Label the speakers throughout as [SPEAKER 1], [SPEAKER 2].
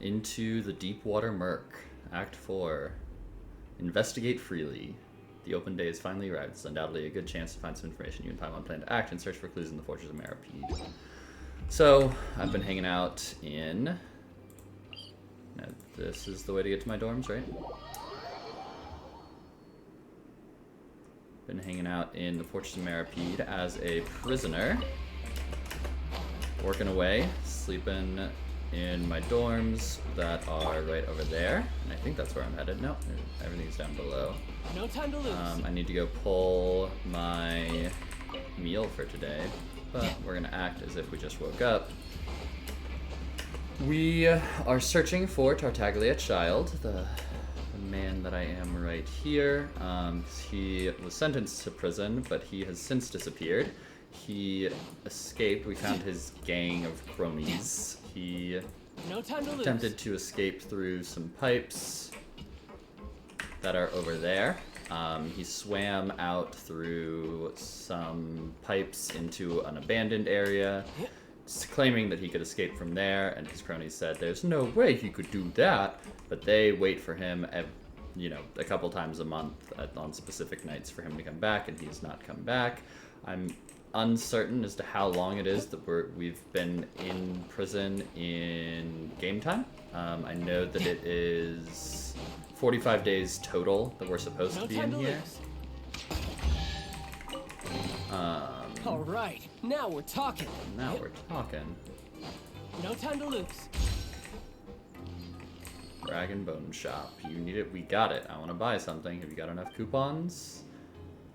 [SPEAKER 1] into the Deepwater Murk, Act 4. Investigate freely. The open day has finally arrived. It's undoubtedly a good chance to find some information you and Paimon plan to act and search for clues in the Fortress of Maripede. So, I've been hanging out in... Now, this is the way to get to my dorms, right? Been hanging out in the Fortress of Maripede as a prisoner. Working away, sleeping in my dorms that are right over there. And I think that's where I'm headed. No, everything's down below.
[SPEAKER 2] No time to lose.
[SPEAKER 1] I need to go pull my meal for today, but we're gonna act as if we just woke up. We are searching for Tartaglia Child, the man that I am right here. He was sentenced to prison, but he has since disappeared. He escaped. We found his gang of cronies. He attempted to escape through some pipes that are over there. He swam out through some pipes into an abandoned area, claiming that he could escape from there, and his cronies said there's no way he could do that, but they wait for him a couple times a month on specific nights for him to come back, and he's not come back. I'm uncertain as to how long it is that we've been in prison in game time. I know that it is 45 days total that we're supposed to be in here.
[SPEAKER 2] All right, now we're talking.
[SPEAKER 1] Now we're talking.
[SPEAKER 2] No time to lose.
[SPEAKER 1] Rag and Bone Shop. You need it? We got it. I want to buy something. Have you got enough coupons?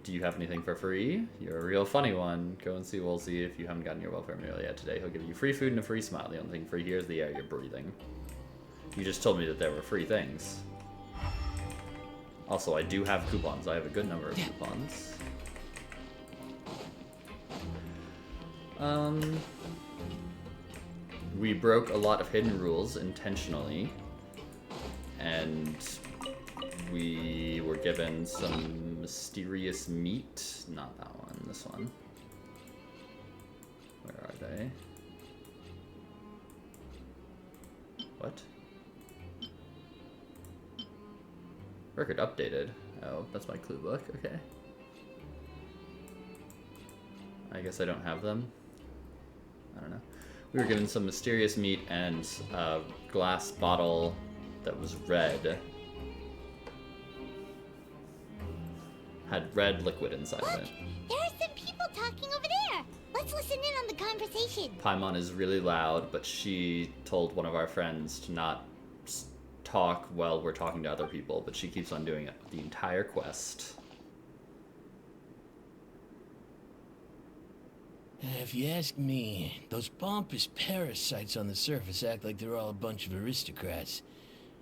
[SPEAKER 1] Do you have anything for free? You're a real funny one. Go and see Woolsey if you haven't gotten your welfare meal yet today. He'll give you free food and a free smile. The only thing free here is the air you're breathing. You just told me that there were free things. Also, I do have coupons. I have a good number of coupons. We broke a lot of hidden rules intentionally. And we were given some mysterious meat. Not that one, this one. Where are they? What? Record updated. Oh, that's my clue book. Okay. I guess I don't have them. I don't know. We were given some mysterious meat and a glass bottle that was red. Had red liquid inside of it.
[SPEAKER 3] There are some people talking over there. Let's listen in on the conversation.
[SPEAKER 1] Paimon is really loud, but she told one of our friends to not talk while we're talking to other people, but she keeps on doing it the entire quest.
[SPEAKER 4] If you ask me, those pompous parasites on the surface act like they're all a bunch of aristocrats.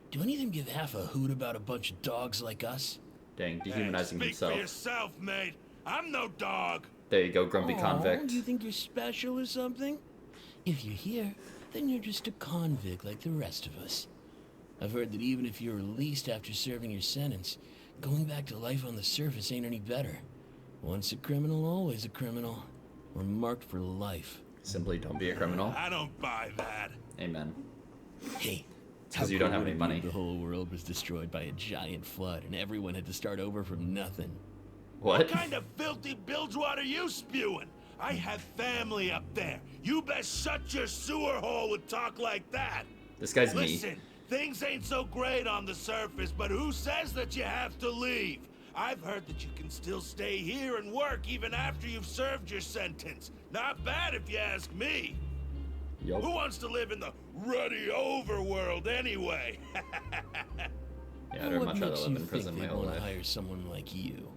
[SPEAKER 4] Do any of them give half a hoot about a bunch of dogs like us?
[SPEAKER 1] Dang, dehumanizing
[SPEAKER 5] Speak
[SPEAKER 1] himself.
[SPEAKER 5] for yourself, mate. I'm no dog.
[SPEAKER 1] There you go, grumpy convict.
[SPEAKER 4] You think you're special or something? If you're here, then you're just a convict like the rest of us. I've heard that even if you're released after serving your sentence, going back to life on the surface ain't any better. Once a criminal, always a criminal. We're marked for life.
[SPEAKER 1] Simply don't be a criminal.
[SPEAKER 5] I don't buy that.
[SPEAKER 1] Amen.
[SPEAKER 4] Hey,
[SPEAKER 1] Because you don't have any money.
[SPEAKER 4] The whole world was destroyed by a giant flood, and everyone had to start over from nothing.
[SPEAKER 1] What?
[SPEAKER 5] Kind of filthy bilgewater you spewing? I have family up there. You best shut your sewer hole with talk like that.
[SPEAKER 1] This guy's me.
[SPEAKER 5] Listen, things ain't so great on the surface, but who says that you have to leave? I've heard that you can still stay here and work even after you've served your sentence. Not bad if you ask me.
[SPEAKER 1] Yup.
[SPEAKER 5] Who wants to live in the ruddy overworld anyway?
[SPEAKER 1] Yeah, I'd much rather live in prison my whole
[SPEAKER 4] want to
[SPEAKER 1] life.
[SPEAKER 4] hire someone like you?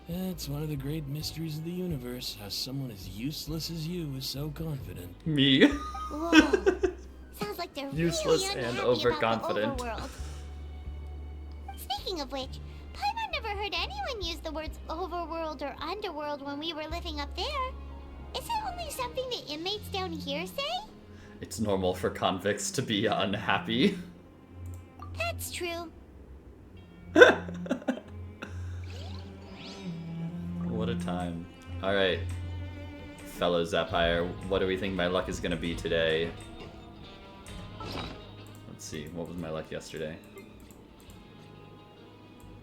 [SPEAKER 4] It's one of the great mysteries of the universe, how someone as useless as you is so confident.
[SPEAKER 1] Me?
[SPEAKER 3] Whoa. Sounds like they're
[SPEAKER 1] Useless
[SPEAKER 3] really
[SPEAKER 1] and
[SPEAKER 3] unhappy
[SPEAKER 1] overconfident.
[SPEAKER 3] about the overworld. Speaking of which, Paimon never heard anyone use the words overworld or underworld when we were living up there. Is it only something the inmates down here say?
[SPEAKER 1] It's normal for convicts to be unhappy.
[SPEAKER 3] That's true.
[SPEAKER 1] What a time. Alright. Fellow Zapire, what do we think my luck is gonna be today? Let's see, what was my luck yesterday?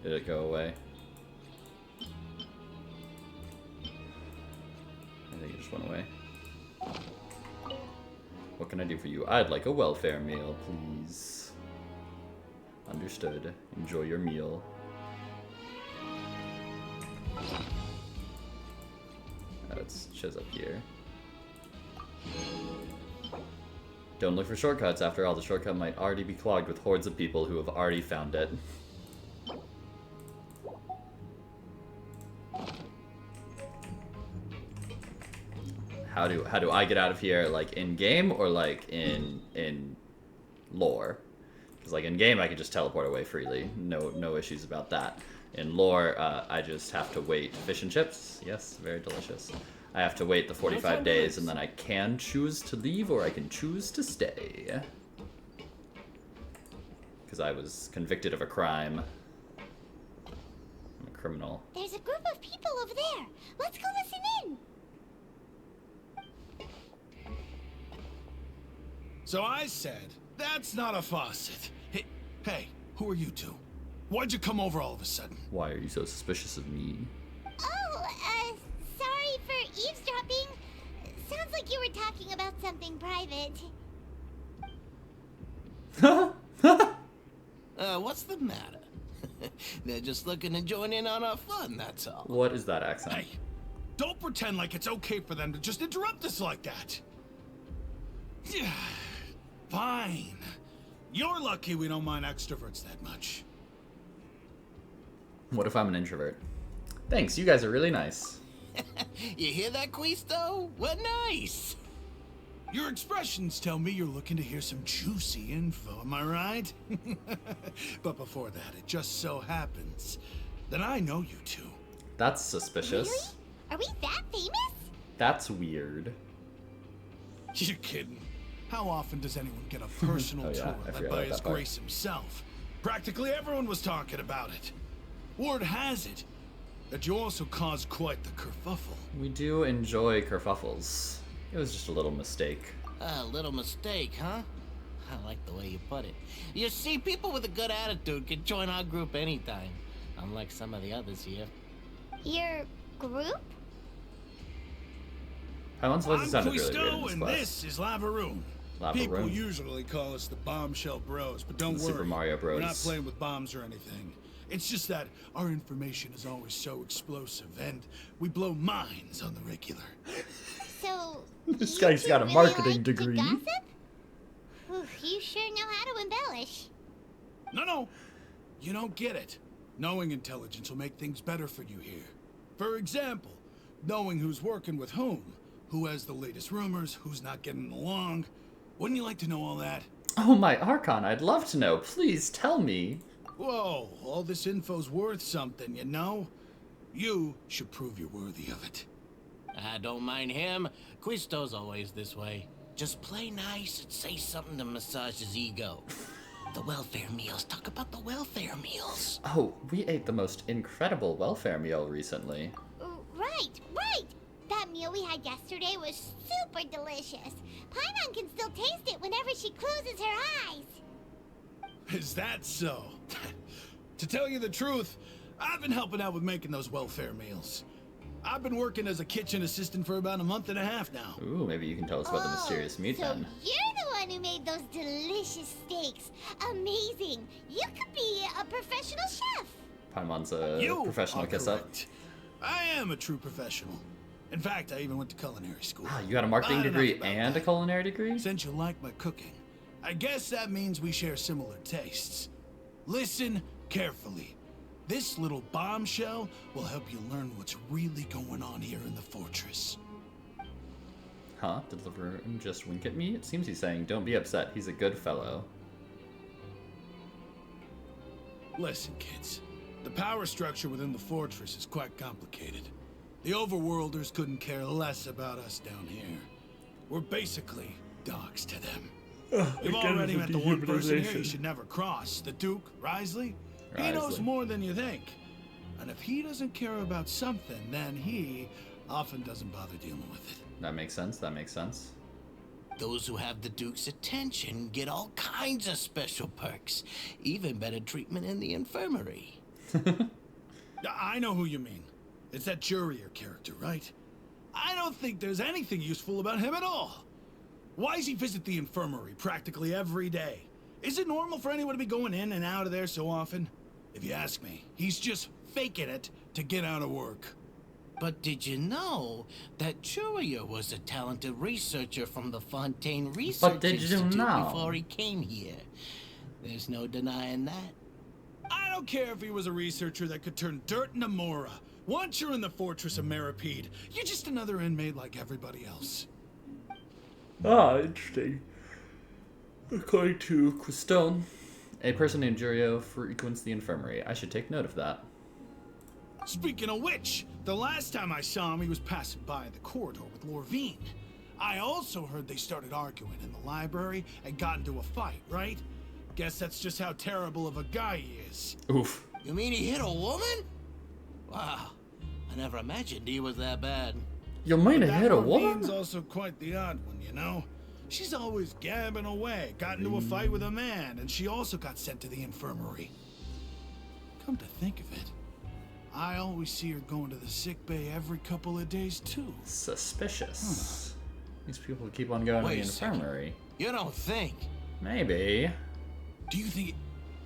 [SPEAKER 1] Did it go away? I think it just went away. What can I do for you? I'd like a welfare meal, please. Understood. Enjoy your meal. It's just up here. Don't look for shortcuts. After all, the shortcut might already be clogged with hordes of people who have already found it. How do I get out of here? Like in game or like in lore? Because like in game I can just teleport away freely. No issues about that. In lore, I just have to wait. Fish and chips? Yes, very delicious. I have to wait the 45 days, and then I can choose to leave, or I can choose to stay. Because I was convicted of a crime. I'm a criminal.
[SPEAKER 3] There's a group of people over there. Let's go listen in.
[SPEAKER 5] So I said, that's not a faucet. Hey, who are you two? Why'd you come over all of a sudden?
[SPEAKER 1] Why are you so suspicious of me?
[SPEAKER 3] Oh, sorry for eavesdropping. Sounds like you were talking about something private.
[SPEAKER 4] What's the matter? They're just looking to join in on our fun, that's all.
[SPEAKER 1] What is that accent?
[SPEAKER 5] Hey, don't pretend like it's okay for them to just interrupt us like that. Yeah, fine. You're lucky we don't mind extroverts that much.
[SPEAKER 1] What if I'm an introvert? Thanks, you guys are really nice.
[SPEAKER 4] You hear that, Quisto? What nice!
[SPEAKER 5] Your expressions tell me you're looking to hear some juicy info, am I right? But before that, it just so happens that I know you two.
[SPEAKER 1] That's suspicious.
[SPEAKER 3] Really? Are we that famous?
[SPEAKER 1] That's weird.
[SPEAKER 5] You're kidding. How often does anyone get a personal
[SPEAKER 1] Oh, yeah,
[SPEAKER 5] tour
[SPEAKER 1] I
[SPEAKER 5] led
[SPEAKER 1] forgot
[SPEAKER 5] by
[SPEAKER 1] about
[SPEAKER 5] His
[SPEAKER 1] that part.
[SPEAKER 5] Grace himself? Practically everyone was talking about it. Word has it that you also caused quite the kerfuffle.
[SPEAKER 1] We do enjoy kerfuffles. It was just a little mistake.
[SPEAKER 4] A little mistake, huh? I like the way you put it. You see, people with a good attitude can join our group anytime. Unlike some of the others here.
[SPEAKER 3] Your group?
[SPEAKER 1] Pylon's voice
[SPEAKER 5] I'm
[SPEAKER 1] sounded really weird in
[SPEAKER 5] Quisto,
[SPEAKER 1] this
[SPEAKER 5] and
[SPEAKER 1] class.
[SPEAKER 5] this is Lavaroon.
[SPEAKER 1] Lavaroon.
[SPEAKER 5] People usually call us the Bombshell Bros, but don't
[SPEAKER 1] The
[SPEAKER 5] worry.
[SPEAKER 1] Super Mario Bros.
[SPEAKER 5] We're not playing with bombs or anything. It's just that our information is always so explosive, and we blow minds on the regular.
[SPEAKER 3] So,
[SPEAKER 1] This
[SPEAKER 3] you
[SPEAKER 1] guy's
[SPEAKER 3] two
[SPEAKER 1] got a
[SPEAKER 3] really
[SPEAKER 1] marketing
[SPEAKER 3] like to
[SPEAKER 1] degree.
[SPEAKER 3] gossip? Ooh, you sure know how to embellish.
[SPEAKER 5] No, you don't get it. Knowing intelligence will make things better for you here. For example, knowing who's working with who has the latest rumors, who's not getting along. Wouldn't you like to know all that?
[SPEAKER 1] Oh my Archon, I'd love to know. Please tell me.
[SPEAKER 5] Whoa, all this info's worth something, you know? You should prove you're worthy of it.
[SPEAKER 4] I don't mind him. Quisto's always this way. Just play nice and say something to massage his ego. The welfare meals. Talk about the welfare meals.
[SPEAKER 1] Oh, we ate the most incredible welfare meal recently.
[SPEAKER 3] Right. That meal we had yesterday was super delicious. Paimon can still taste it whenever she closes her eyes.
[SPEAKER 5] Is that so? To tell you the truth, I've been helping out with making those welfare meals. I've been working as a kitchen assistant for about a month and a half now.
[SPEAKER 1] Ooh, maybe you can tell us about the mysterious meat
[SPEAKER 3] so
[SPEAKER 1] then.
[SPEAKER 3] you're the one who made those delicious steaks. Amazing. You could be a professional chef.
[SPEAKER 1] Paimon's a
[SPEAKER 5] You
[SPEAKER 1] professional
[SPEAKER 5] are
[SPEAKER 1] kiss-up.
[SPEAKER 5] correct. I am a true professional. In fact, I even went to culinary school.
[SPEAKER 1] Ah, you got a marketing
[SPEAKER 5] Not enough
[SPEAKER 1] degree
[SPEAKER 5] about
[SPEAKER 1] and a
[SPEAKER 5] that.
[SPEAKER 1] culinary degree?
[SPEAKER 5] Since you like my cooking, I guess that means we share similar tastes. Listen carefully. This little bombshell will help you learn what's really going on here in the fortress.
[SPEAKER 1] Huh? Did Laverne just wink at me? It seems he's saying, don't be upset, he's a good fellow.
[SPEAKER 5] Listen, kids. The power structure within the fortress is quite complicated. The overworlders couldn't care less about us down here. We're basically dogs to them. You've already met the one person here you should never cross, the Duke, Risley. He knows
[SPEAKER 1] Risley.
[SPEAKER 5] more than you think. And if he doesn't care about something, then he often doesn't bother dealing with it.
[SPEAKER 1] That makes sense, that makes sense.
[SPEAKER 4] Those who have the Duke's attention get all kinds of special perks, even better treatment in the infirmary.
[SPEAKER 6] I know who you mean. It's that Jurier character, right? I don't think there's anything useful about him at all. Why does he visit the infirmary practically every day? Is it normal for anyone to be going in and out of there so often? If you ask me, he's just faking it to get out of work.
[SPEAKER 4] But did you know that Jurier was a talented researcher from the Fontaine Research
[SPEAKER 1] did you
[SPEAKER 4] Institute
[SPEAKER 1] know?
[SPEAKER 4] before he came here? There's no denying that.
[SPEAKER 6] I don't care if he was a researcher that could turn dirt into Mora. Once you're in the fortress of Meripede, you're just another inmate like everybody else.
[SPEAKER 1] Ah, interesting. According to Quistone, a person named Jurio frequents the infirmary. I should take note of that.
[SPEAKER 6] Speaking of which, the last time I saw him, he was passing by the corridor with Lorvine. I also heard they started arguing in the library and got into a fight, right? Guess that's just how terrible of a guy he is.
[SPEAKER 1] Oof.
[SPEAKER 4] You mean he hit a woman? Wow, I never imagined he was that bad.
[SPEAKER 1] You mean to
[SPEAKER 6] That
[SPEAKER 1] hit a
[SPEAKER 6] Lorvine's
[SPEAKER 1] woman?
[SPEAKER 6] also quite the odd one, you know? She's always gabbing away, got into a fight with a man, and she also got sent to the infirmary. Come to think of it, I always see her going to the sick bay every couple of days, too.
[SPEAKER 1] Suspicious. These people keep on going
[SPEAKER 4] Wait
[SPEAKER 1] to
[SPEAKER 4] a
[SPEAKER 1] the
[SPEAKER 4] second.
[SPEAKER 1] infirmary.
[SPEAKER 4] You don't think?
[SPEAKER 1] Maybe.
[SPEAKER 6] Do you think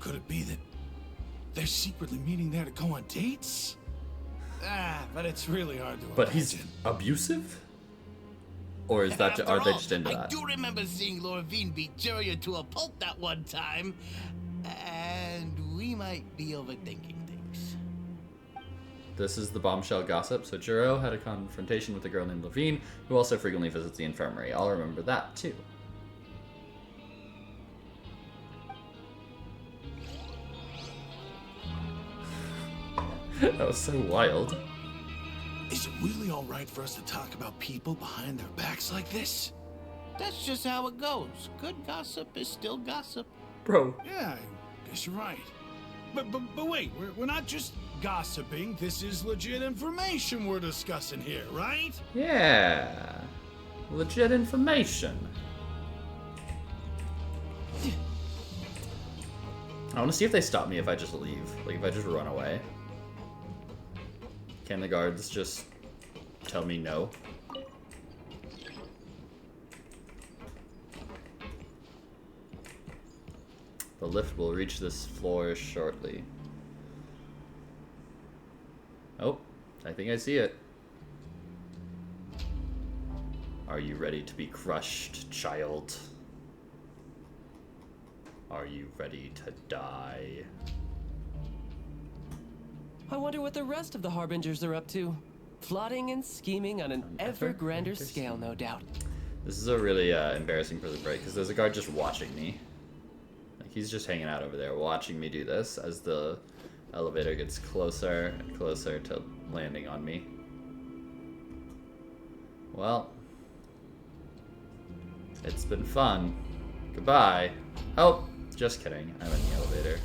[SPEAKER 6] could it be that they're secretly meeting there to go on dates? But it's really hard to
[SPEAKER 1] But he's
[SPEAKER 6] imagine.
[SPEAKER 1] abusive? Or is that
[SPEAKER 4] After
[SPEAKER 1] are they
[SPEAKER 4] all,
[SPEAKER 1] just into
[SPEAKER 4] I
[SPEAKER 1] that?
[SPEAKER 4] do remember seeing Lorvine beat Jurier to a pulp that one time. And we might be overthinking things.
[SPEAKER 1] This is the bombshell gossip. So Juro had a confrontation with a girl named Levine, who also frequently visits the infirmary. I'll remember that too. That was so wild.
[SPEAKER 6] Is it really all right for us to talk about people behind their backs like this?
[SPEAKER 4] That's just how it goes. Good gossip is still gossip.
[SPEAKER 1] Bro.
[SPEAKER 6] Yeah, I guess you're right. But wait, we're not just gossiping. This is legit information we're discussing here, right?
[SPEAKER 1] Yeah. Legit information. I want to see if they stop me if I just leave. Like, if I just run away. Can the guards just tell me no? The lift will reach this floor shortly. Oh, I think I see it. Are you ready to be crushed, child? Are you ready to die?
[SPEAKER 2] I wonder what the rest of the Harbingers are up to. Plotting and scheming on an ever grander scale, no doubt.
[SPEAKER 1] This is a really embarrassing prison break because there's a guard just watching me. Like, he's just hanging out over there watching me do this as the elevator gets closer and closer to landing on me. Well, it's been fun. Goodbye. Oh, just kidding. I'm in the elevator.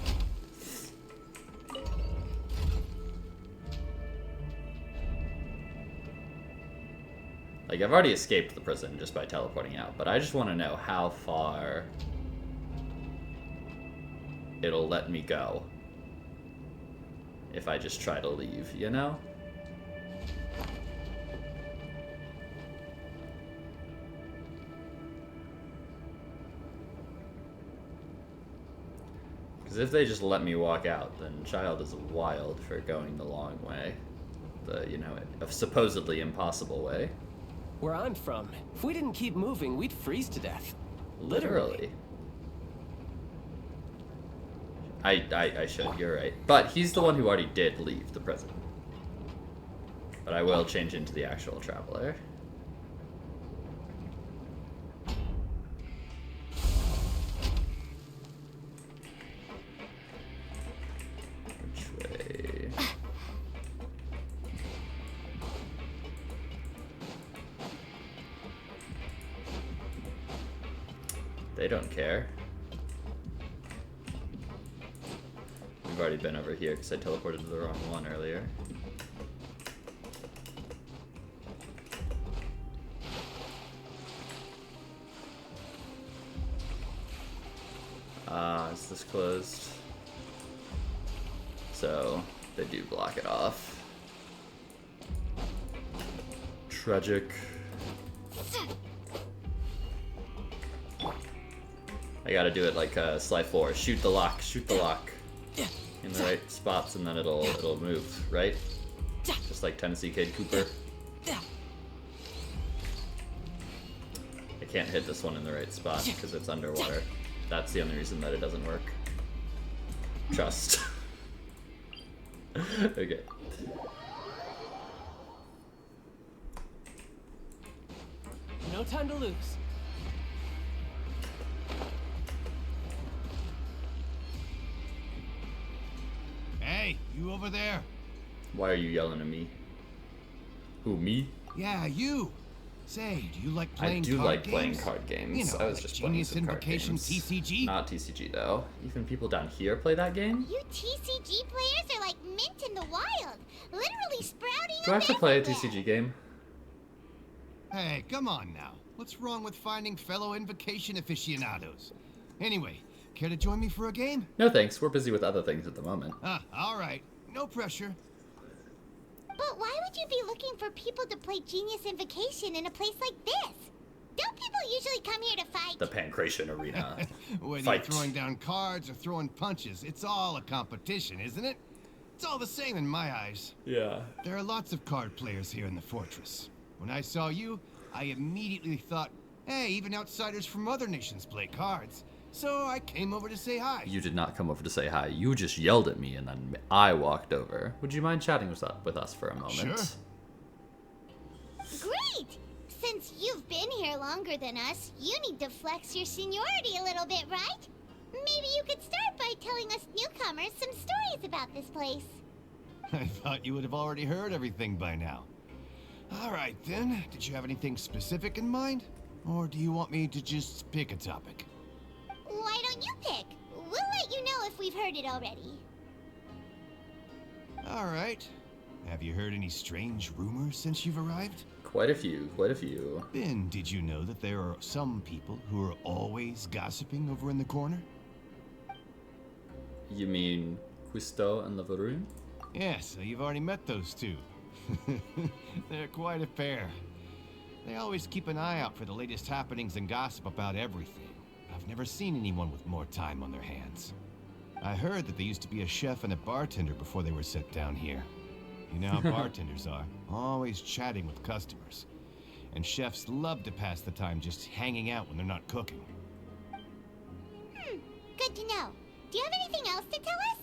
[SPEAKER 1] Like, I've already escaped the prison just by teleporting out, but I just want to know how far it'll let me go if I just try to leave, you know? Because if they just let me walk out, then Child is wild for going the long way. The, you know, a supposedly impossible way.
[SPEAKER 2] Where I'm from, if we didn't keep moving, we'd freeze to death.
[SPEAKER 1] Literally. I should, you're right. But he's the one who already did leave the prison. But I will change into the actual traveler. Which way? They don't care. We've already been over here because I teleported to the wrong one earlier. Is this closed? So they do block it off. Tragic. I gotta do it like Sly 4. Shoot the lock in the right spots, and then it'll move, right? Just like Tennessee Kid Cooper. I can't hit this one in the right spot because it's underwater. That's the only reason that it doesn't work. Trust. Okay.
[SPEAKER 2] No time to lose.
[SPEAKER 7] Hey, you over there?
[SPEAKER 1] Why are you yelling at me? Who, me?
[SPEAKER 7] Yeah, you. Say, do you like
[SPEAKER 1] I
[SPEAKER 7] playing
[SPEAKER 1] do
[SPEAKER 7] card
[SPEAKER 1] like
[SPEAKER 7] games?
[SPEAKER 1] playing card games.
[SPEAKER 7] You know,
[SPEAKER 1] I was
[SPEAKER 7] like
[SPEAKER 1] just playing
[SPEAKER 7] Genius
[SPEAKER 1] some card
[SPEAKER 7] Invocation
[SPEAKER 1] games.
[SPEAKER 7] TCG?
[SPEAKER 1] Not TCG though. Even people down here play that game.
[SPEAKER 3] You TCG players are like mint in the wild, literally sprouting
[SPEAKER 1] Do I
[SPEAKER 3] up
[SPEAKER 1] have to play a
[SPEAKER 3] everywhere.
[SPEAKER 1] TCG game?
[SPEAKER 7] Hey, come on now. What's wrong with finding fellow Invocation aficionados? Anyway, care to join me for a game?
[SPEAKER 1] No thanks. We're busy with other things at the moment.
[SPEAKER 7] All right. No pressure.
[SPEAKER 3] But why would you be looking for people to play Genius Invocation in a place like this? Don't people usually come here to fight?
[SPEAKER 1] The Pancration Arena.
[SPEAKER 7] Whether
[SPEAKER 1] Fight.
[SPEAKER 7] you're throwing down cards or throwing punches, it's all a competition, isn't it? It's all the same in my eyes.
[SPEAKER 1] Yeah.
[SPEAKER 7] There are lots of card players here in the fortress. When I saw you, I immediately thought, hey, even outsiders from other nations play cards. So I came over to say hi.
[SPEAKER 1] You did not come over to say hi. You just yelled at me, and then I walked over. Would you mind chatting with us for a moment?
[SPEAKER 7] Sure.
[SPEAKER 3] Great! Since you've been here longer than us, you need to flex your seniority a little bit, right? Maybe you could start by telling us newcomers some stories about this place.
[SPEAKER 7] I thought you would have already heard everything by now. All right, then. Did you have anything specific in mind? Or do you want me to just pick a topic?
[SPEAKER 3] Why don't you pick? We'll let you know if we've heard it already.
[SPEAKER 7] All right. Have you heard any strange rumors since you've arrived?
[SPEAKER 1] Quite a few, quite a few.
[SPEAKER 7] Ben, did you know that there are some people who are always gossiping over in the corner?
[SPEAKER 1] You mean Quisto and Lavaroon?
[SPEAKER 7] Yes, you've already met those two. They're quite a pair. They always keep an eye out for the latest happenings and gossip about everything. I've never seen anyone with more time on their hands. I heard that they used to be a chef and a bartender before they were set down here. You know how bartenders are, always chatting with customers. And chefs love to pass the time just hanging out when they're not cooking.
[SPEAKER 3] Good to know. Do you have anything else to tell us?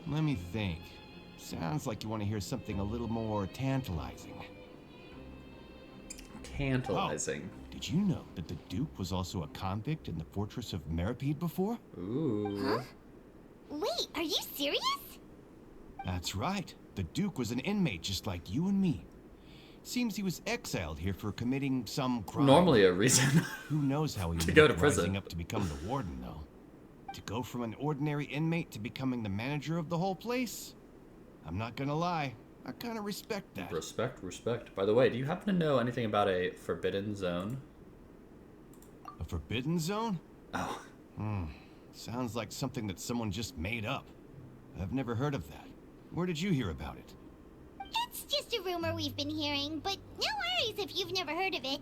[SPEAKER 7] Let me think. Sounds like you want to hear something a little more tantalizing.
[SPEAKER 1] Tantalizing.
[SPEAKER 7] Did you know that the Duke was also a convict in the fortress of Meripede before?
[SPEAKER 1] Ooh.
[SPEAKER 3] Huh? Wait, are you serious?
[SPEAKER 7] That's right. The Duke was an inmate just like you and me. Seems he was exiled here for committing some crime.
[SPEAKER 1] Normally a reason.
[SPEAKER 7] Who knows how he
[SPEAKER 1] to
[SPEAKER 7] ended
[SPEAKER 1] go
[SPEAKER 7] up
[SPEAKER 1] to prison.
[SPEAKER 7] rising up to become the warden, though. To go from an ordinary inmate to becoming the manager of the whole place? I'm not gonna lie, I kind of respect that.
[SPEAKER 1] Respect, respect. By the way, do you happen to know anything about a forbidden zone?
[SPEAKER 7] A forbidden zone?
[SPEAKER 1] Oh.
[SPEAKER 7] Sounds like something that someone just made up. I've never heard of that. Where did you hear about it?
[SPEAKER 3] It's just a rumor we've been hearing, but no worries if you've never heard of it.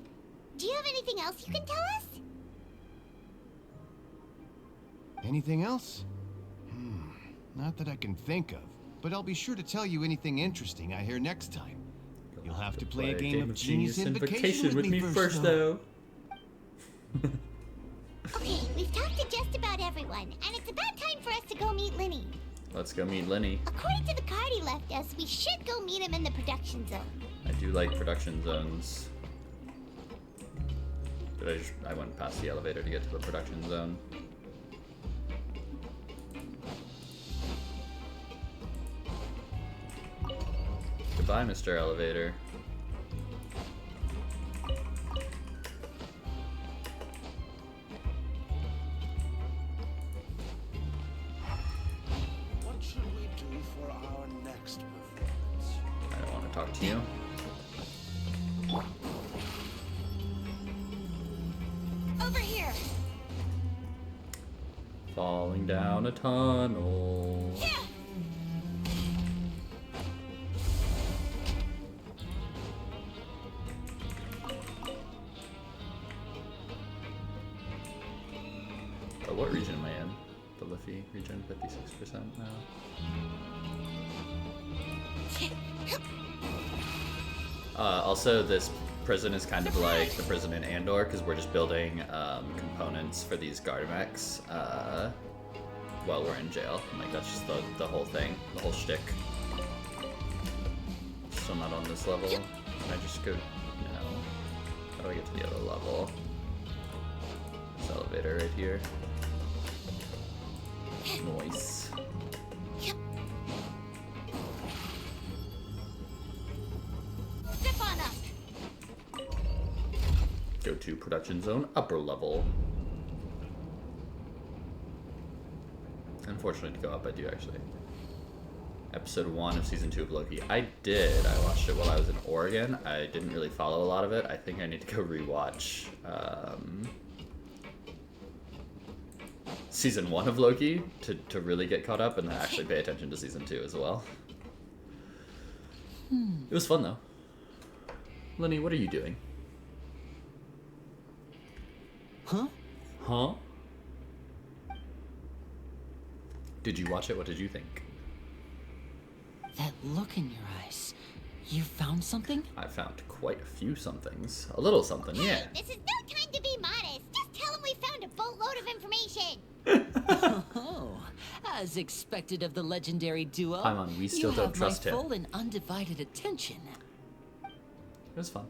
[SPEAKER 3] Do you have anything else you can tell us?
[SPEAKER 7] Anything else? Not that I can think of, but I'll be sure to tell you anything interesting I hear next time. You'll have to play a game of Genius Invocation with me first, though.
[SPEAKER 3] Okay, we've talked to just about everyone, and it's about time for us to go meet Linny.
[SPEAKER 1] Let's go meet Lenny.
[SPEAKER 3] According to the card he left us, we should go meet him in the production zone.
[SPEAKER 1] I do like production zones. I went past the elevator to get to the production zone. Goodbye, Mr. Elevator.
[SPEAKER 6] What should we do for our next performance?
[SPEAKER 1] I don't want to talk to you.
[SPEAKER 3] Over here.
[SPEAKER 1] Falling down a tunnel. Oh, what region am I in? The Liffey region, 56% now. Also, this prison is kind of like the prison in Andor, because we're just building components for these Gardamex while we're in jail. Like, that's just the whole thing, the whole shtick. Still not on this level. Can I just go? No. How do I get to the other level? This elevator right here. Nice.
[SPEAKER 3] Step on up.
[SPEAKER 1] Go to production zone, upper level. Unfortunately, to go up, I do actually. Episode 1 of season 2 of Loki. I watched it while I was in Oregon. I didn't really follow a lot of it. I think I need to go rewatch season 1 of Loki to really get caught up and then actually pay attention to season 2 as well. It was fun though. Lenny, what are you doing?
[SPEAKER 2] Huh?
[SPEAKER 1] Huh? Did you watch it? What did you think?
[SPEAKER 8] That look in your eyes. You found something?
[SPEAKER 1] I found quite a few somethings. A little something, yeah.
[SPEAKER 3] Hey, this is no time to be modest. Just tell him we found a boatload of information.
[SPEAKER 8] Oh, as expected of the legendary duo.
[SPEAKER 1] Paimon, we still
[SPEAKER 8] you
[SPEAKER 1] don't
[SPEAKER 8] have
[SPEAKER 1] trust
[SPEAKER 8] my
[SPEAKER 1] him.
[SPEAKER 8] full and undivided attention.
[SPEAKER 1] It was fun.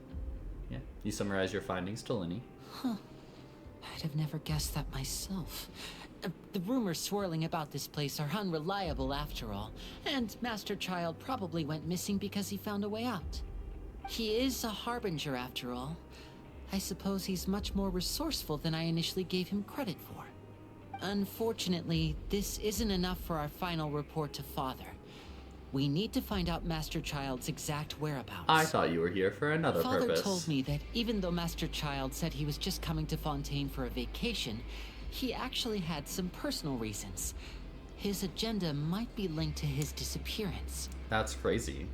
[SPEAKER 1] Yeah. You summarize your findings to Lenny.
[SPEAKER 8] I'd have never guessed that myself. The rumors swirling about this place are unreliable after all, and Master Child probably went missing because he found a way out. He is a harbinger after all. I suppose he's much more resourceful than I initially gave him credit for. Unfortunately, this isn't enough for our final report to Father. We need to find out Master Child's exact whereabouts.
[SPEAKER 1] I thought you were here for another
[SPEAKER 8] Father
[SPEAKER 1] purpose.
[SPEAKER 8] told me that even though Master Child said he was just coming to Fontaine for a vacation, he actually had some personal reasons. His agenda might be linked to his disappearance.
[SPEAKER 1] That's crazy.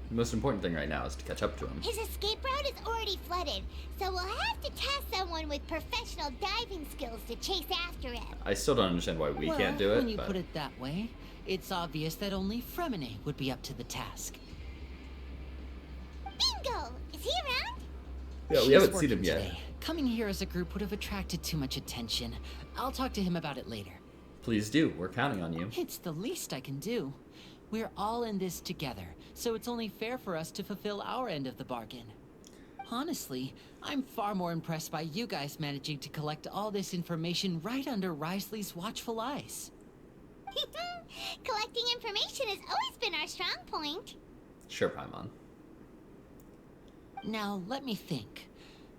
[SPEAKER 1] The most important thing right now is to catch up to him.
[SPEAKER 3] His escape route is already flooded, so we'll have to task someone with professional diving skills to chase after him.
[SPEAKER 1] I still don't understand why we can't do it.
[SPEAKER 8] When you
[SPEAKER 1] but
[SPEAKER 8] put it that way, it's obvious that only Fremine would be up to the task.
[SPEAKER 3] Bingo! Is he around?
[SPEAKER 1] Yeah, we
[SPEAKER 8] He's
[SPEAKER 1] haven't seen
[SPEAKER 8] working
[SPEAKER 1] him yet.
[SPEAKER 8] today. Coming here as a group would have attracted too much attention. I'll talk to him about it later.
[SPEAKER 1] Please do. We're counting on you.
[SPEAKER 8] It's the least I can do. We're all in this together, so it's only fair for us to fulfill our end of the bargain. Honestly, I'm far more impressed by you guys managing to collect all this information right under Risley's watchful eyes.
[SPEAKER 3] Collecting information has always been our strong point.
[SPEAKER 1] Sure, Paimon.
[SPEAKER 8] Now, let me think.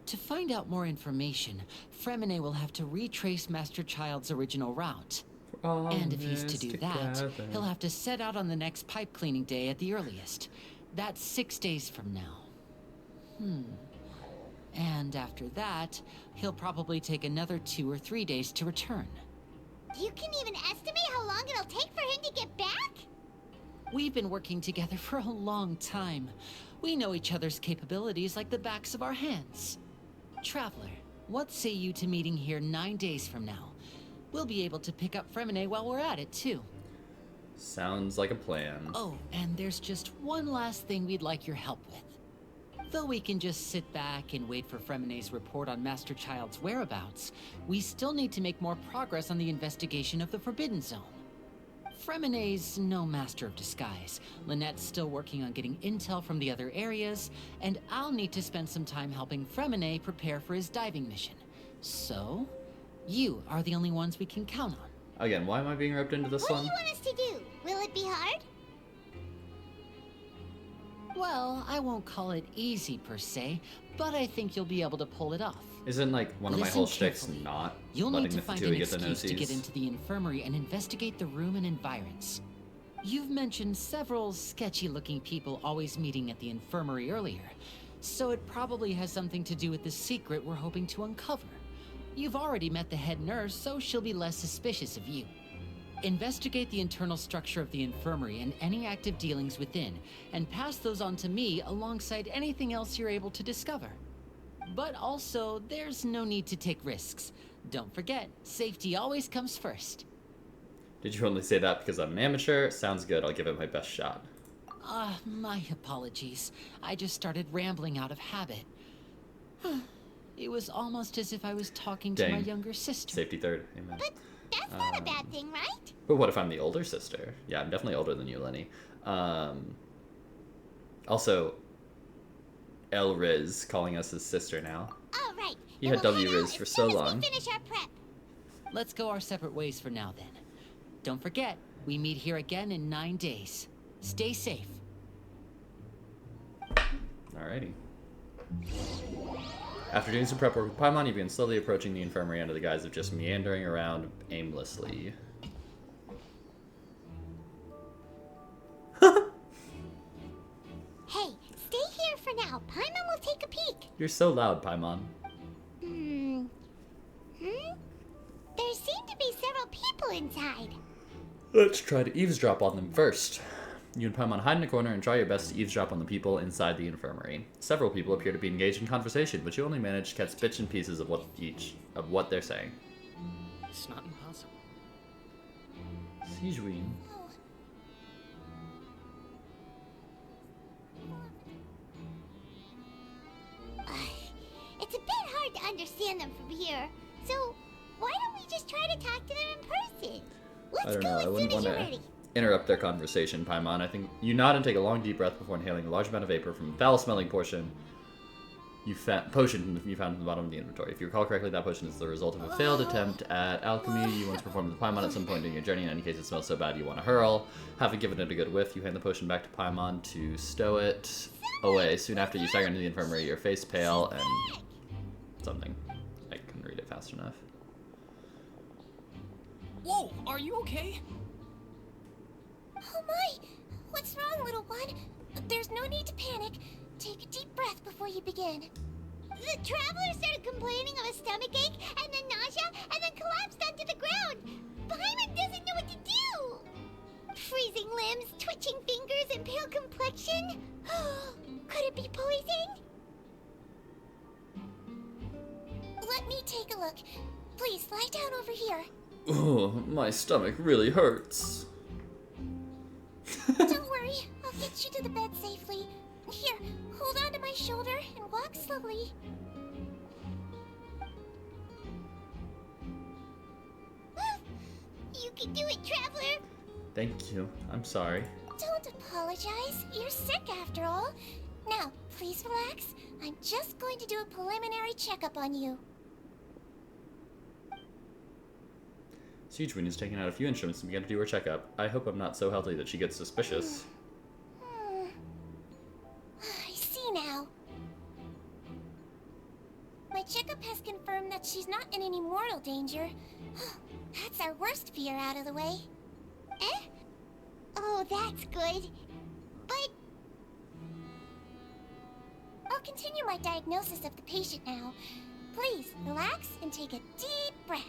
[SPEAKER 8] To find out more information, Fremine will have to retrace Master Child's original route. And if he's to do that, he'll have to set out on the next pipe cleaning day at the earliest. That's 6 days from now. And after that, he'll probably take another 2 or 3 days to return.
[SPEAKER 3] You can even estimate how long it'll take for him to get back?
[SPEAKER 8] We've been working together for a long time. We know each other's capabilities like the backs of our hands. Traveler, what say you to meeting here 9 days from now? We'll be able to pick up Fremine while we're at it, too.
[SPEAKER 1] Sounds like a plan.
[SPEAKER 8] Oh, and there's just one last thing we'd like your help with. Though we can just sit back and wait for Fremine's report on Master Child's whereabouts, we still need to make more progress on the investigation of the Forbidden Zone. Fremine's no master of disguise. Lynette's still working on getting intel from the other areas, and I'll need to spend some time helping Fremine prepare for his diving mission. So, you are the only ones we can count on.
[SPEAKER 1] Again, why am I being roped into this
[SPEAKER 3] What do
[SPEAKER 1] one?
[SPEAKER 3] you want us to do? Will it be hard?
[SPEAKER 8] Well, I won't call it easy per se, but I think you'll be able to pull it off.
[SPEAKER 1] Isn't like one of my
[SPEAKER 8] Listen
[SPEAKER 1] whole shticks
[SPEAKER 8] carefully.
[SPEAKER 1] not
[SPEAKER 8] You'll
[SPEAKER 1] letting
[SPEAKER 8] need to
[SPEAKER 1] the
[SPEAKER 8] find
[SPEAKER 1] two
[SPEAKER 8] an
[SPEAKER 1] get the
[SPEAKER 8] excuse to get
[SPEAKER 1] noses?
[SPEAKER 8] into the infirmary and investigate the room and environs. You've mentioned several sketchy-looking people always meeting at the infirmary earlier, so it probably has something to do with the secret we're hoping to uncover. You've already met the head nurse, so she'll be less suspicious of you. Investigate the internal structure of the infirmary and any active dealings within, and pass those on to me alongside anything else you're able to discover. But also, there's no need to take risks. Don't forget, safety always comes first.
[SPEAKER 1] Did you only say that because I'm an amateur? Sounds good, I'll give it my best shot.
[SPEAKER 8] My apologies. I just started rambling out of habit. It was almost as if I was talking to my younger sister.
[SPEAKER 1] Safety third, amen.
[SPEAKER 3] But that's not a bad thing, right?
[SPEAKER 1] But what if I'm the older sister? Yeah, I'm definitely older than you, Lenny. Also, L Riz calling us his sister now.
[SPEAKER 3] Oh, right.
[SPEAKER 1] You
[SPEAKER 3] Then
[SPEAKER 1] had
[SPEAKER 3] we'll
[SPEAKER 1] W
[SPEAKER 3] head out
[SPEAKER 1] Riz for
[SPEAKER 3] as
[SPEAKER 1] so
[SPEAKER 3] soon as
[SPEAKER 1] long.
[SPEAKER 3] we finish our prep.
[SPEAKER 8] Let's go our separate ways for now, then. Don't forget, we meet here again in 9 days. Stay safe.
[SPEAKER 1] Alrighty. After doing some prep work with Paimon, you begin slowly approaching the infirmary under the guise of just meandering around aimlessly.
[SPEAKER 3] Hey, stay here for now. Paimon will take a peek.
[SPEAKER 1] You're so loud, Paimon.
[SPEAKER 3] There seem to be several people inside.
[SPEAKER 1] Let's try to eavesdrop on them first. You and Paimon hide in a corner and try your best to eavesdrop on the people inside the infirmary. Several people appear to be engaged in conversation, but you only manage to catch bits and pieces of what they're saying.
[SPEAKER 2] It's not impossible.
[SPEAKER 1] Sijuin.
[SPEAKER 3] It's a bit hard to understand them from here, so why don't we just try to talk to them in person?
[SPEAKER 1] I
[SPEAKER 3] Let's
[SPEAKER 1] don't
[SPEAKER 3] go
[SPEAKER 1] know, I
[SPEAKER 3] as soon
[SPEAKER 1] wouldn't
[SPEAKER 3] as
[SPEAKER 1] want
[SPEAKER 3] you're
[SPEAKER 1] to
[SPEAKER 3] ready.
[SPEAKER 1] interrupt their conversation, Paimon. I think you nod and take a long deep breath before inhaling a large amount of vapor from a foul-smelling potion you found at the bottom of the inventory. If you recall correctly, that potion is the result of a failed attempt at alchemy you once performed with Paimon at some point during your journey. In any case, it smells so bad you want to hurl. Having given it a good whiff, you hand the potion back to Paimon to stow it away. Soon after, you stagger into the infirmary, your face pale and something. I couldn't read it fast enough.
[SPEAKER 2] Whoa, are you okay?
[SPEAKER 3] Oh my! What's wrong, little one? There's no need to panic. Take a deep breath before you begin. The traveler started complaining of a stomachache, and then nausea, and then collapsed onto the ground. Paimon doesn't know what to do. Freezing limbs, twitching fingers, and pale complexion. Could it be poison? Let me take a look. Please lie down over here.
[SPEAKER 1] Oh, my stomach really hurts.
[SPEAKER 3] Don't worry, I'll get you to the bed safely. Here, hold on to my shoulder and walk slowly. You can do it, Traveler!
[SPEAKER 1] Thank you. I'm sorry.
[SPEAKER 3] Don't apologize. You're sick after all. Now, please relax. I'm just going to do a preliminary checkup on you.
[SPEAKER 1] Sijuin is taking out a few instruments and began to do her checkup. I hope I'm not so healthy that she gets suspicious.
[SPEAKER 3] I see now. My checkup has confirmed that she's not in any mortal danger. That's our worst fear out of the way. Eh? Oh, that's good. But I'll continue my diagnosis of the patient now. Please, relax and take a deep breath.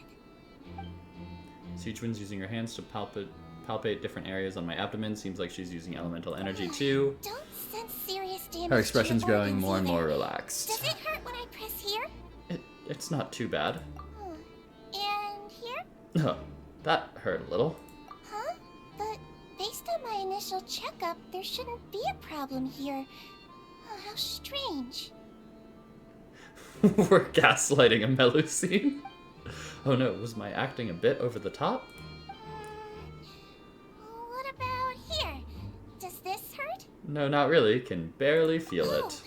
[SPEAKER 1] Sijuin's using her hands to palpate different areas on my abdomen. Seems like she's using elemental energy too.
[SPEAKER 3] Don't sense serious damage.
[SPEAKER 1] Her expression's
[SPEAKER 3] to your
[SPEAKER 1] growing
[SPEAKER 3] organs
[SPEAKER 1] more and more
[SPEAKER 3] either.
[SPEAKER 1] relaxed.
[SPEAKER 3] Does it hurt when I press here?
[SPEAKER 1] It's not too bad.
[SPEAKER 3] And here?
[SPEAKER 1] Oh, that hurt a little.
[SPEAKER 3] Huh? But based on my initial checkup, there shouldn't be a problem here. Oh, how strange.
[SPEAKER 1] We're gaslighting a Melusine. Oh no, was my acting a bit over the top?
[SPEAKER 3] What about here? Does this hurt?
[SPEAKER 1] No, not really. Can barely feel it.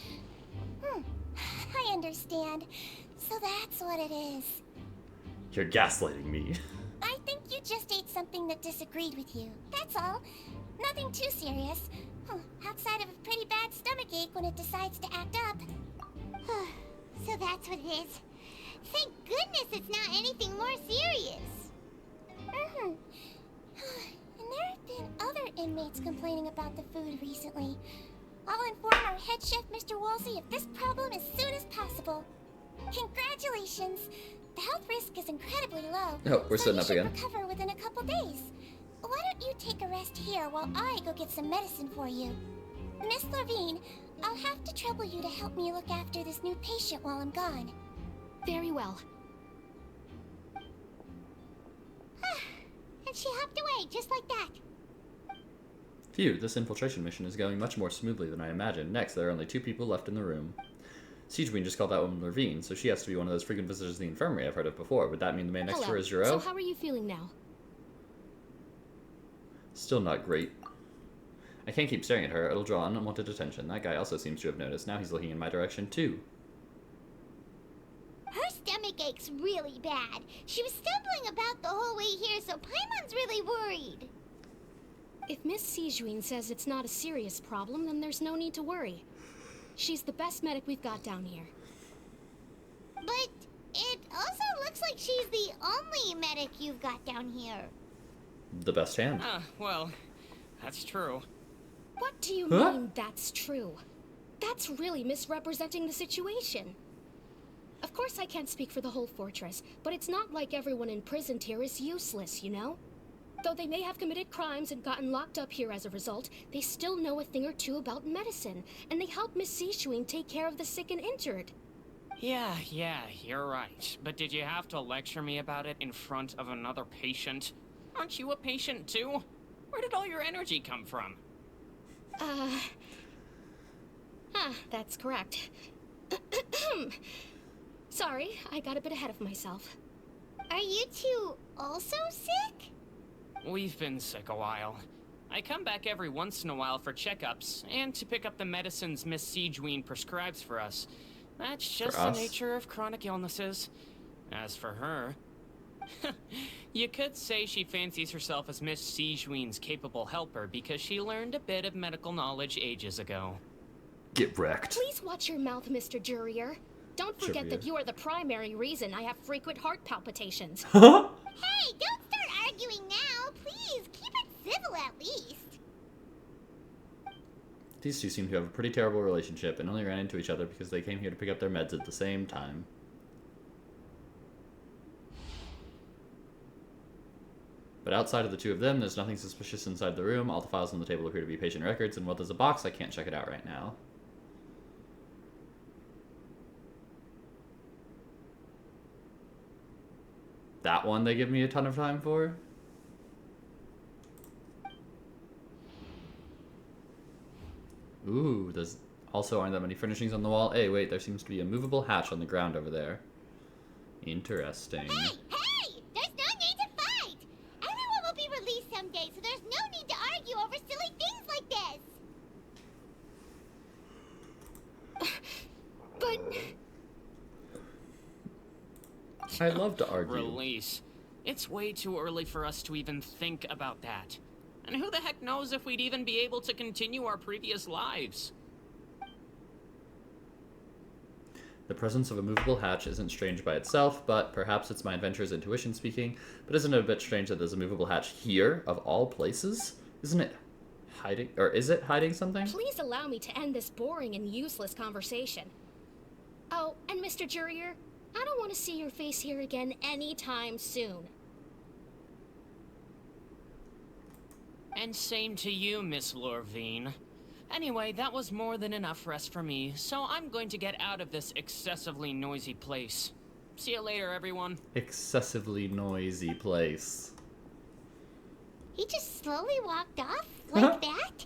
[SPEAKER 3] I understand. So that's what it is.
[SPEAKER 1] You're gaslighting me.
[SPEAKER 3] I think you just ate something that disagreed with you. That's all. Nothing too serious. Outside of a pretty bad stomachache when it decides to act up. So that's what it is. Thank goodness it's not anything more serious. And there have been other inmates complaining about the food recently. I'll inform our head chef, Mr. Woolsey, of this problem as soon as possible. Congratulations! The health risk is incredibly low.
[SPEAKER 1] Oh, we're
[SPEAKER 3] so
[SPEAKER 1] sitting
[SPEAKER 3] you
[SPEAKER 1] up
[SPEAKER 3] should
[SPEAKER 1] again.
[SPEAKER 3] recover within a couple days. Why don't you take a rest here while I go get some medicine for you? Miss Levine, I'll have to trouble you to help me look after this new patient while I'm gone.
[SPEAKER 9] Very well.
[SPEAKER 3] And she hopped away just like that.
[SPEAKER 1] Phew, this infiltration mission is going much more smoothly than I imagined. Next, there are only 2 people left in the room. Siegeween just called that woman Levine, so she has to be one of those frequent visitors to the infirmary I've heard of before. Would that mean the man next to her is Juro?
[SPEAKER 9] So how are you feeling now?
[SPEAKER 1] Still not great. I can't keep staring at her. It'll draw unwanted attention. That guy also seems to have noticed. Now he's looking in my direction, too.
[SPEAKER 3] Her stomach ache's really bad. She was stumbling about the whole way here, so Paimon's really worried.
[SPEAKER 9] If Miss Siegeween says it's not a serious problem, then there's no need to worry. She's the best medic we've got down here.
[SPEAKER 3] But it also looks like she's the only medic you've got down here.
[SPEAKER 1] The best hand.
[SPEAKER 2] Well, that's true.
[SPEAKER 9] What do you mean that's true? That's really misrepresenting the situation. Of course I can't speak for the whole fortress, but it's not like everyone imprisoned here is useless, you know? Though they may have committed crimes and gotten locked up here as a result, they still know a thing or two about medicine, and they help Miss Siegeween take care of the sick and injured.
[SPEAKER 10] Yeah, you're right. But did you have to lecture me about it in front of another patient? Aren't you a patient too? Where did all your energy come from?
[SPEAKER 9] That's correct. Sorry, I got a bit ahead of myself.
[SPEAKER 3] Are you two also sick?
[SPEAKER 10] We've been sick a while. I come back every once in a while for checkups, and to pick up the medicines Miss Siegeween prescribes for us. That's just the nature of chronic illnesses. As for her... you could say she fancies herself as Miss Siegeween's capable helper because she learned a bit of medical knowledge ages ago.
[SPEAKER 1] Get wrecked.
[SPEAKER 9] Please watch your mouth, Mr. Jurier. Don't forget that you are the primary reason I have frequent heart palpitations.
[SPEAKER 3] Hey, don't start arguing now. Please, keep it civil at least.
[SPEAKER 1] These two seem to have a pretty terrible relationship and only ran into each other because they came here to pick up their meds at the same time. But outside of the two of them, there's nothing suspicious inside the room. All the files on the table appear to be patient records, and while there's a box, I can't check it out right now. That one they give me a ton of time for? Ooh, there's also aren't that many furnishings on the wall. Hey, wait, there seems to be a movable hatch on the ground over there. Interesting.
[SPEAKER 3] Hey! There's no need to fight! Everyone will be released someday, so there's no need to argue over silly things like this!
[SPEAKER 9] But...
[SPEAKER 1] I love to argue.
[SPEAKER 10] Release. It's way too early for us to even think about that. And who the heck knows if we'd even be able to continue our previous lives?
[SPEAKER 1] The presence of a movable hatch isn't strange by itself, but perhaps it's my adventurer's intuition speaking. But isn't it a bit strange that there's a movable hatch here, of all places? Isn't it hiding, or is it hiding something?
[SPEAKER 9] Please allow me to end this boring and useless conversation. Oh, and Mr. Jurier, I don't want to see your face here again anytime soon.
[SPEAKER 10] And same to you, Miss Lorvine. Anyway, that was more than enough rest for me, so I'm going to get out of this excessively noisy place. See you later, everyone.
[SPEAKER 1] Excessively noisy place.
[SPEAKER 3] He just slowly walked off like that?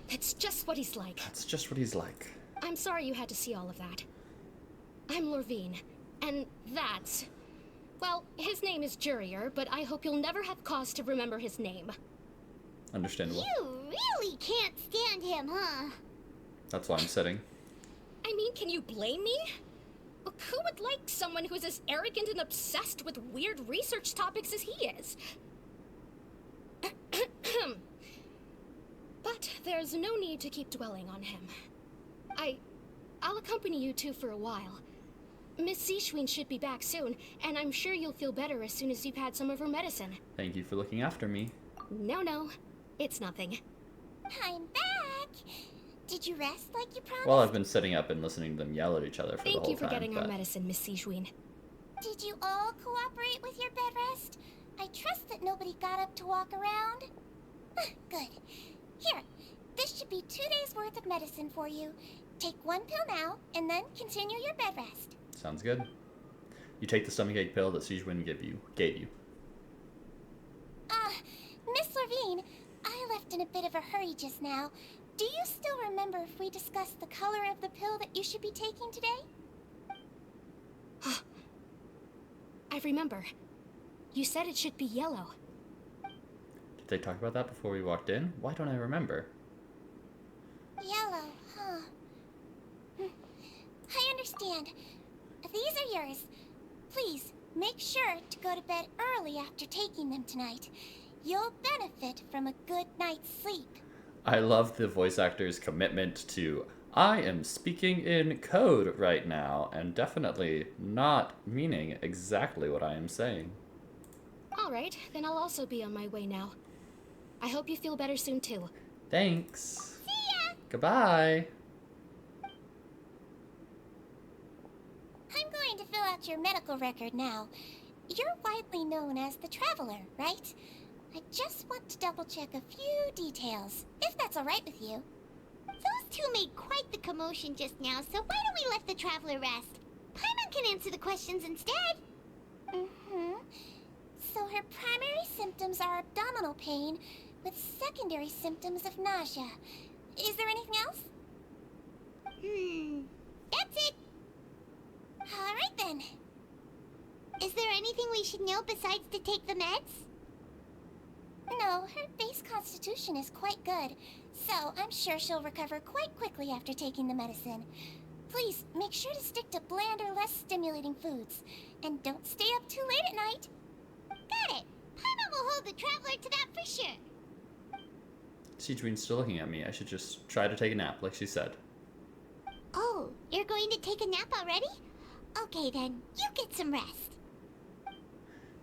[SPEAKER 9] That's just what he's like.
[SPEAKER 1] That's just what he's like.
[SPEAKER 9] I'm sorry you had to see all of that. I'm Lorvine, and that's... Well, his name is Jurier, but I hope you'll never have cause to remember his name.
[SPEAKER 1] Understandable.
[SPEAKER 3] You really can't stand him, huh?
[SPEAKER 1] That's why I'm sitting.
[SPEAKER 9] I mean, can you blame me? Look, who would like someone who's as arrogant and obsessed with weird research topics as he is? But there's no need to keep dwelling on him. I'll accompany you two for a while. Miss Siegeween should be back soon, and I'm sure you'll feel better as soon as you've had some of her medicine.
[SPEAKER 1] Thank you for looking after me.
[SPEAKER 9] No, it's nothing.
[SPEAKER 3] I'm back! Did you rest like you promised?
[SPEAKER 1] Well, I've been sitting up and listening to them yell at each other for the whole
[SPEAKER 9] Thank you for
[SPEAKER 1] time.
[SPEAKER 9] getting our
[SPEAKER 1] but-
[SPEAKER 9] medicine, Miss Sijween.
[SPEAKER 3] Did you all cooperate with your bed rest? I trust that nobody got up to walk around. Good. Here, this should be 2 days worth of medicine for you. Take 1 pill now, and then continue your bed rest.
[SPEAKER 1] Sounds good. You take the stomachache pill that Sijwin gave you.
[SPEAKER 3] Miss Levine, I left in a bit of a hurry just now. Do you still remember if we discussed the color of the pill that you should be taking today?
[SPEAKER 9] I remember. You said it should be yellow.
[SPEAKER 1] Did they talk about that before we walked in? Why don't I remember?
[SPEAKER 3] Yellow, huh? I understand. These are yours. Please, make sure to go to bed early after taking them tonight. You'll benefit from a good night's sleep.
[SPEAKER 1] I love the voice actor's commitment to, I am speaking in code right now, and definitely not meaning exactly what I am saying.
[SPEAKER 9] All right, then I'll also be on my way now. I hope you feel better soon, too.
[SPEAKER 1] Thanks.
[SPEAKER 3] See ya!
[SPEAKER 1] Goodbye.
[SPEAKER 3] I'm going to fill out your medical record now. You're widely known as the Traveler, right? I just want to double-check a few details, if that's all right with you.
[SPEAKER 11] Those two made quite the commotion just now, so why don't we let the Traveler rest? Paimon can answer the questions instead.
[SPEAKER 3] Mm-hmm. So her primary symptoms are abdominal pain, with secondary symptoms of nausea. Is there anything else?
[SPEAKER 11] That's it.
[SPEAKER 3] All right then.
[SPEAKER 11] Is there anything we should know besides to take the meds?
[SPEAKER 3] No, her base constitution is quite good, so I'm sure she'll recover quite quickly after taking the medicine. Please, make sure to stick to bland or less stimulating foods, and don't stay up too late at night.
[SPEAKER 11] Got it. Paimon will hold the Traveler to that for sure.
[SPEAKER 1] Sijwin's still looking at me. I should just try to take a nap, like she said.
[SPEAKER 11] Oh, you're going to take a nap already? Okay then, you get some rest.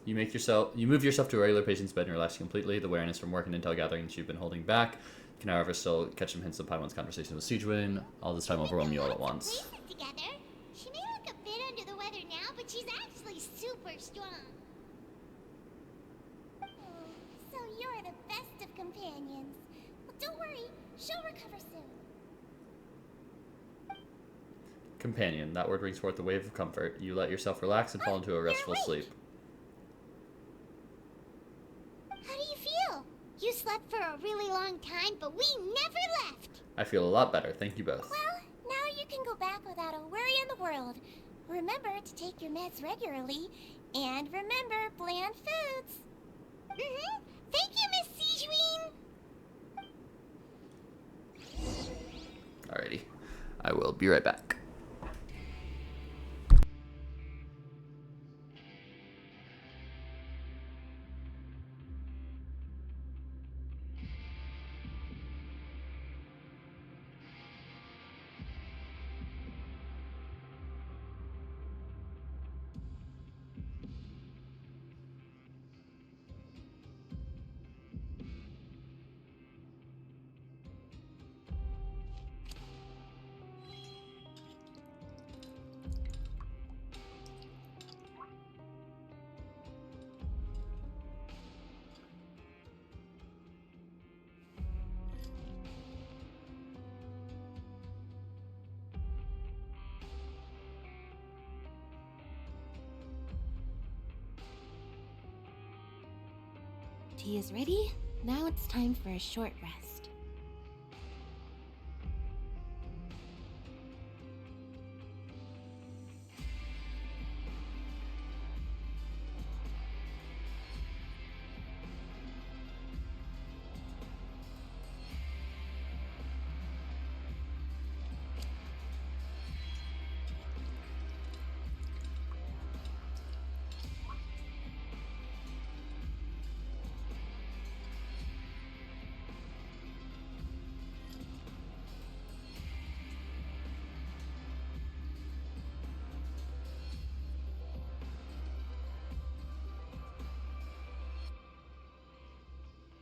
[SPEAKER 1] You move yourself to a regular patient's bed and relax completely. The awareness from work and intel gatherings you've been holding back. You can, however, still catch some hints of Paimon's conversation with Sijwin. All this time overwhelm you all at once.
[SPEAKER 11] Together. She may look a bit under the weather now, but she's actually super strong.
[SPEAKER 3] Oh, so you're the best of companions. Well, don't worry, she'll recover soon.
[SPEAKER 1] Companion. That word brings forth a wave of comfort. You let yourself relax and fall into a restful sleep.
[SPEAKER 11] How do you feel? You slept for a really long time, but we never left.
[SPEAKER 1] I feel a lot better. Thank you both.
[SPEAKER 3] Well, now you can go back without a worry in the world. Remember to take your meds regularly, and remember bland foods.
[SPEAKER 11] Thank you, Miss Sijween.
[SPEAKER 1] Alrighty. I will be right back.
[SPEAKER 11] Tea is ready. Now it's time for a short rest.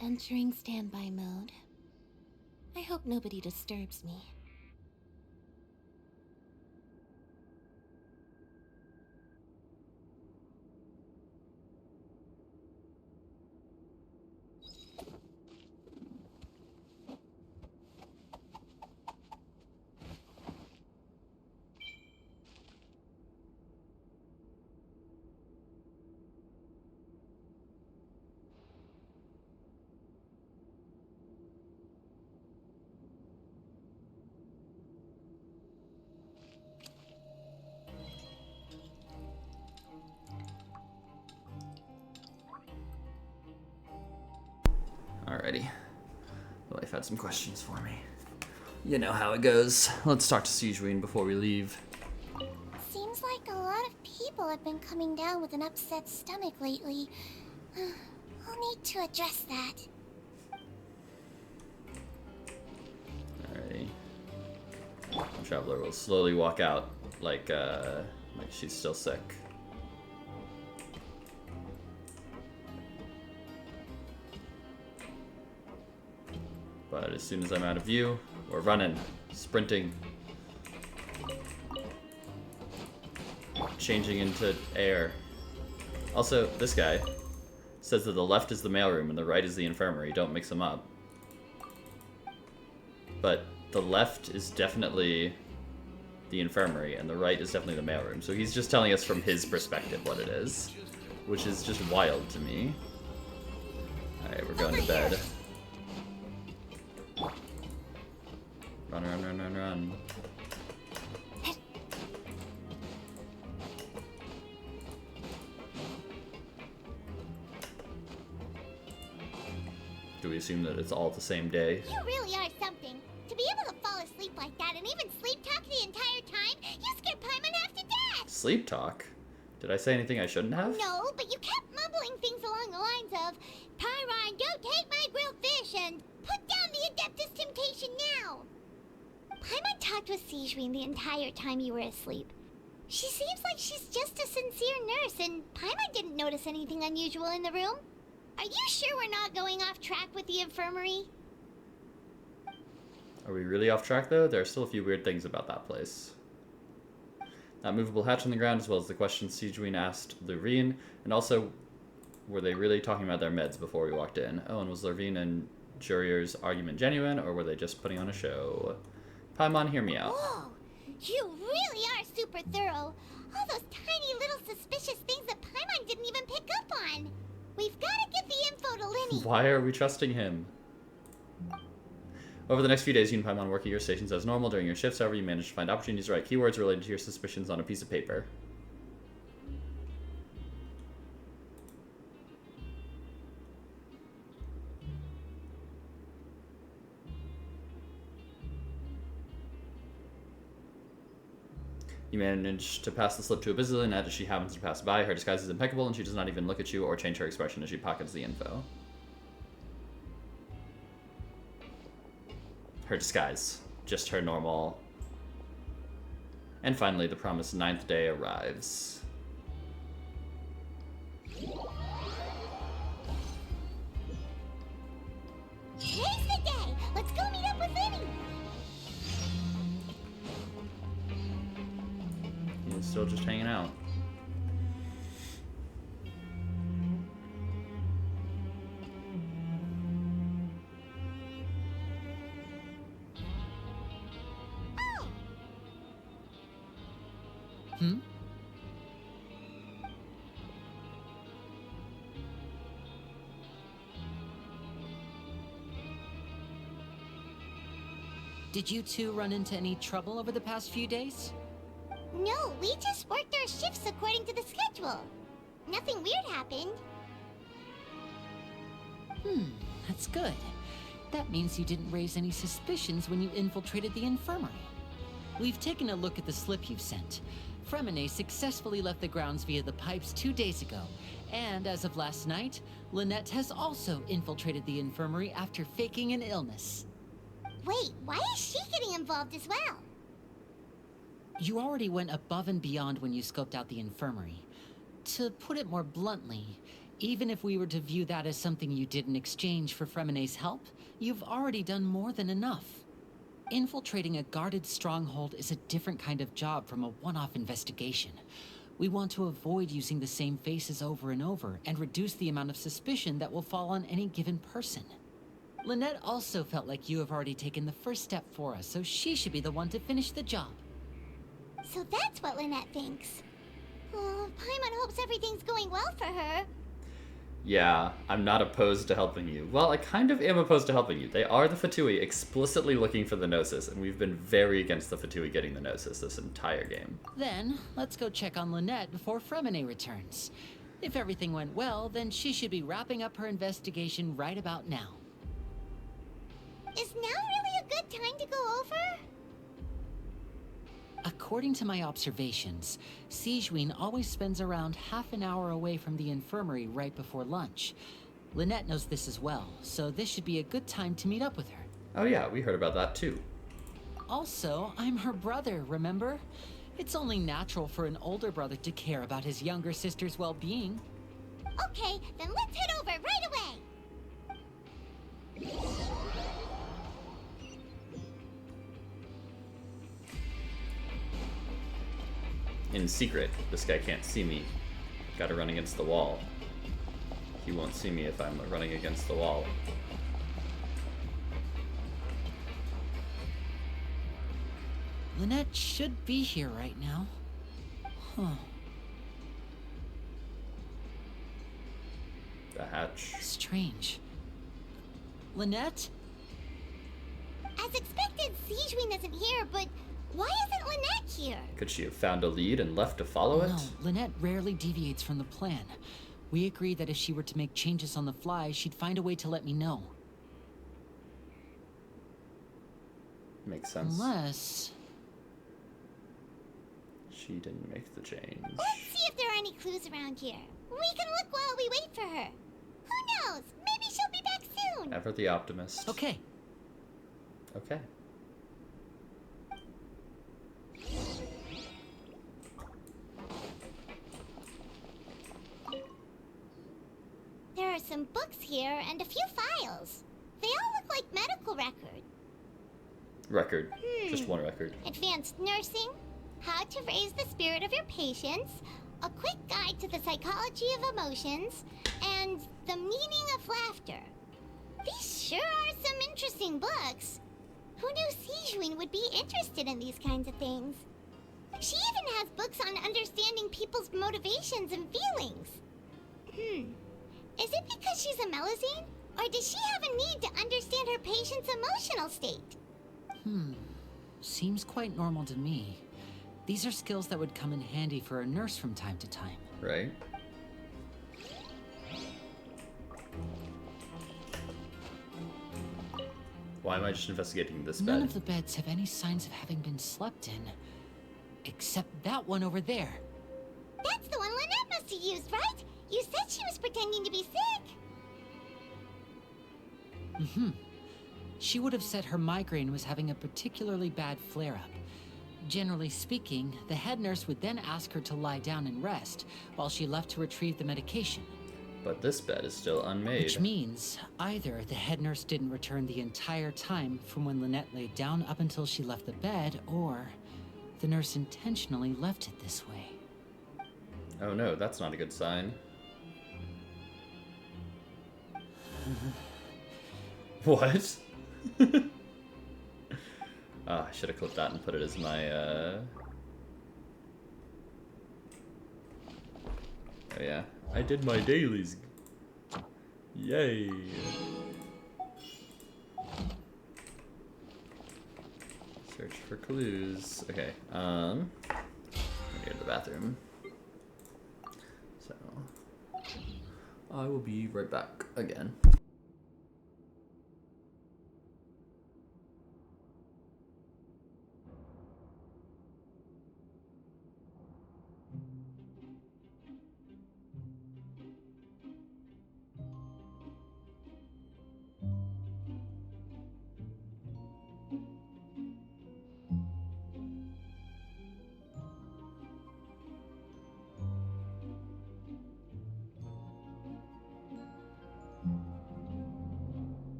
[SPEAKER 11] Entering standby mode.
[SPEAKER 3] I hope nobody disturbs me.
[SPEAKER 1] Alrighty. The wife had some questions for me. You know how it goes. Let's talk to Sijuin before we leave.
[SPEAKER 3] Seems like a lot of people have been coming down with an upset stomach lately. I'll need to address that.
[SPEAKER 1] Alrighty. The traveler will slowly walk out like she's still sick. But as soon as I'm out of view, we're running, sprinting, changing into air. Also, this guy says that the left is the mailroom and the right is the infirmary. Don't mix them up. But the left is definitely the infirmary and the right is definitely the mailroom. So he's just telling us from his perspective what it is, which is just wild to me. Alright, we're going to bed. Run, run, run, run, run. Do we assume that it's all the same day?
[SPEAKER 11] You really are something. To be able to fall asleep like that and even sleep talk the entire time, you scared Paimon half to death!
[SPEAKER 1] Sleep talk? Did I say anything I shouldn't have?
[SPEAKER 11] No, but you kept mumbling things along the lines of, Pyron, don't take my grilled fish, and put down the Adeptus Temptation now! Paimon talked with Sijuin the entire time you were asleep. She seems like she's just a sincere nurse, and Paimon didn't notice anything unusual in the room. Are you sure we're not going off track with the infirmary?
[SPEAKER 1] Are we really off track, though? There are still a few weird things about that place. That movable hatch on the ground, as well as the questions Sijuin asked Lurine, and also, were they really talking about their meds before we walked in? Oh, and was Lurine and Jurier's argument genuine, or were they just putting on a show? Paimon, hear me out.
[SPEAKER 11] Whoa! You really are super thorough. All those tiny little suspicious things that Paimon didn't even pick up on. We've got to get the info to Linny.
[SPEAKER 1] Why are we trusting him? Over the next few days, you and Paimon work at your stations as normal. During your shifts, however, you manage to find opportunities to write keywords related to your suspicions on a piece of paper. You manage to pass the slip to a busy net as she happens to pass by. Her disguise is impeccable, and she does not even look at you or change her expression as she pockets the info. Her disguise. Just her normal. And finally, the promised 9th day arrives.
[SPEAKER 11] Today's the day! Let's go meet up with Linny!
[SPEAKER 1] He's still just hanging out.
[SPEAKER 8] Hmm? Did you two run into any trouble over the past few days?
[SPEAKER 11] No, we just worked our shifts according to the schedule. Nothing weird happened.
[SPEAKER 8] That's good. That means you didn't raise any suspicions when you infiltrated the infirmary. We've taken a look at the slip you've sent. Fremine successfully left the grounds via the pipes 2 days ago, and as of last night, Lynette has also infiltrated the infirmary after faking an illness.
[SPEAKER 11] Wait, why is she getting involved as well?
[SPEAKER 8] You already went above and beyond when you scoped out the infirmary. To put it more bluntly, even if we were to view that as something you did in exchange for Fremine's help, you've already done more than enough. Infiltrating a guarded stronghold is a different kind of job from a one-off investigation. We want to avoid using the same faces over and over and reduce the amount of suspicion that will fall on any given person. Lynette also felt like you have already taken the first step for us, so she should be the one to finish the job.
[SPEAKER 11] So that's what Lynette thinks. Oh, Paimon hopes everything's going well for her.
[SPEAKER 1] Yeah, I'm not opposed to helping you. Well, I kind of am opposed to helping you. They are the Fatui explicitly looking for the Gnosis, and we've been very against the Fatui getting the Gnosis this entire game.
[SPEAKER 8] Then, let's go check on Lynette before Fremine returns. If everything went well, then she should be wrapping up her investigation right about now.
[SPEAKER 11] Is now really a good time to go over?
[SPEAKER 8] According to my observations, Sigewinne always spends around half an hour away from the infirmary right before lunch. Lynette knows this as well, so this should be a good time to meet up with her.
[SPEAKER 1] Oh yeah, we heard about that too.
[SPEAKER 8] Also, I'm her brother, remember? It's only natural for an older brother to care about his younger sister's well-being.
[SPEAKER 11] Okay, then let's head over right away.
[SPEAKER 1] In secret, this guy can't see me. Gotta run against the wall. He won't see me if I'm running against the wall.
[SPEAKER 8] Lynette should be here right now. Huh.
[SPEAKER 1] The hatch.
[SPEAKER 8] Strange. Lynette?
[SPEAKER 11] As expected, Sigewinne isn't here, but why isn't Lynette here?
[SPEAKER 1] Could she have found a lead and left to follow it?
[SPEAKER 8] No, Lynette rarely deviates from the plan. We agreed that if she were to make changes on the fly, she'd find a way to let me know.
[SPEAKER 1] Makes sense.
[SPEAKER 8] Unless...
[SPEAKER 1] she didn't make the change.
[SPEAKER 11] Let's see if there are any clues around here. We can look while we wait for her. Who knows? Maybe she'll be back soon.
[SPEAKER 1] Ever the optimist.
[SPEAKER 8] Okay.
[SPEAKER 1] Okay.
[SPEAKER 11] There are some books here and a few files. They all look like medical records.
[SPEAKER 1] Record. Just one record.
[SPEAKER 11] Advanced nursing, how to raise the spirit of your patients, a quick guide to the psychology of emotions, and the meaning of laughter. These sure are some interesting books. Who knew Sigewinne would be interested in these kinds of things? She even has books on understanding people's motivations and feelings. Is it because she's a Melusine? Or does she have a need to understand her patient's emotional state?
[SPEAKER 8] Seems quite normal to me. These are skills that would come in handy for a nurse from time to time.
[SPEAKER 1] Right? Why am I just investigating this bed?
[SPEAKER 8] None of the beds have any signs of having been slept in. Except that one over there.
[SPEAKER 11] That's the one Lynette must have used, right? You said she was pretending to be sick.
[SPEAKER 8] She would have said her migraine was having a particularly bad flare-up. Generally speaking, the head nurse would then ask her to lie down and rest, while she left to retrieve the medication.
[SPEAKER 1] But this bed is still unmade.
[SPEAKER 8] Which means, either the head nurse didn't return the entire time from when Lynette laid down up until she left the bed, or the nurse intentionally left it this way.
[SPEAKER 1] Oh no, that's not a good sign. What? I should have clipped that and put it as my, Oh yeah, I did my dailies. Yay. Search for clues. Okay, let me go to the bathroom. So, I will be right back again.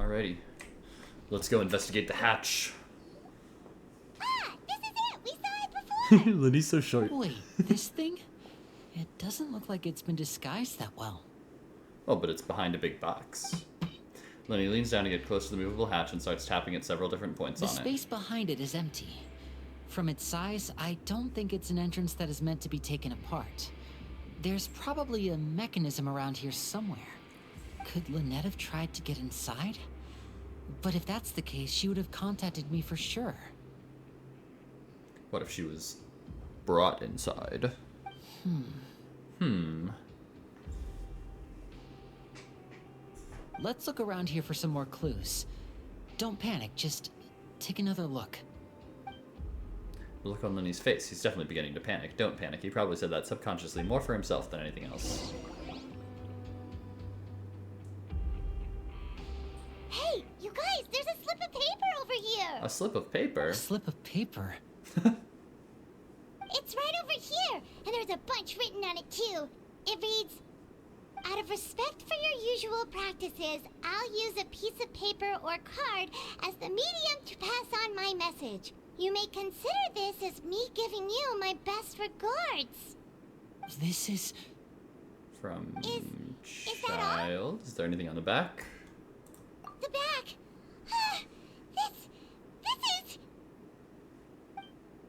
[SPEAKER 1] Alrighty. Let's go investigate the hatch.
[SPEAKER 11] Ah, this is it! We saw it before!
[SPEAKER 1] Lenny's so short.
[SPEAKER 8] Wait, this thing? It doesn't look like it's been disguised that well.
[SPEAKER 1] Oh, but it's behind a big box. Lenny leans down to get close to the movable hatch and starts tapping at several different points
[SPEAKER 8] The
[SPEAKER 1] on it.
[SPEAKER 8] space behind it is empty. From its size, I don't think it's an entrance that is meant to be taken apart. There's probably a mechanism around here somewhere. Could Lynette have tried to get inside? But if that's the case, she would have contacted me for sure.
[SPEAKER 1] What if she was brought inside?
[SPEAKER 8] Let's look around here for some more clues. Don't panic, just take another look.
[SPEAKER 1] Look on Lenny's face. He's definitely beginning to panic. Don't panic. He probably said that subconsciously more for himself than anything else.
[SPEAKER 11] Hey, you guys, there's a slip of paper over here!
[SPEAKER 1] A slip of paper?
[SPEAKER 8] A slip of paper?
[SPEAKER 11] It's right over here, and there's a bunch written on it too. It reads, "Out of respect for your usual practices, I'll use a piece of paper or card as the medium to pass on my message. You may consider this as me giving you my best regards."
[SPEAKER 8] This is...
[SPEAKER 1] From
[SPEAKER 11] Is that all?
[SPEAKER 1] child. Is there anything on the back?
[SPEAKER 11] The back. This is...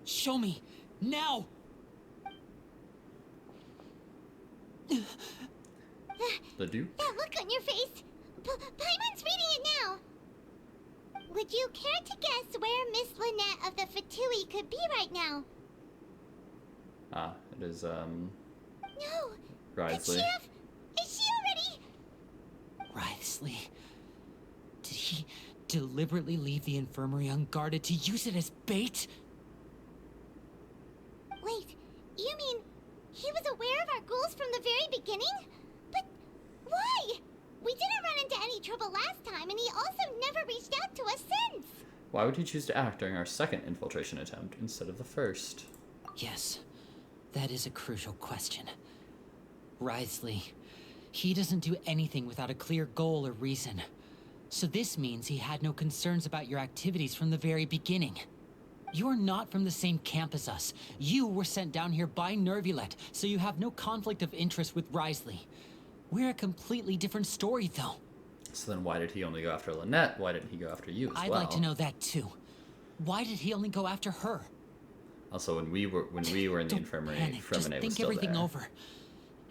[SPEAKER 8] Show me! Now!
[SPEAKER 1] The Duke?
[SPEAKER 11] That look on your face. Paimon's reading it now. Would you care to guess where Miss Lynette of the Fatui could be right now?
[SPEAKER 1] Ah, it is,
[SPEAKER 11] No.
[SPEAKER 1] Risley.
[SPEAKER 11] Is she already?
[SPEAKER 8] Risley. Did he deliberately leave the infirmary unguarded to use it as bait?
[SPEAKER 11] Wait, you mean he was aware of our goals from the very beginning? But why? We didn't run into any trouble last time, and he also never reached out to us since.
[SPEAKER 1] Why would he choose to act during our second infiltration attempt instead of the first?
[SPEAKER 8] Yes, that is a crucial question. Risley, he doesn't do anything without a clear goal or reason. So this means he had no concerns about your activities from the very beginning. You're not from the same camp as us. You were sent down here by Nervulet, so you have no conflict of interest with Risley. We're a completely different story, though.
[SPEAKER 1] So then why did he only go after Lynette? Why didn't he go after you as
[SPEAKER 8] I'd
[SPEAKER 1] well?
[SPEAKER 8] like to know that, too. Why did he only go after her?
[SPEAKER 1] Also, when we were in the infirmary,
[SPEAKER 8] Panic. Just
[SPEAKER 1] Fremine was
[SPEAKER 8] think
[SPEAKER 1] still
[SPEAKER 8] everything
[SPEAKER 1] there.
[SPEAKER 8] over.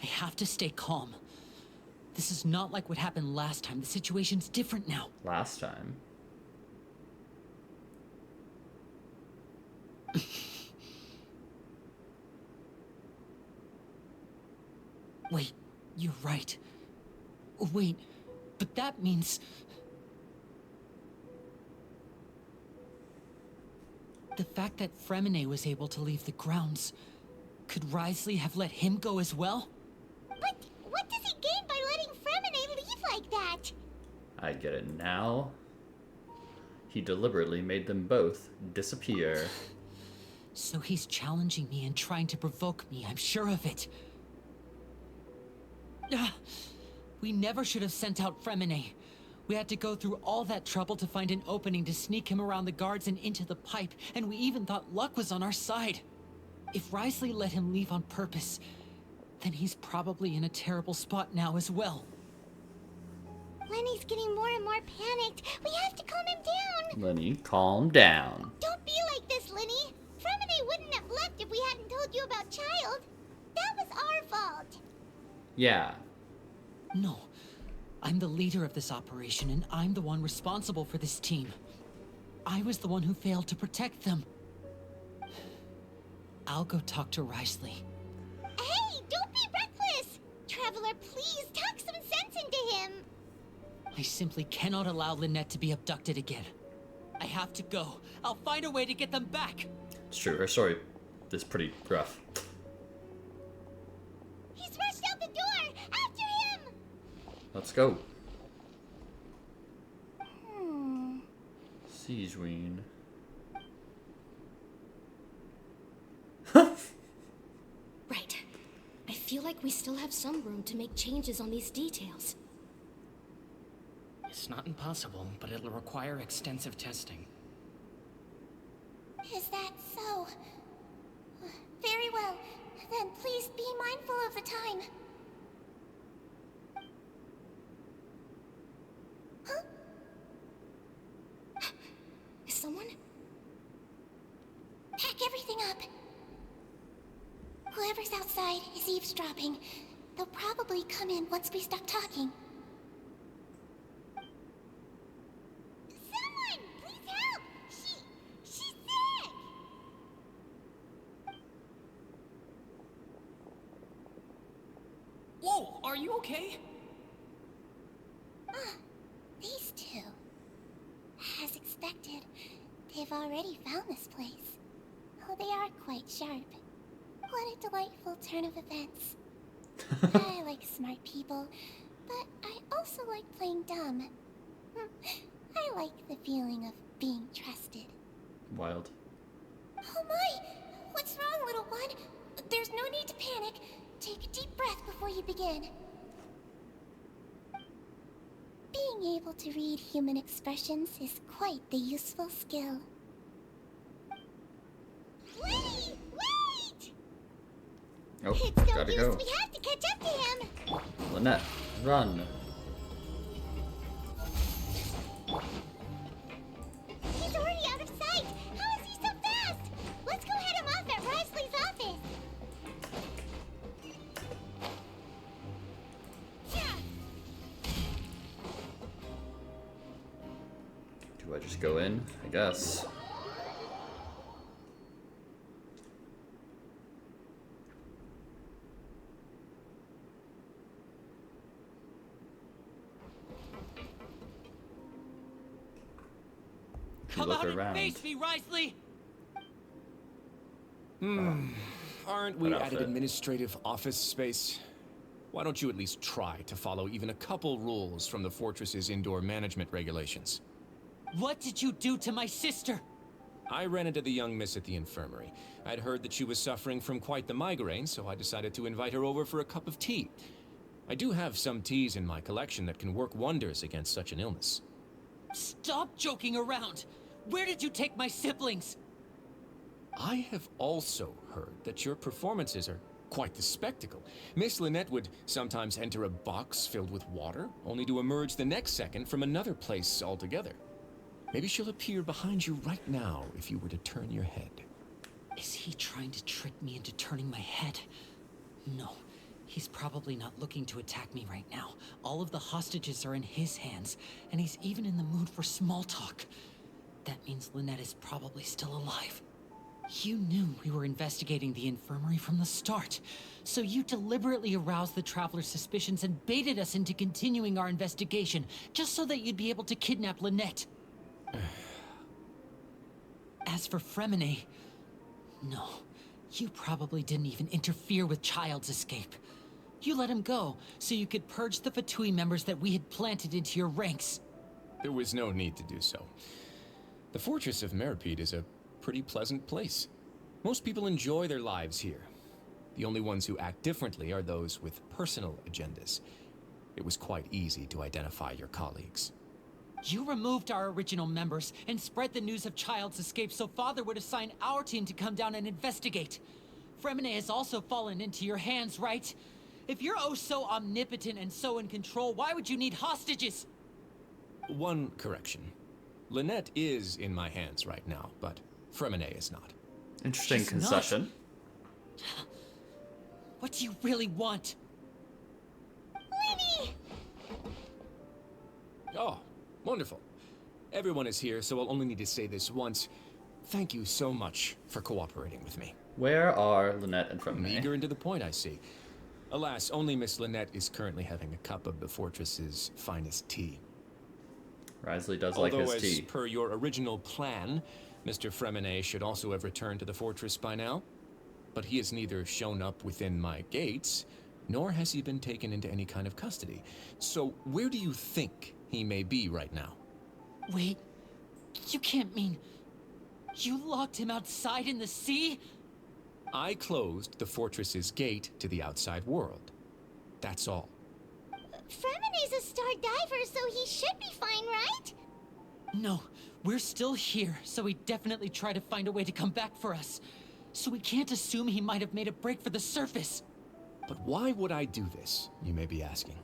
[SPEAKER 8] I have to stay calm. This is not like what happened last time. The situation's different now.
[SPEAKER 1] Last time?
[SPEAKER 8] Wait, you're right. Wait, but that means... The fact that Fremine was able to leave the grounds, could Risley have let him go as well?
[SPEAKER 11] But what does he gain by letting Fremine leave like that?
[SPEAKER 1] I get it now. He deliberately made them both disappear.
[SPEAKER 8] So he's challenging me and trying to provoke me, I'm sure of it. We never should have sent out Fremine. We had to go through all that trouble to find an opening to sneak him around the guards and into the pipe, and we even thought luck was on our side. If Risley let him leave on purpose, then he's probably in a terrible spot now as well.
[SPEAKER 11] Lenny's getting more and more panicked. We have to calm him down.
[SPEAKER 1] Lenny, calm down.
[SPEAKER 11] Don't be like this, Lenny. Fremine wouldn't have left if we hadn't told you about Child. That was our fault.
[SPEAKER 1] Yeah.
[SPEAKER 8] No. I'm the leader of this operation, and I'm the one responsible for this team. I was the one who failed to protect them. I'll go talk to Risley.
[SPEAKER 11] Hey, don't be reckless! Traveler, please talk some sense into him.
[SPEAKER 8] I simply cannot allow Lynette to be abducted again. I have to go. I'll find a way to get them back.
[SPEAKER 1] It's true. Her story is pretty rough.
[SPEAKER 11] He's rushed out the door! After him!
[SPEAKER 1] Let's go. Siegeween.
[SPEAKER 9] Right. I feel like we still have some room to make changes on these details.
[SPEAKER 10] It's not impossible, but it'll require extensive testing.
[SPEAKER 3] Is that so? Very well. Then please be mindful of the time. Huh?
[SPEAKER 9] Is someone?
[SPEAKER 3] Pack everything up. Whoever's outside is eavesdropping. They'll probably come in once we stop talking.
[SPEAKER 11] Someone! Please help! She's sick!
[SPEAKER 10] Whoa, are you okay?
[SPEAKER 3] These two. As expected, they've already found this place. Oh, they are quite sharp. What a delightful turn of events. I like smart people, but I also like playing dumb. I like the feeling of being trusted.
[SPEAKER 1] Wild.
[SPEAKER 3] Oh my! What's wrong, little one? There's no need to panic. Take a deep breath before you begin. Being able to read human expressions is quite the useful skill.
[SPEAKER 11] Wait! Wait!
[SPEAKER 1] Oh,
[SPEAKER 11] It's no
[SPEAKER 1] gotta
[SPEAKER 11] use.
[SPEAKER 1] go.
[SPEAKER 11] We have to catch up to him.
[SPEAKER 1] Lynette, run.
[SPEAKER 11] He's already out of sight. How is he so fast? Let's go head him off at Risley's office. Yeah.
[SPEAKER 1] Do I just go in? I guess.
[SPEAKER 2] Come
[SPEAKER 1] look
[SPEAKER 2] out and
[SPEAKER 1] around.
[SPEAKER 2] face me, Risley!
[SPEAKER 12] Aren't we
[SPEAKER 1] What
[SPEAKER 12] at an
[SPEAKER 1] outfit?
[SPEAKER 12] administrative office space? Why don't you at least try to follow even a couple rules from the fortress's indoor management regulations?
[SPEAKER 8] What did you do to my sister?
[SPEAKER 12] I ran into the young miss at the infirmary. I'd heard that she was suffering from quite the migraine, so I decided to invite her over for a cup of tea. I do have some teas in my collection that can work wonders against such an illness.
[SPEAKER 8] Stop joking around! Where did you take my siblings?
[SPEAKER 12] I have also heard that your performances are quite the spectacle. Miss Lynette would sometimes enter a box filled with water, only to emerge the next second from another place altogether. Maybe she'll appear behind you right now if you were to turn your head.
[SPEAKER 8] Is he trying to trick me into turning my head? No, he's probably not looking to attack me right now. All of the hostages are in his hands, and he's even in the mood for small talk. That means Lynette is probably still alive. You knew we were investigating the infirmary from the start, so you deliberately aroused the Traveler's suspicions and baited us into continuing our investigation, just so that you'd be able to kidnap Lynette. As for Fremine, no, you probably didn't even interfere with Child's escape. You let him go, so you could purge the Fatui members that we had planted into your ranks.
[SPEAKER 12] There was no need to do so. The Fortress of Meripede is a pretty pleasant place. Most people enjoy their lives here. The only ones who act differently are those with personal agendas. It was quite easy to identify your colleagues.
[SPEAKER 8] You removed our original members and spread the news of Child's escape so Father would assign our team to come down and investigate. Fremine has also fallen into your hands, right? If you're oh so omnipotent and so in control, why would you need hostages?
[SPEAKER 12] One correction. Lynette is in my hands right now, but Fremine is not.
[SPEAKER 1] Interesting
[SPEAKER 8] She's
[SPEAKER 1] concession.
[SPEAKER 8] What do you really want?
[SPEAKER 11] Winnie!
[SPEAKER 12] Oh, wonderful. Everyone is here, so I'll only need to say this once. Thank you so much for cooperating with me.
[SPEAKER 1] Where are Lynette and Fremine?
[SPEAKER 12] Eager and to the point, I see. Alas, only Miss Lynette is currently having a cup of the fortress's finest tea.
[SPEAKER 1] Risley does
[SPEAKER 12] Although,
[SPEAKER 1] like his
[SPEAKER 12] as
[SPEAKER 1] tea.
[SPEAKER 12] per your original plan, Mr. Fremine should also have returned to the fortress by now. But he has neither shown up within my gates, nor has he been taken into any kind of custody. So where do you think he may be right now?
[SPEAKER 8] Wait, you can't mean... You locked him outside in the sea?
[SPEAKER 12] I closed the fortress's gate to the outside world. That's all.
[SPEAKER 11] Fremene's a star diver, so he should be fine, right?
[SPEAKER 8] No, we're still here, so he definitely tried to find a way to come back for us. So we can't assume he might have made a break for the surface.
[SPEAKER 12] But why would I do this, you may be asking?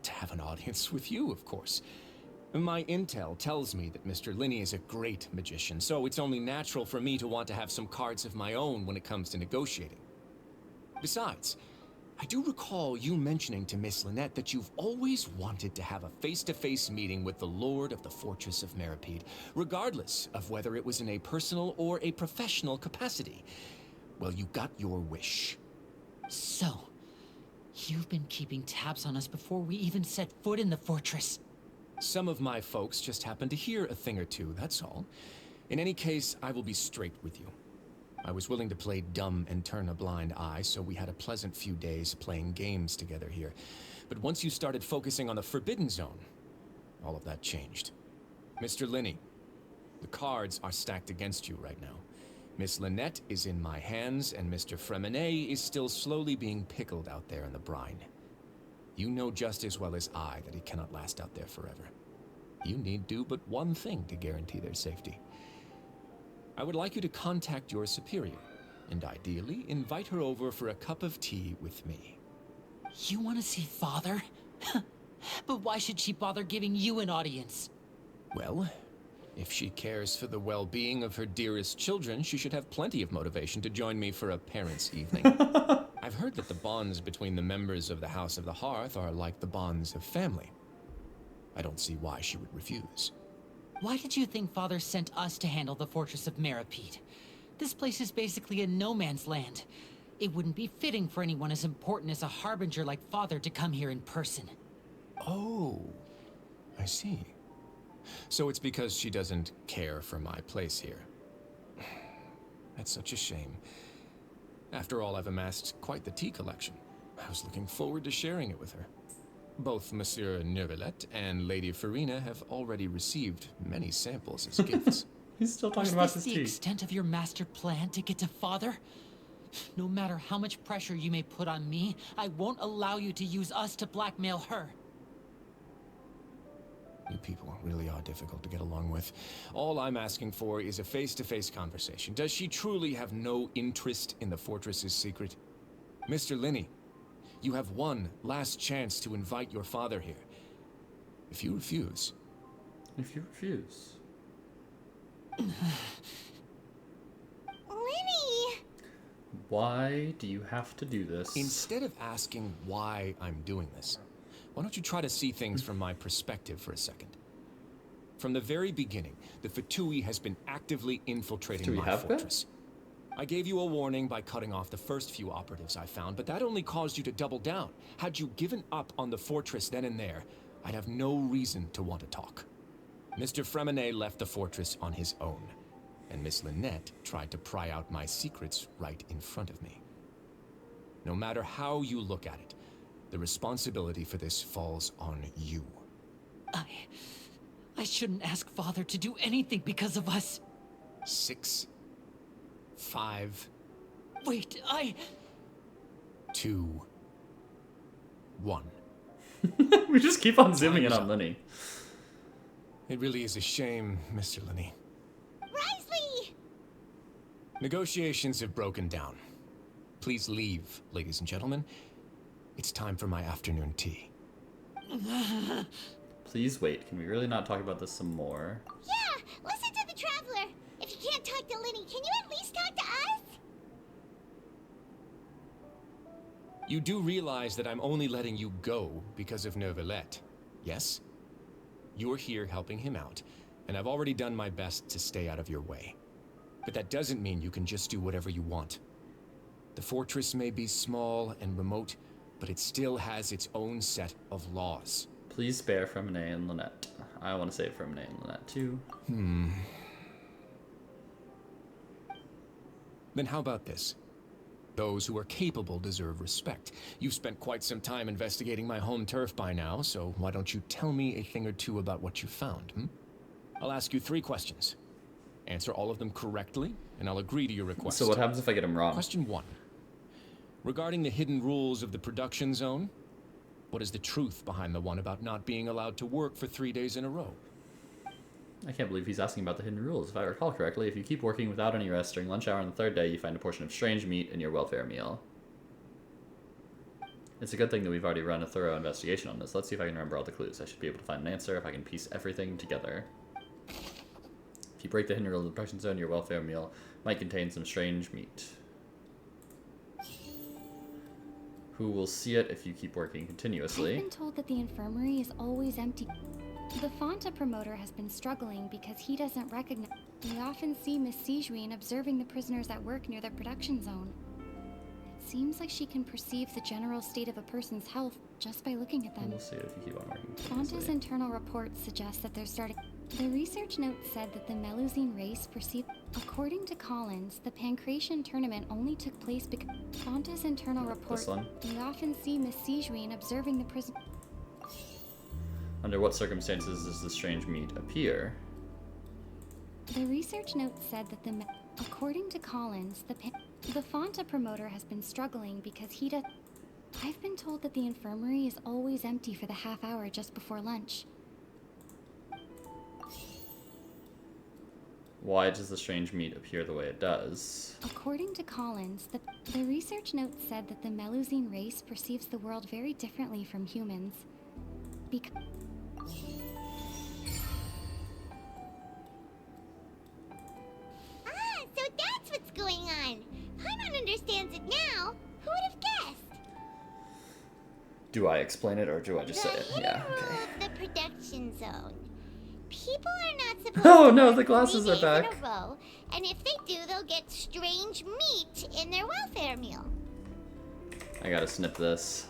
[SPEAKER 12] To have an audience with you, of course. My intel tells me that Mr. Linney is a great magician, so it's only natural for me to want to have some cards of my own when it comes to negotiating. Besides, I do recall you mentioning to Miss Lynette that you've always wanted to have a face-to-face meeting with the Lord of the Fortress of Meripede, regardless of whether it was in a personal or a professional capacity. Well, you got your wish.
[SPEAKER 8] So, you've been keeping tabs on us before we even set foot in the fortress.
[SPEAKER 12] Some of my folks just happened to hear a thing or two, that's all. In any case, I will be straight with you. I was willing to play dumb and turn a blind eye, so we had a pleasant few days playing games together here. But once you started focusing on the Forbidden Zone, all of that changed. Mr. Linney, the cards are stacked against you right now. Miss Lynette is in my hands, and Mr. Fremene is still slowly being pickled out there in the brine. You know just as well as I that he cannot last out there forever. You need do but one thing to guarantee their safety. I would like you to contact your superior, and ideally invite her over for a cup of tea with me.
[SPEAKER 8] You want to see Father? But why should she bother giving you an audience?
[SPEAKER 12] Well, if she cares for the well-being of her dearest children, she should have plenty of motivation to join me for a parents' evening. I've heard that the bonds between the members of the House of the Hearth are like the bonds of family. I don't see why she would refuse.
[SPEAKER 8] Why did you think Father sent us to handle the Fortress of Meripede? This place is basically a no-man's land. It wouldn't be fitting for anyone as important as a harbinger like Father to come here in person.
[SPEAKER 12] Oh, I see. So it's because she doesn't care for my place here. That's such a shame. After all, I've amassed quite the tea collection. I was looking forward to sharing it with her. Both Monsieur Neuvillette and Lady Farina have already received many samples as gifts.
[SPEAKER 1] He's still talking about his
[SPEAKER 8] Is this
[SPEAKER 1] tea.
[SPEAKER 8] the extent of your master plan to get to Father? No matter how much pressure you may put on me, I won't allow you to use us to blackmail her.
[SPEAKER 12] You people really are difficult to get along with. All I'm asking for is a face-to-face conversation. Does she truly have no interest in the fortress's secret? Mr. Linney, you have one last chance to invite your father here. If you refuse...
[SPEAKER 1] If you refuse...
[SPEAKER 11] Linney!
[SPEAKER 1] Why do you have to do this?
[SPEAKER 12] Instead of asking why I'm doing this, why don't you try to see things from my perspective for a second? From the very beginning, the Fatui has been actively infiltrating my fortress. I gave you a warning by cutting off the first few operatives I found, but that only caused you to double down. Had you given up on the fortress then and there, I'd have no reason to want to talk. Mr. Fremene left the fortress on his own, and Miss Lynette tried to pry out my secrets right in front of me. No matter how you look at it, the responsibility for this falls on you.
[SPEAKER 8] I shouldn't ask Father to do anything because of us.
[SPEAKER 12] 6, 5...
[SPEAKER 8] Wait,
[SPEAKER 12] 2, 1.
[SPEAKER 1] We just keep on zooming in on Linney.
[SPEAKER 12] It really is a shame, Mr. Linney.
[SPEAKER 11] Risley!
[SPEAKER 12] Negotiations have broken down. Please leave, ladies and gentlemen. It's time for my afternoon tea.
[SPEAKER 1] Please wait. Can we really not talk about this some more?
[SPEAKER 11] Yeah, listen to the Traveler. If you can't talk to Linney, can you at least talk to us?
[SPEAKER 12] You do realize that I'm only letting you go because of Neuvillette, yes? You're here helping him out, and I've already done my best to stay out of your way. But that doesn't mean you can just do whatever you want. The fortress may be small and remote, but it still has its own set of laws.
[SPEAKER 1] Please spare Fremene and Lynette. I want to save Fremene and Lynette too.
[SPEAKER 12] Then how about this? Those who are capable deserve respect. You've spent quite some time investigating my home turf by now, so why don't you tell me a thing or two about what you found, I'll ask you 3 questions. Answer all of them correctly, and I'll agree to your request.
[SPEAKER 1] So what happens if I get them wrong?
[SPEAKER 12] Question 1. Regarding the hidden rules of the production zone, What is the truth behind the one about not being allowed to work for 3 days in a row?
[SPEAKER 1] I can't believe he's asking about the hidden rules. If I recall correctly, if you keep working without any rest during lunch hour on the third day, you find a portion of strange meat in your welfare meal. It's a good thing that we've already run a thorough investigation on this. Let's see if I can remember all the clues. I should be able to find an answer if I can piece everything together. If you break the hidden rule of the production zone, your welfare meal might contain some strange meat. Who will see it if you keep working continuously?
[SPEAKER 13] I've been told that the infirmary is always empty. The Fonta promoter has been struggling because he doesn't recognize. We often see Miss Sijuin observing the prisoners at work near their production zone. It seems like she can perceive the general state of a person's health just by looking at them.
[SPEAKER 1] We'll see it if you keep on working
[SPEAKER 13] Fonta's internal reports suggest that they're starting. The research note said that the Melusine race perceived. According to Collins, the Pancration tournament only took place because Fonta's internal report. We often see Miss Sijuin observing the prison.
[SPEAKER 1] Under what circumstances does the strange meat appear?
[SPEAKER 13] The research note said that according to Collins, the Fonta promoter has been struggling because he does. I've been told that the infirmary is always empty for the half hour just before lunch.
[SPEAKER 1] Why does the strange meat appear the way it does?
[SPEAKER 13] According to Collins, the research note said that the Melusine race perceives the world very differently from humans.
[SPEAKER 11] So that's what's going on. Paimon understands it now. Who would have guessed?
[SPEAKER 1] Do I explain it or do I just say it? Yeah,
[SPEAKER 11] Rule
[SPEAKER 1] okay.
[SPEAKER 11] of the production zone. People are not supposed
[SPEAKER 1] Oh
[SPEAKER 11] to
[SPEAKER 1] no,
[SPEAKER 11] work
[SPEAKER 1] the glasses
[SPEAKER 11] 3
[SPEAKER 1] are
[SPEAKER 11] days
[SPEAKER 1] back.
[SPEAKER 11] in a row, and if they do, they'll get strange meat in their welfare meal.
[SPEAKER 1] I gotta snip this.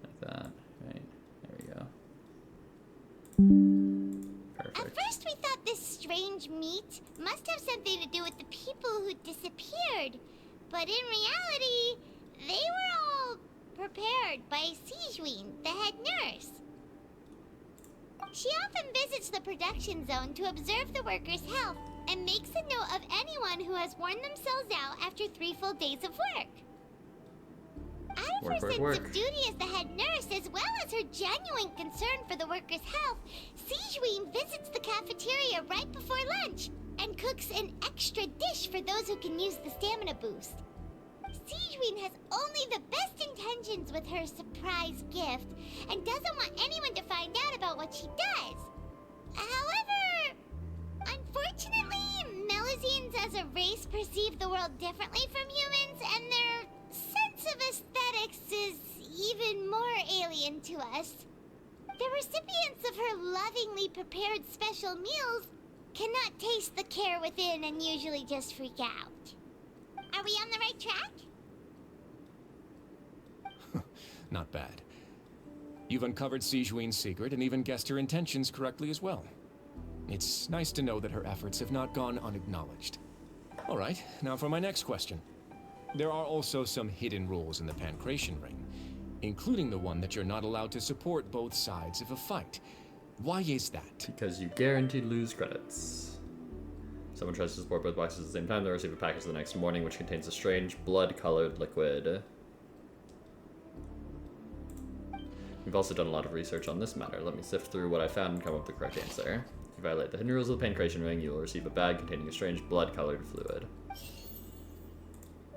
[SPEAKER 1] Like that. Right. There we go. Perfect.
[SPEAKER 11] At first, we thought this strange meat must have something to do with the people who disappeared, but in reality, they were all prepared by Sijuin, the head nurse. She often visits the production zone to observe the workers' health and makes a note of anyone who has worn themselves out after 3 full days of work. Out of her sense of duty as the head nurse, as well as her genuine concern for the workers' health, Sijuin visits the cafeteria right before lunch and cooks an extra dish for those who can use the stamina boost. Sijuin has only the best intentions with her surprise gift and doesn't want anyone to find out about what she does. However, unfortunately, Melusines as a race perceive the world differently from humans, and their sense of aesthetics is even more alien to us. The recipients of her lovingly prepared special meals cannot taste the care within and usually just freak out. Are we on the right track?
[SPEAKER 12] Not bad. You've uncovered Sijuin's secret and even guessed her intentions correctly as well. It's nice to know that her efforts have not gone unacknowledged. All right, now for my next question. There are also some hidden rules in the Pancration Ring, including the one that you're not allowed to support both sides of a fight. Why is that?
[SPEAKER 1] Because you guaranteed lose credits. Someone tries to support both boxes at the same time, they'll receive a package the next morning which contains a strange blood-colored liquid. We've also done a lot of research on this matter. Let me sift through what I found and come up with the correct answer. If you violate the hidden rules of the Pancration Ring, you will receive a bag containing a strange blood-colored fluid.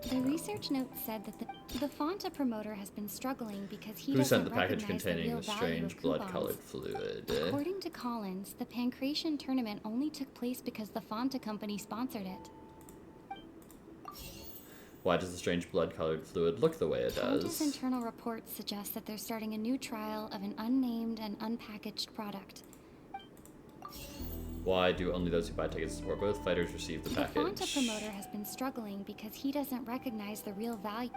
[SPEAKER 13] The research note said that the Fonta promoter has been struggling because he
[SPEAKER 1] Who
[SPEAKER 13] doesn't
[SPEAKER 1] sent the package
[SPEAKER 13] recognize
[SPEAKER 1] containing
[SPEAKER 13] the
[SPEAKER 1] the
[SPEAKER 13] real value
[SPEAKER 1] strange
[SPEAKER 13] of coupons.
[SPEAKER 1] blood-colored fluid?
[SPEAKER 13] According to Collins, the Pancration tournament only took place because the Fonta company sponsored it.
[SPEAKER 1] Why does the strange blood-colored fluid look the way it
[SPEAKER 13] Fonta's
[SPEAKER 1] does?
[SPEAKER 13] internal reports suggest that they're starting a new trial of an unnamed and unpackaged product.
[SPEAKER 1] Why do only those who buy tickets support both fighters receive the package?
[SPEAKER 13] The Fonta promoter has been struggling because he doesn't recognize the real value.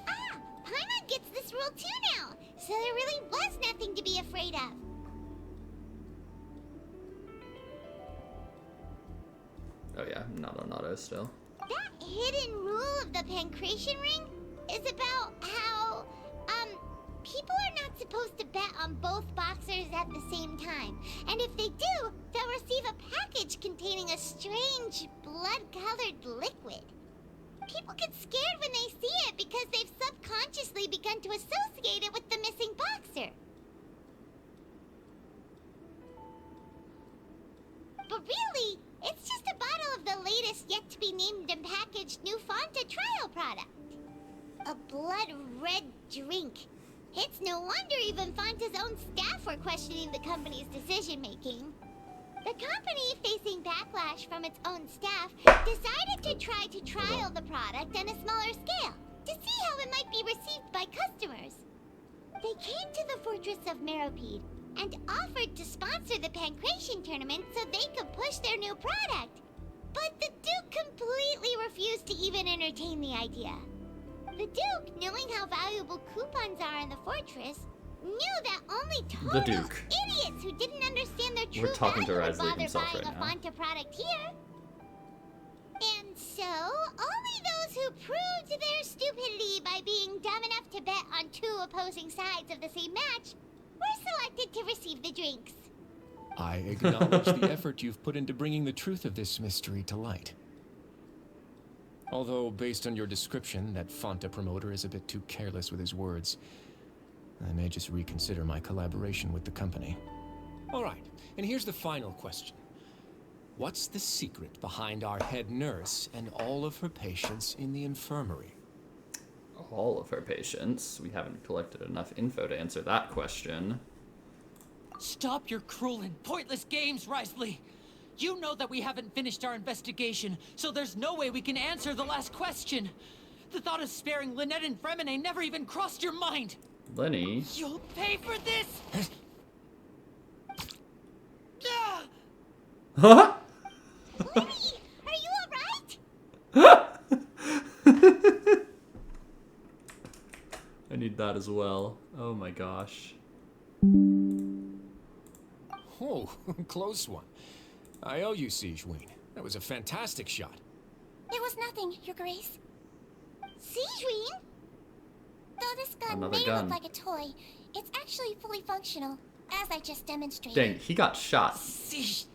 [SPEAKER 11] Ah! Paimon gets this rule too now, so there really was nothing to be afraid of.
[SPEAKER 1] Oh yeah, not on auto still.
[SPEAKER 11] That hidden rule of the Pancration Ring is about how, People are not supposed to bet on both boxers at the same time. And if they do, they'll receive a package containing a strange, blood-colored liquid. People get scared when they see it because they've subconsciously begun to associate it with the missing boxer. But really, it's just a bottle of the latest yet-to-be-named and packaged new Fanta trial product. A blood-red drink. It's no wonder even Fanta's own staff were questioning the company's decision-making. The company, facing backlash from its own staff, decided to try to trial the product on a smaller scale to see how it might be received by customers. They came to the fortress of Meropide and offered to sponsor the Pancration tournament so they could push their new product. But the Duke completely refused to even entertain the idea. The Duke, knowing how valuable coupons are in the fortress, knew that only total idiots who didn't understand their true value would bother buying a Fanta product here. And so, only those who proved their stupidity by being dumb enough to bet on two opposing sides of the same match were selected to receive the drinks.
[SPEAKER 12] I acknowledge the effort you've put into bringing the truth of this mystery to light. Although, based on your description, that Fanta promoter is a bit too careless with his words. I may just reconsider my collaboration with the company. All right, and here's the final question. What's the secret behind our head nurse and all of her patients in the infirmary?
[SPEAKER 1] All of her patients? We haven't collected enough info to answer that question.
[SPEAKER 8] Stop your cruel and pointless games, Risley! You know that we haven't finished our investigation, so there's no way we can answer the last question. The thought of sparing Lynette and Fremine never even crossed your mind.
[SPEAKER 1] Lenny?
[SPEAKER 8] You'll pay for this!
[SPEAKER 1] Huh?
[SPEAKER 11] Lenny, are you alright?
[SPEAKER 1] I need that as well. Oh my gosh.
[SPEAKER 12] Oh, close one. I owe you, Sigewinne. That was a fantastic shot.
[SPEAKER 3] It was nothing, Your Grace.
[SPEAKER 11] Sigewinne?
[SPEAKER 3] Though this gun
[SPEAKER 1] Another
[SPEAKER 3] may
[SPEAKER 1] gun.
[SPEAKER 3] look like a toy, it's actually fully functional, as I just demonstrated.
[SPEAKER 1] Dang, he got shot.
[SPEAKER 8] Sigewinne.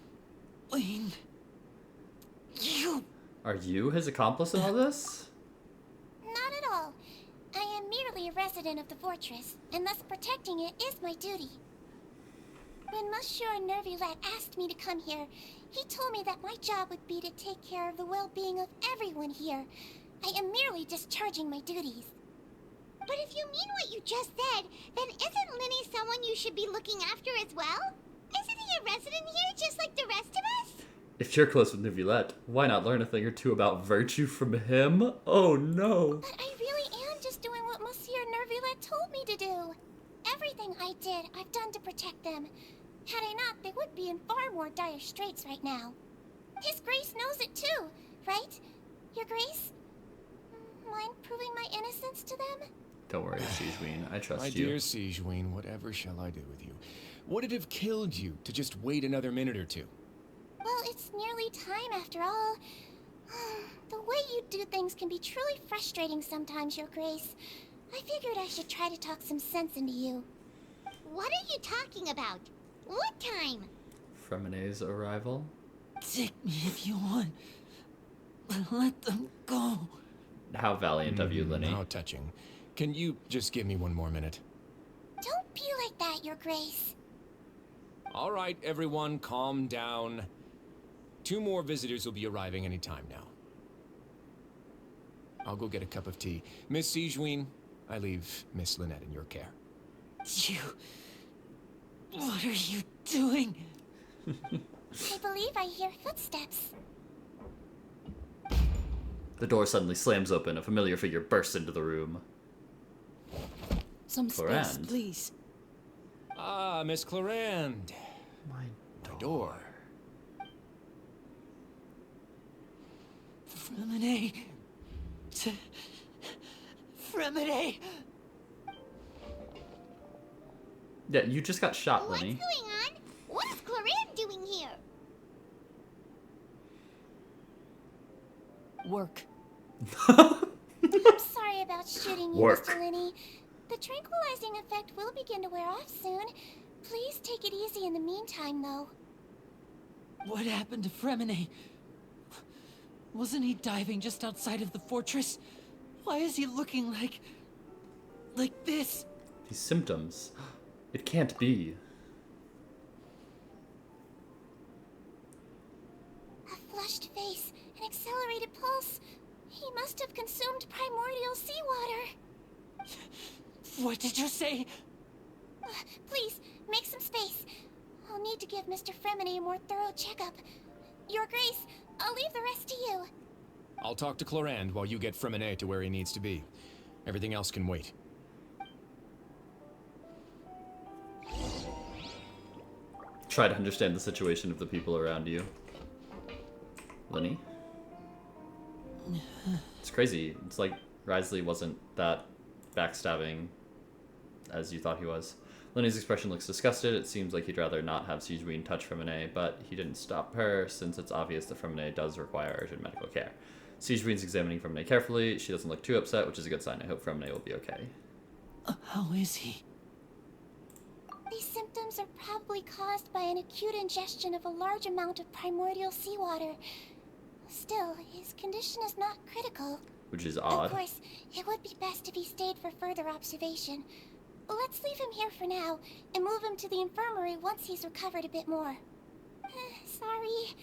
[SPEAKER 8] You...
[SPEAKER 1] Are you his accomplice in all this?
[SPEAKER 3] Not at all. I am merely a resident of the fortress, and thus protecting it is my duty. When Monsieur Nervulette asked me to come here, he told me that my job would be to take care of the well-being of everyone here. I am merely discharging my duties.
[SPEAKER 11] But if you mean what you just said, then isn't Linny someone you should be looking after as well? Isn't he a resident here just like the rest of us?
[SPEAKER 1] If you're close with Nervulette, why not learn a thing or two about virtue from him? Oh no.
[SPEAKER 3] But I really am just doing what Monsieur Nervulette told me to do. Everything I did, I've done to protect them. Had I not, they would be in far more dire straits right now. His Grace knows it too, right? Your Grace? Mind proving my innocence to them?
[SPEAKER 1] Don't worry, Sigewinne. I trust
[SPEAKER 12] My
[SPEAKER 1] you.
[SPEAKER 12] dear Sigewinne, whatever shall I do with you? Would it have killed you to just wait another minute or two?
[SPEAKER 3] Well, it's nearly time after all. The way you do things can be truly frustrating sometimes, Your Grace. I figured I should try to talk some sense into you.
[SPEAKER 11] What are you talking about? What time?
[SPEAKER 1] Fremine's arrival?
[SPEAKER 8] Take me if you want. But let them go.
[SPEAKER 1] How valiant of you, Lenny.
[SPEAKER 12] How touching. Can you just give me one more minute?
[SPEAKER 3] Don't be like that, Your Grace.
[SPEAKER 12] All right, everyone, calm down. 2 more visitors will be arriving any time now. I'll go get a cup of tea. Miss Sigewinne, I leave Miss Lynette in your care.
[SPEAKER 8] You... What are you doing?
[SPEAKER 3] I believe I hear footsteps.
[SPEAKER 1] The door suddenly slams open. A familiar figure bursts into the room.
[SPEAKER 8] Some space, please.
[SPEAKER 12] Ah, Miss Clarande.
[SPEAKER 1] My
[SPEAKER 12] door.
[SPEAKER 8] Fremine. Fremine.
[SPEAKER 1] Yeah, you just got shot,
[SPEAKER 11] What's
[SPEAKER 1] Lenny.
[SPEAKER 11] going on? What is Clarande doing here?
[SPEAKER 3] I'm sorry about shooting you,
[SPEAKER 1] Work.
[SPEAKER 3] Mr. Lenny. The tranquilizing effect will begin to wear off soon. Please take it easy in the meantime, though.
[SPEAKER 8] What happened to Fremine? Wasn't he diving just outside of the fortress? Why is he looking like this?
[SPEAKER 1] These symptoms. It can't be.
[SPEAKER 3] A flushed face, an accelerated pulse. He must have consumed primordial seawater.
[SPEAKER 8] What did you say?
[SPEAKER 3] Please, make some space. I'll need to give Mr. Fremine a more thorough checkup. Your Grace, I'll leave the rest to you.
[SPEAKER 12] I'll talk to Clorand while you get Fremine to where he needs to be. Everything else can wait.
[SPEAKER 1] Try to understand the situation of the people around you. Lenny? It's crazy. It's like Risley wasn't that backstabbing as you thought he was. Lenny's expression looks disgusted. It seems like he'd rather not have Sigewinne touch Fremine, but he didn't stop her since it's obvious that Fremine does require urgent medical care. Sigewinne's examining Fremine carefully. She doesn't look too upset, which is a good sign. I hope Fremine will be okay.
[SPEAKER 8] How is he?
[SPEAKER 3] These symptoms are probably caused by an acute ingestion of a large amount of primordial seawater. Still, his condition is not critical.
[SPEAKER 1] Which is odd.
[SPEAKER 3] Of course, it would be best if he stayed for further observation. Let's leave him here for now, and move him to the infirmary once he's recovered a bit more. Sorry.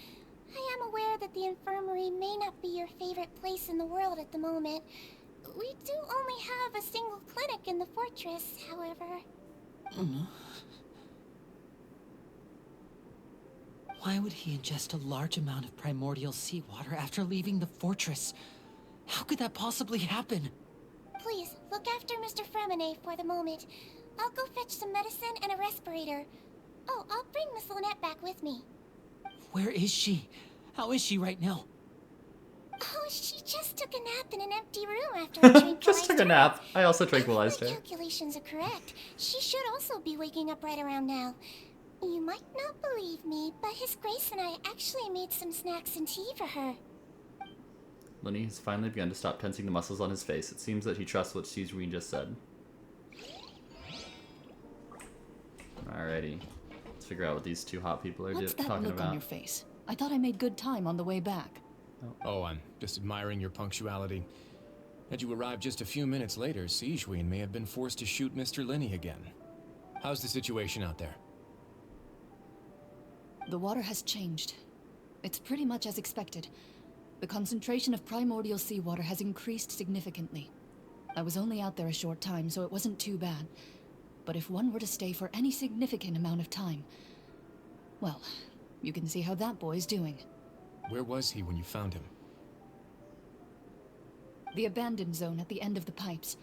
[SPEAKER 3] I am aware that the infirmary may not be your favorite place in the world at the moment. We do only have a single clinic in the fortress, however.
[SPEAKER 8] Why would he ingest a large amount of primordial seawater after leaving the fortress? How could that possibly happen?
[SPEAKER 3] Please, look after Mr. Fremine for the moment. I'll go fetch some medicine and a respirator. Oh, I'll bring Miss Lynette back with me.
[SPEAKER 8] Where is she? How is she right now?
[SPEAKER 3] Oh, she just took a nap in an empty room after I tranquilized
[SPEAKER 1] Just took a nap. I also tranquilized
[SPEAKER 3] her.
[SPEAKER 1] her.
[SPEAKER 3] Calculations are correct. She should also be waking up right around now. You might not believe me, but His Grace and I actually made some snacks and tea for her.
[SPEAKER 1] Lenny has finally begun to stop tensing the muscles on his face. It seems that he trusts what Sigewinne just said. Alrighty. Let's figure out what these two hot people are
[SPEAKER 14] What's that
[SPEAKER 1] talking
[SPEAKER 14] look
[SPEAKER 1] about.
[SPEAKER 14] on your face? I thought I made good time on the way back.
[SPEAKER 12] Oh, I'm just admiring your punctuality. Had you arrived just a few minutes later, Sigewinne may have been forced to shoot Mr. Lenny again. How's the situation out there?
[SPEAKER 14] The water has changed. It's pretty much as expected. The concentration of primordial seawater has increased significantly. I was only out there a short time, so it wasn't too bad. But if one were to stay for any significant amount of time, well, you can see how that boy's doing.
[SPEAKER 12] Where was he when you found him?
[SPEAKER 14] The abandoned zone at the end of the pipes.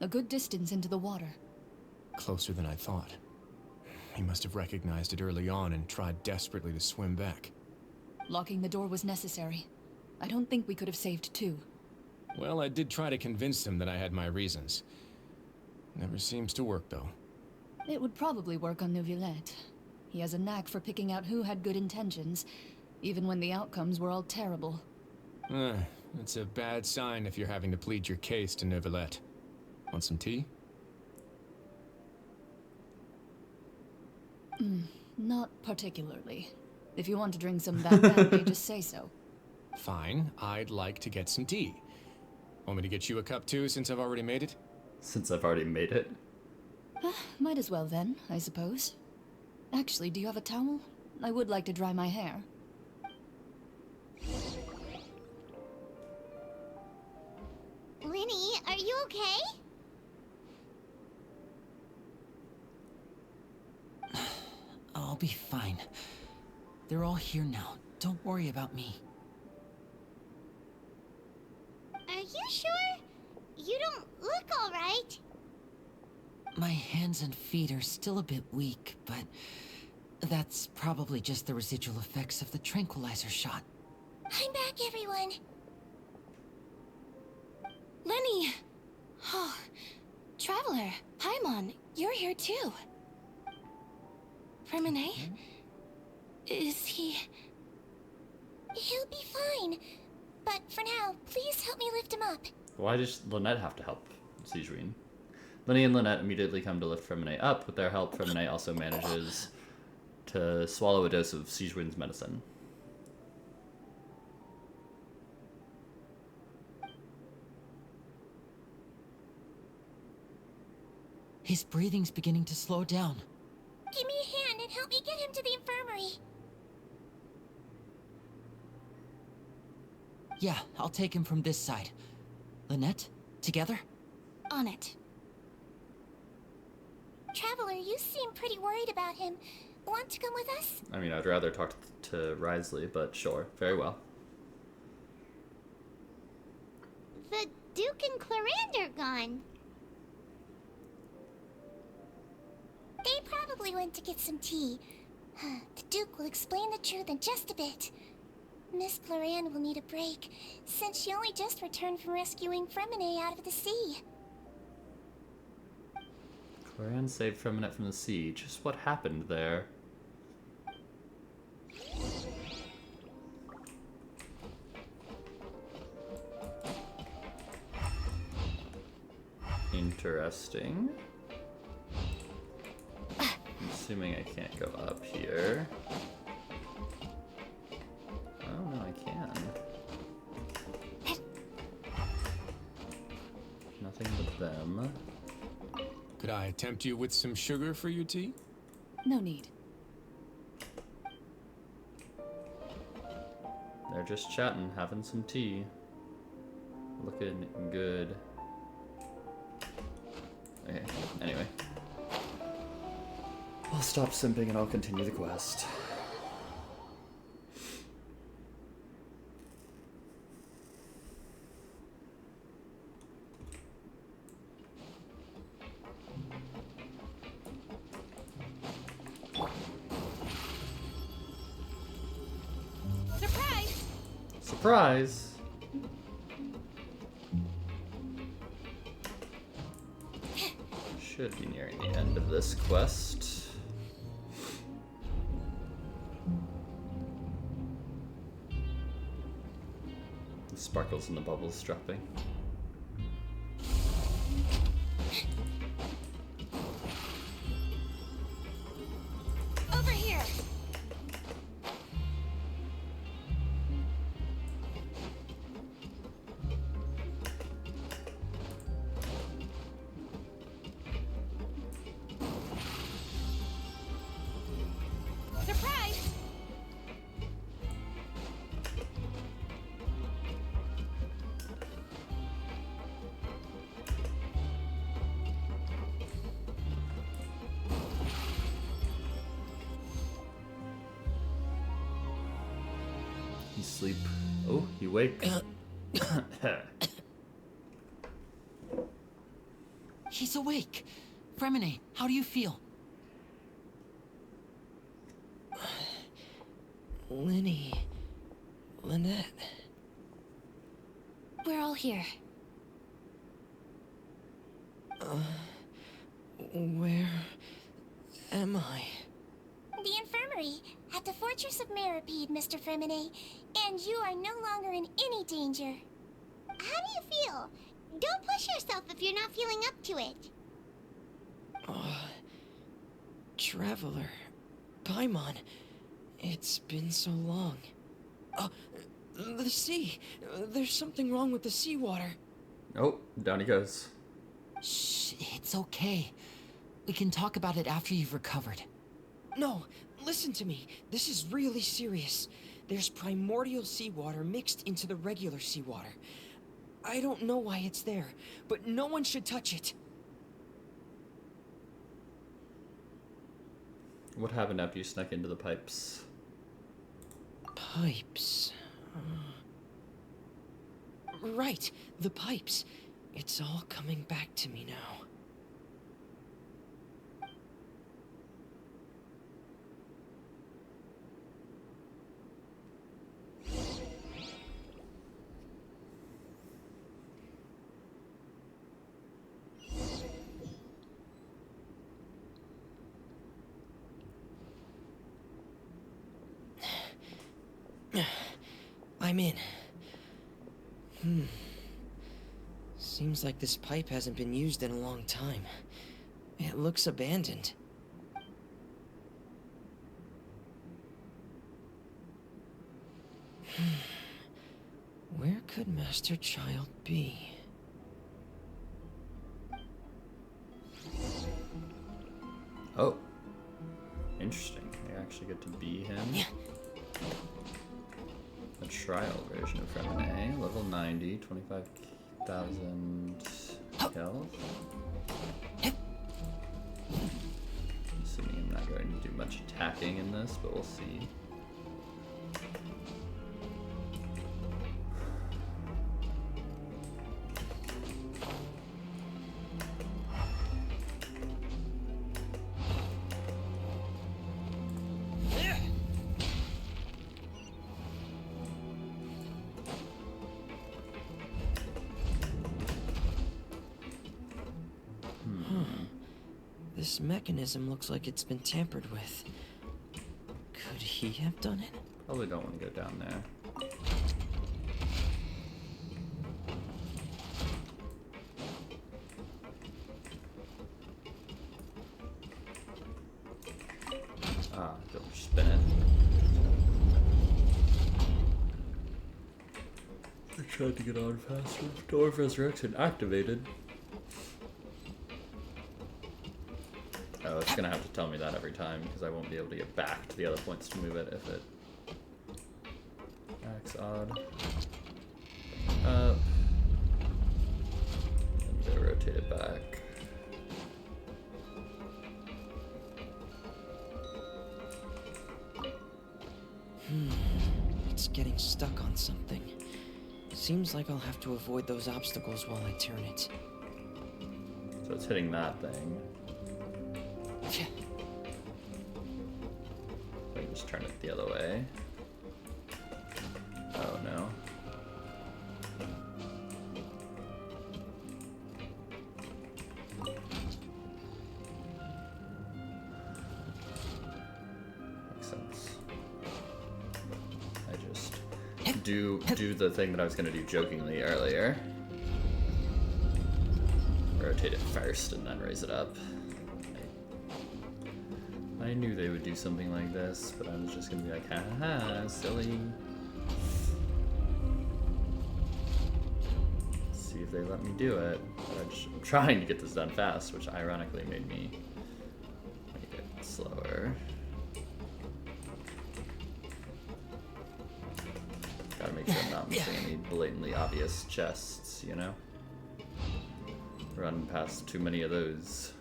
[SPEAKER 14] A good distance into the water.
[SPEAKER 12] Closer than I thought. He must have recognized it early on and tried desperately to swim back.
[SPEAKER 14] Locking the door was necessary. I don't think we could have saved two.
[SPEAKER 12] Well, I did try to convince him that I had my reasons. Never seems to work, though.
[SPEAKER 14] It would probably work on Neuvillette. He has a knack for picking out who had good intentions, even when the outcomes were all terrible.
[SPEAKER 12] It's a bad sign if you're having to plead your case to Neuvillette. Want some tea?
[SPEAKER 14] Not particularly. If you want to drink some that badly, just say so.
[SPEAKER 12] Fine, I'd like to get some tea. Want me to get you a cup too, since I've already made it?
[SPEAKER 1] Since I've already made it?
[SPEAKER 14] Might as well then, I suppose. Actually, do you have a towel? I would like to dry my hair.
[SPEAKER 11] Lenny, are you okay?
[SPEAKER 8] I'll be fine. They're all here now. Don't worry about me.
[SPEAKER 11] Are you sure? You don't look all right.
[SPEAKER 8] My hands and feet are still a bit weak, but that's probably just the residual effects of the tranquilizer shot.
[SPEAKER 3] I'm back, everyone.
[SPEAKER 9] Lenny! Oh, Traveler, Paimon, you're here too. Fremine? Is he...
[SPEAKER 3] He'll be fine. But for now, please help me lift him up.
[SPEAKER 1] Why does Lynette have to help Sigewinne? Lenny and Lynette immediately come to lift Fremine up. With their help, Fremine also manages to swallow a dose of Sigewin's medicine.
[SPEAKER 8] His breathing's beginning to slow down.
[SPEAKER 3] Give me a hand and help me get him to the infirmary.
[SPEAKER 8] Yeah, I'll take him from this side. Lynette, together?
[SPEAKER 13] On it.
[SPEAKER 3] Traveler, you seem pretty worried about him. Want to come with us?
[SPEAKER 1] I mean, I'd rather talk to Risley, but sure. Very well.
[SPEAKER 11] The Duke and Clarande are gone.
[SPEAKER 3] They probably went to get some tea. The Duke will explain the truth in just a bit. Miss Clarande will need a break, since she only just returned from rescuing Fremine out of the sea.
[SPEAKER 1] Clarande saved Fremine from the sea. Just what happened there? Interesting. I'm assuming I can't go up here. Oh, no, I can. Nothing but them.
[SPEAKER 12] Could I tempt you with some sugar for your tea?
[SPEAKER 14] No need.
[SPEAKER 1] They're just chatting, having some tea. Looking good. Okay, anyway. I'll stop simping and I'll continue the quest.
[SPEAKER 3] Surprise!
[SPEAKER 1] Surprise! Should be nearing the end of this quest. The sparkles in the bubbles dropping.
[SPEAKER 3] Over here! Surprise!
[SPEAKER 1] You sleep. Oh, you wake.
[SPEAKER 8] He's awake. Fremine, how do you feel?
[SPEAKER 2] Lenny. Lynette.
[SPEAKER 13] We're all here.
[SPEAKER 2] Where am I?
[SPEAKER 3] The infirmary, at the Fortress of Meripede, Mr. Fremine, and you are no longer in any danger.
[SPEAKER 11] How do you feel? Don't push yourself if you're not feeling up to it.
[SPEAKER 2] Traveler. Paimon. It's been so long. The sea. There's something wrong with the seawater.
[SPEAKER 1] Oh, down he goes.
[SPEAKER 8] Shh, it's okay. We can talk about it after you've recovered.
[SPEAKER 2] No, listen to me. This is really serious. There's primordial seawater mixed into the regular seawater. I don't know why it's there, but no one should touch it.
[SPEAKER 1] What happened after you snuck into the pipes?
[SPEAKER 2] Pipes. Right, the pipes. It's all coming back to me now. I'm in. Seems like this pipe hasn't been used in a long time. It looks abandoned. Where could Master Child be?
[SPEAKER 1] Oh. Interesting. I actually get to be him. The trial version of Femine, level 90, 25,000 health. Assuming I'm not going to do much attacking in this, but we'll see.
[SPEAKER 2] This mechanism looks like it's been tampered with. Could he have done it?
[SPEAKER 1] Probably don't want to go down there. Ah, go spin it. I tried to get on faster. Door of Resurrection activated. Oh, it's gonna have to tell me that every time because I won't be able to get back to the other points to move it if it acts odd. Up. And they rotate it back.
[SPEAKER 2] It's getting stuck on something. Seems like I'll have to avoid those obstacles while I turn it.
[SPEAKER 1] So it's hitting that thing. I can just turn it the other way. Oh no. Makes sense. I just do the thing that I was gonna do jokingly earlier. Rotate it first and then raise it up. I knew they would do something like this, but I was just gonna be like, haha, silly. See if they let me do it. I'm trying to get this done fast, which ironically made me make it slower. Gotta make sure I'm not missing any blatantly obvious chests, you know? Run past too many of those.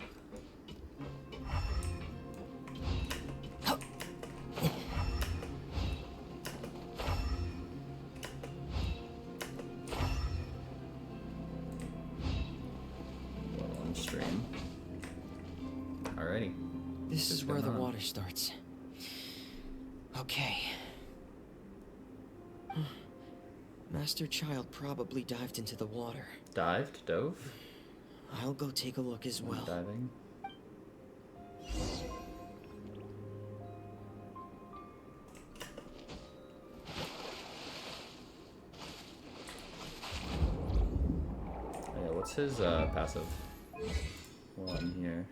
[SPEAKER 2] This is where the water starts. Okay. Master Child probably dived into the water.
[SPEAKER 1] Dived? Dove?
[SPEAKER 2] I'll go take a look as well.
[SPEAKER 1] Diving? Yeah, what's his passive one here?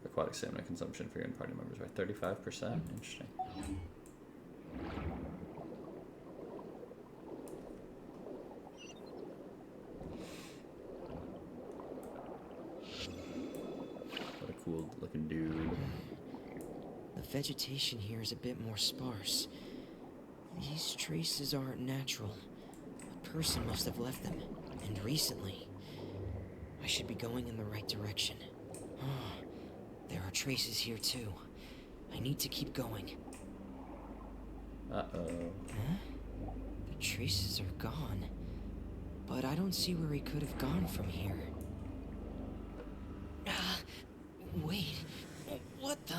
[SPEAKER 1] Aquatic stamina consumption for your party members by 35%. Interesting. What a cool looking dude.
[SPEAKER 2] The vegetation here is a bit more sparse. These traces aren't natural. A person must have left them, and recently. I should be going in the right direction. There are traces here too. I need to keep going.
[SPEAKER 1] Uh-oh.
[SPEAKER 2] Huh? The traces are gone. But I don't see where he could have gone from here. Wait. What the...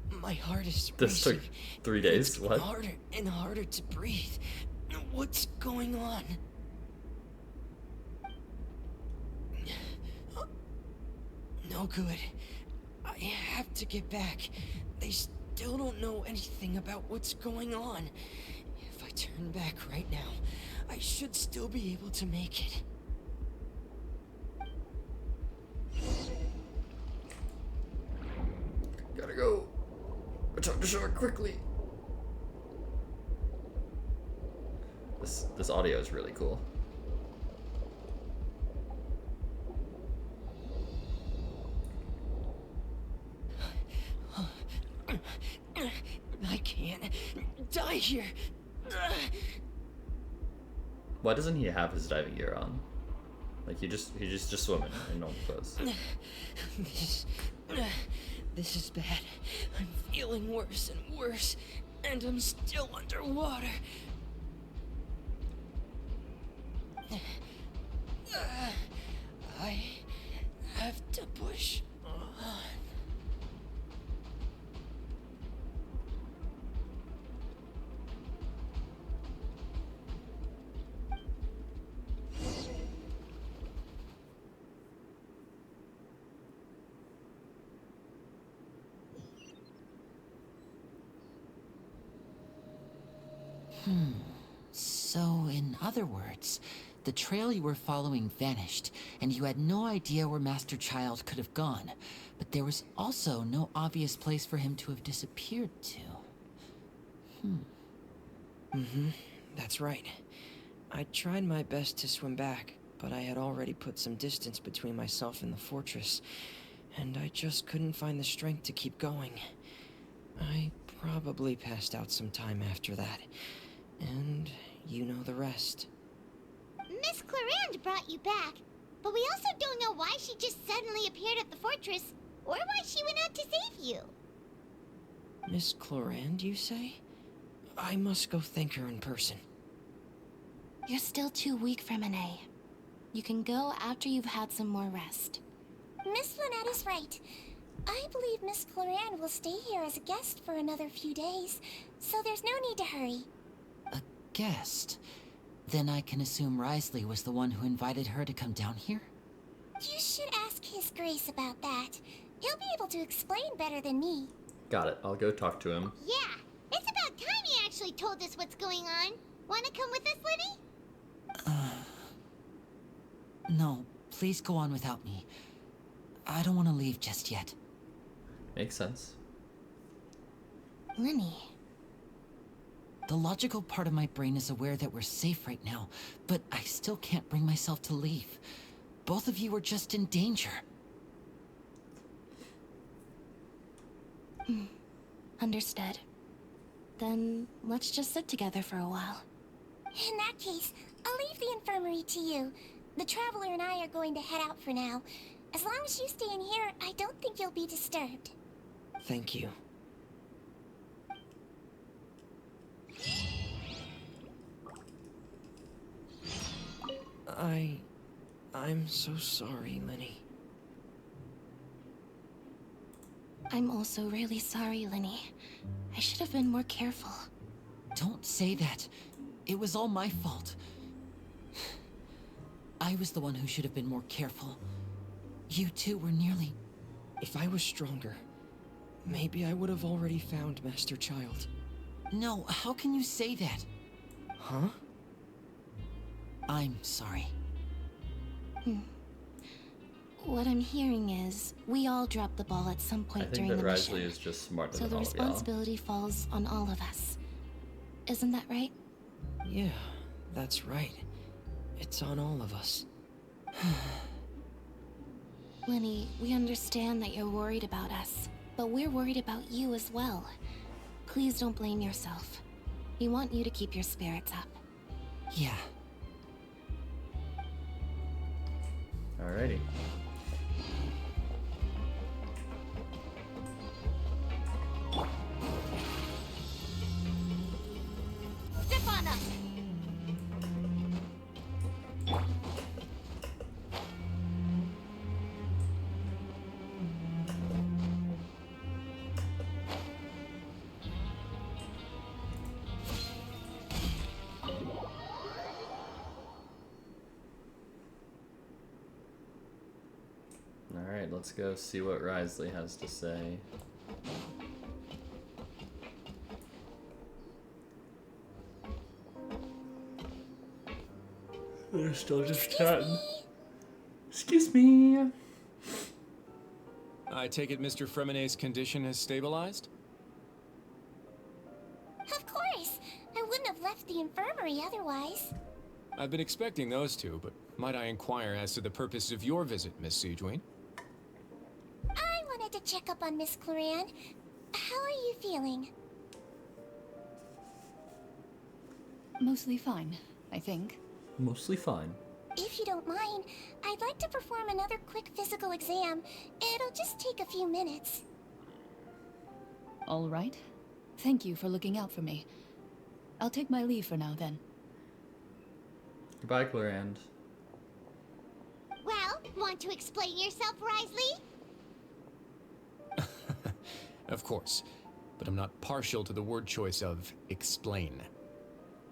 [SPEAKER 2] My heart is racing.
[SPEAKER 1] This took 3 days.
[SPEAKER 2] It's
[SPEAKER 1] what?
[SPEAKER 2] Harder and harder to breathe. What's going on? no good. I have to get back. They still don't know anything about what's going on. If I turn back right now, I should still be able to make it.
[SPEAKER 1] Gotta go. Return to shore quickly. This audio is really cool.
[SPEAKER 2] I can't die here.
[SPEAKER 1] Why doesn't he have his diving gear on? Like he's just swimming in normal clothes.
[SPEAKER 2] This is bad. I'm feeling worse and worse, and I'm still underwater. I have to push on.
[SPEAKER 8] So, in other words, the trail you were following vanished, and you had no idea where Master Child could have gone. But there was also no obvious place for him to have disappeared to.
[SPEAKER 2] That's right. I tried my best to swim back, but I had already put some distance between myself and the fortress, and I just couldn't find the strength to keep going. I probably passed out some time after that, and you know the rest.
[SPEAKER 11] Miss Clarande brought you back, but we also don't know why she just suddenly appeared at the fortress, or why she went out to save you.
[SPEAKER 2] Miss Clarande, you say? I must go thank her in person.
[SPEAKER 13] You're still too weak for Monet. You can go after you've had some more rest.
[SPEAKER 3] Miss Lynette is right. I believe Miss Clarande will stay here as a guest for another few days, so there's no need to hurry.
[SPEAKER 8] A guest? Then I can assume Risley was the one who invited her to come down here?
[SPEAKER 3] You should ask His Grace about that. He'll be able to explain better than me.
[SPEAKER 1] Got it. I'll go talk to him.
[SPEAKER 11] Yeah, it's about time he actually told us what's going on. Wanna come with us, Liddy?
[SPEAKER 8] No, please go on without me. I don't want to leave just yet.
[SPEAKER 1] Makes sense.
[SPEAKER 13] Lenny.
[SPEAKER 8] The logical part of my brain is aware that we're safe right now, but I still can't bring myself to leave. Both of you are just in danger.
[SPEAKER 13] Understood. Then let's just sit together for a while.
[SPEAKER 3] In that case, I'll leave the infirmary to you. The Traveler and I are going to head out for now. As long as you stay in here, I don't think you'll be disturbed.
[SPEAKER 2] Thank you. I'm so sorry, Lenny.
[SPEAKER 13] I'm also really sorry, Lenny. I should have been more careful.
[SPEAKER 8] Don't say that. It was all my fault. I was the one who should have been more careful. You two were nearly...
[SPEAKER 2] If I was stronger, maybe I would have already found Master Child.
[SPEAKER 8] No, how can you say that?
[SPEAKER 2] Huh?
[SPEAKER 8] I'm sorry.
[SPEAKER 13] What I'm hearing is, we all dropped the ball at some point during the mission.
[SPEAKER 1] I think that Risley is just smarter
[SPEAKER 13] so
[SPEAKER 1] than
[SPEAKER 13] the
[SPEAKER 1] all of y'all.
[SPEAKER 13] responsibility falls on all of us. Isn't that right?
[SPEAKER 2] Yeah, that's right. It's on all of us.
[SPEAKER 13] Lenny, we understand that you're worried about us, but we're worried about you as well. Please don't blame yourself. We want you to keep your spirits up.
[SPEAKER 8] Yeah.
[SPEAKER 1] Alrighty.
[SPEAKER 11] Step on up!
[SPEAKER 1] Alright, let's go see what Risley has to say. They're still just chatting. Excuse me.
[SPEAKER 12] I take it Mr. Fremonet's condition has stabilized?
[SPEAKER 3] Of course. I wouldn't have left the infirmary otherwise.
[SPEAKER 12] I've been expecting those two, but might I inquire as to the purpose of your visit, Miss Siegewien?
[SPEAKER 3] I wanted to check up on Miss Cloran. How are you feeling?
[SPEAKER 14] Mostly fine, I think.
[SPEAKER 1] Mostly fine.
[SPEAKER 3] If you don't mind, I'd like to perform another quick physical exam. It'll just take a few minutes.
[SPEAKER 14] All right. Thank you for looking out for me. I'll take my leave for now, then.
[SPEAKER 1] Goodbye, Clorand.
[SPEAKER 11] Well, want to explain yourself, Risley?
[SPEAKER 12] Of course, but I'm not partial to the word choice of explain.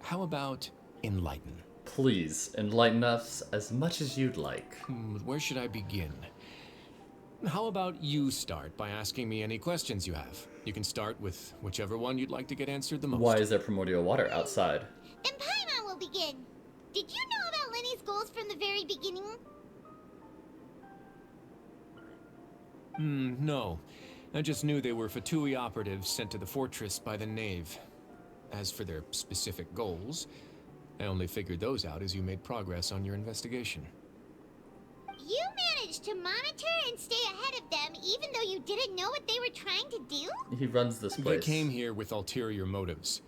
[SPEAKER 12] How about enlighten?
[SPEAKER 1] Please, enlighten us as much as you'd like.
[SPEAKER 12] Where should I begin? How about you start by asking me any questions you have? You can start with whichever one you'd like to get answered the most.
[SPEAKER 1] Why is there primordial water outside?
[SPEAKER 11] Then Paimon will begin. Did you know about Lenny's goals from the very beginning?
[SPEAKER 12] No. I just knew they were Fatui operatives sent to the fortress by the Knave. As for their specific goals, I only figured those out as you made progress on your investigation.
[SPEAKER 11] You managed to monitor and stay ahead of them even though you didn't know what they were trying to do?
[SPEAKER 1] He runs this place.
[SPEAKER 12] They came here with ulterior motives.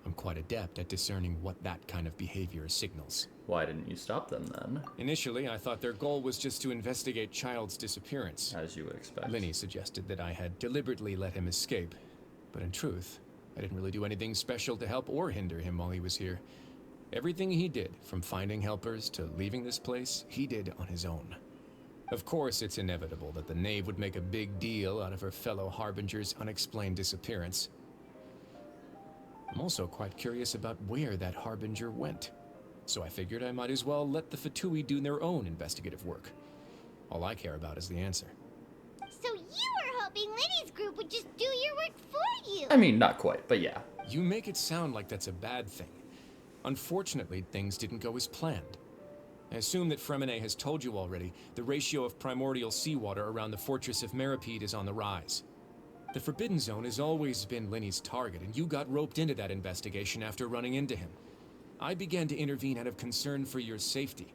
[SPEAKER 12] I'm quite adept at discerning what that kind of behavior signals.
[SPEAKER 1] Why didn't you stop them then?
[SPEAKER 12] Initially, I thought their goal was just to investigate Child's disappearance.
[SPEAKER 1] As you would expect.
[SPEAKER 12] Lenny suggested that I had deliberately let him escape, but in truth, I didn't really do anything special to help or hinder him while he was here. Everything he did, from finding helpers to leaving this place, he did on his own. Of course, it's inevitable that the Knave would make a big deal out of her fellow Harbinger's unexplained disappearance. I'm also quite curious about where that Harbinger went, so I figured I might as well let the Fatui do their own investigative work. All I care about is the answer.
[SPEAKER 11] So you were hoping Lenny's group would just do your work for you?
[SPEAKER 1] I mean, not quite, but yeah.
[SPEAKER 12] You make it sound like that's a bad thing. Unfortunately, things didn't go as planned. I assume that Fremonet has told you already, the ratio of primordial seawater around the fortress of Meripede is on the rise. The Forbidden Zone has always been Lenny's target, and you got roped into that investigation after running into him. I began to intervene out of concern for your safety,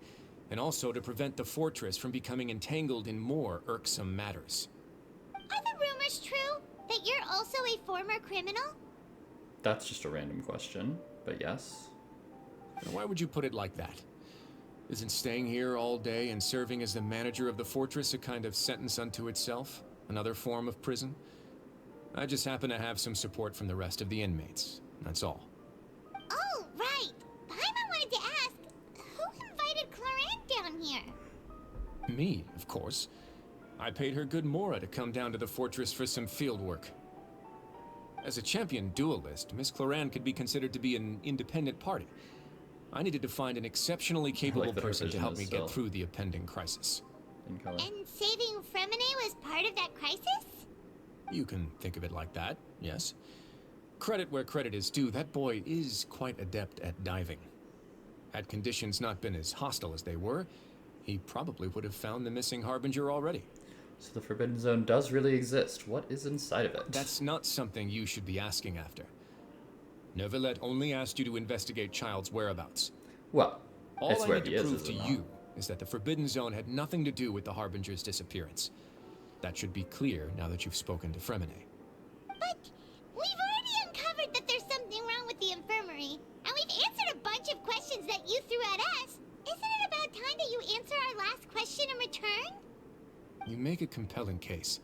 [SPEAKER 12] and also to prevent the fortress from becoming entangled in more irksome matters.
[SPEAKER 11] Are the rumors true? That you're also a former criminal?
[SPEAKER 1] That's just a random question, but yes.
[SPEAKER 12] Why would you put it like that? Isn't staying here all day and serving as the manager of the fortress a kind of sentence unto itself? Another form of prison? I just happen to have some support from the rest of the inmates. That's all.
[SPEAKER 11] Oh, right. Paimon wanted to ask, who invited Cloran down here?
[SPEAKER 12] Me, of course. I paid her good mora to come down to the fortress for some field work. As a champion duelist, Miss Cloran could be considered to be an independent party. I needed to find an exceptionally capable person to help me get through the impending crisis.
[SPEAKER 1] In color.
[SPEAKER 11] And saving Fremonet was part of that crisis?
[SPEAKER 12] You can think of it like that, yes. Credit where credit is due, that boy is quite adept at diving. Had conditions not been as hostile as they were, he probably would have found the missing Harbinger already.
[SPEAKER 1] So the Forbidden Zone does really exist. What is inside of it?
[SPEAKER 12] That's not something you should be asking after. Neuvillette only asked you to investigate Child's whereabouts.
[SPEAKER 1] Well,
[SPEAKER 12] all
[SPEAKER 1] it's
[SPEAKER 12] I
[SPEAKER 1] where
[SPEAKER 12] need
[SPEAKER 1] he
[SPEAKER 12] to
[SPEAKER 1] is,
[SPEAKER 12] prove to
[SPEAKER 1] isn't it?
[SPEAKER 12] you is that the Forbidden Zone had nothing to do with the Harbinger's disappearance. That should be clear now that you've spoken to Fremonet.
[SPEAKER 11] But we've already uncovered that there's something wrong with the infirmary, and we've answered a bunch of questions that you threw at us. Isn't it about time that you answer our last question in return?
[SPEAKER 12] You make a compelling case.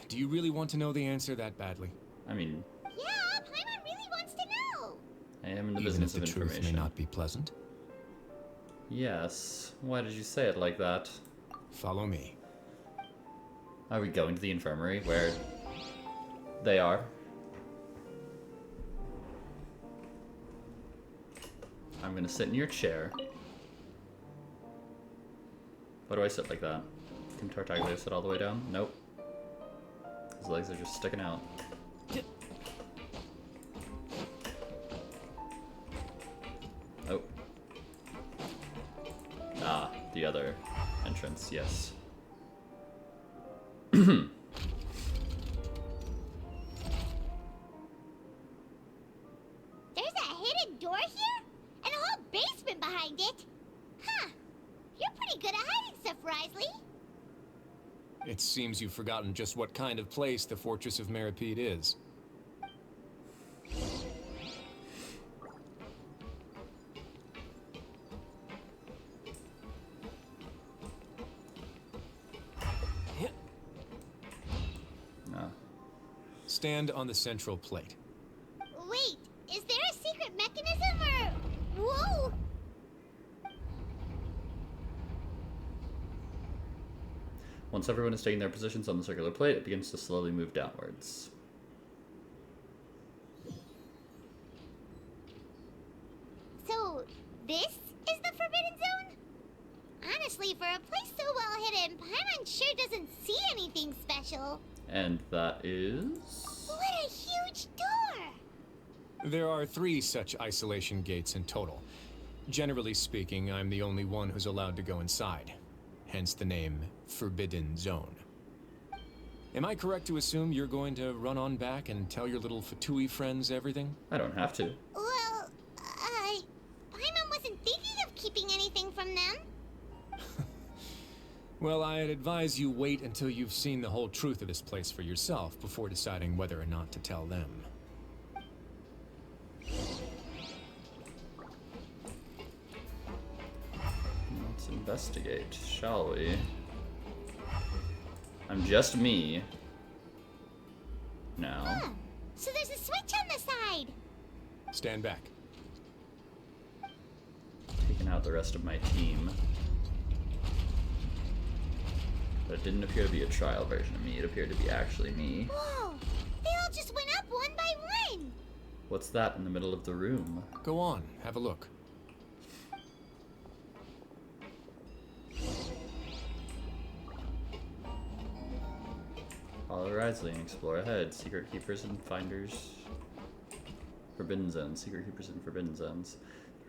[SPEAKER 12] Do you really want to know the answer that badly?
[SPEAKER 1] I mean,
[SPEAKER 11] Yeah, Paimon really wants to know.
[SPEAKER 1] I am in the
[SPEAKER 12] Even
[SPEAKER 1] business
[SPEAKER 12] if the
[SPEAKER 1] of
[SPEAKER 12] truth
[SPEAKER 1] information.
[SPEAKER 12] may not be pleasant.
[SPEAKER 1] Yes. Why did you say it like that?
[SPEAKER 12] Follow me.
[SPEAKER 1] Are we going to the infirmary where they are? I'm gonna sit in your chair. Why do I sit like that? Can Tartaglia sit all the way down? Nope. His legs are just sticking out. Oh. Ah, the other entrance, yes.
[SPEAKER 11] There's a hidden door here? And a whole basement behind it? Huh. You're pretty good at hiding stuff, Risley.
[SPEAKER 12] It seems you've forgotten just what kind of place the Fortress of Meripede is.
[SPEAKER 1] Ah.
[SPEAKER 12] Stand on the central plate.
[SPEAKER 11] Wait, is there a secret mechanism or... Whoa!
[SPEAKER 1] Once everyone is taking their positions on the circular plate, it begins to slowly move downwards.
[SPEAKER 11] So, this is the Forbidden Zone? Honestly, for a place so well hidden, Paimon sure doesn't see anything special.
[SPEAKER 1] And that is...
[SPEAKER 11] What a huge door!
[SPEAKER 12] There are 3 such isolation gates in total. Generally speaking, I'm the only one who's allowed to go inside. Hence the name Forbidden Zone. Am I correct to assume you're going to run on back and tell your little Fatui friends everything?
[SPEAKER 1] I don't have to.
[SPEAKER 11] Well, Paimon wasn't thinking of keeping anything from them.
[SPEAKER 12] Well, I'd advise you wait until you've seen the whole truth of this place for yourself before deciding whether or not to tell them.
[SPEAKER 1] Let's investigate, shall we? I'm just me. Now.
[SPEAKER 11] Huh. So there's a switch on the side.
[SPEAKER 12] Stand back.
[SPEAKER 1] Taking out the rest of my team. But it didn't appear to be a trial version of me, it appeared to be actually me.
[SPEAKER 11] Whoa! They all just went up one by one!
[SPEAKER 1] What's that in the middle of the room?
[SPEAKER 12] Go on, have a look.
[SPEAKER 1] Follow Risley and explore ahead. Secret keepers and finders. Forbidden zones. Secret keepers and forbidden zones.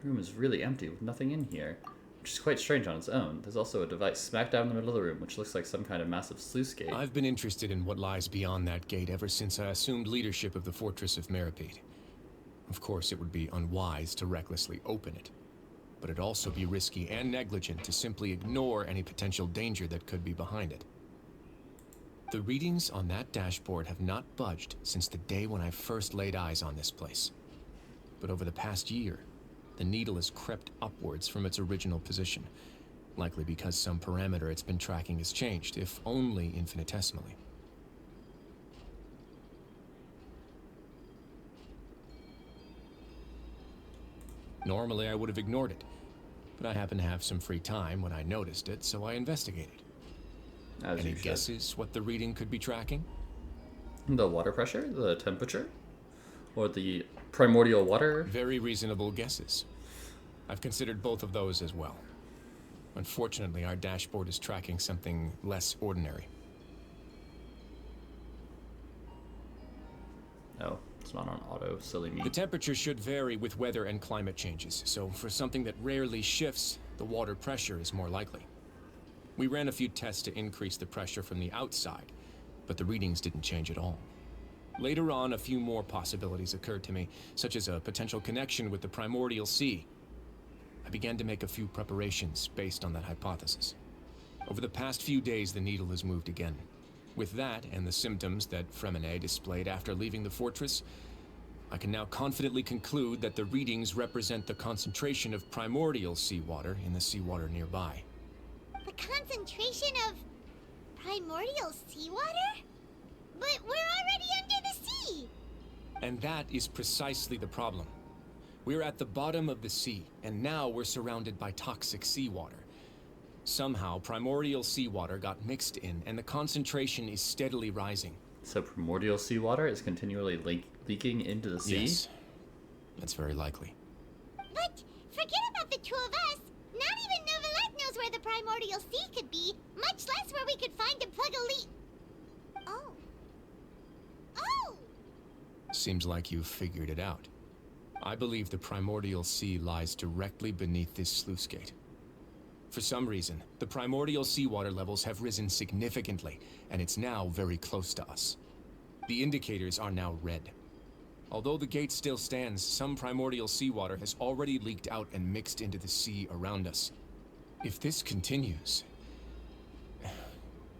[SPEAKER 1] The room is really empty with nothing in here, which is quite strange on its own. There's also a device smack down in the middle of the room, which looks like some kind of massive sluice gate.
[SPEAKER 12] I've been interested in what lies beyond that gate ever since I assumed leadership of the Fortress of Meripede. Of course, it would be unwise to recklessly open it, but it'd also be risky and negligent to simply ignore any potential danger that could be behind it. The readings on that dashboard have not budged since the day when I first laid eyes on this place. But over the past year, the needle has crept upwards from its original position, likely because some parameter it's been tracking has changed, if only infinitesimally. Normally, I would have ignored it, but I happened to have some free time when I noticed it, so I investigated. Any guesses what the reading could be tracking?
[SPEAKER 1] The water pressure? The temperature? Or the primordial water?
[SPEAKER 12] Very reasonable guesses. I've considered both of those as well. Unfortunately, our dashboard is tracking something less ordinary.
[SPEAKER 1] No, it's not on auto, silly me.
[SPEAKER 12] The temperature should vary with weather and climate changes, so for something that rarely shifts, the water pressure is more likely. We ran a few tests to increase the pressure from the outside, but the readings didn't change at all. Later on, a few more possibilities occurred to me, such as a potential connection with the primordial sea. I began to make a few preparations based on that hypothesis. Over the past few days, the needle has moved again. With that, and the symptoms that Fremine displayed after leaving the fortress, I can now confidently conclude that the readings represent the concentration of primordial seawater in the seawater nearby.
[SPEAKER 11] The concentration of primordial seawater? But we're already under the sea!
[SPEAKER 12] And that is precisely the problem. We're at the bottom of the sea, and now we're surrounded by toxic seawater. Somehow, primordial seawater got mixed in, and the concentration is steadily rising.
[SPEAKER 1] So primordial seawater is continually leaking into the sea?
[SPEAKER 12] Yes, that's very likely.
[SPEAKER 11] But forget about the two of us. Not even Novelette knows where the primordial sea could be, much less where we could find and plug a leak. Oh. Oh!
[SPEAKER 12] Seems like you've figured it out. I believe the primordial sea lies directly beneath this sluice gate. For some reason, the primordial seawater levels have risen significantly, and it's now very close to us. The indicators are now red. Although the gate still stands, some primordial seawater has already leaked out and mixed into the sea around us. If this continues,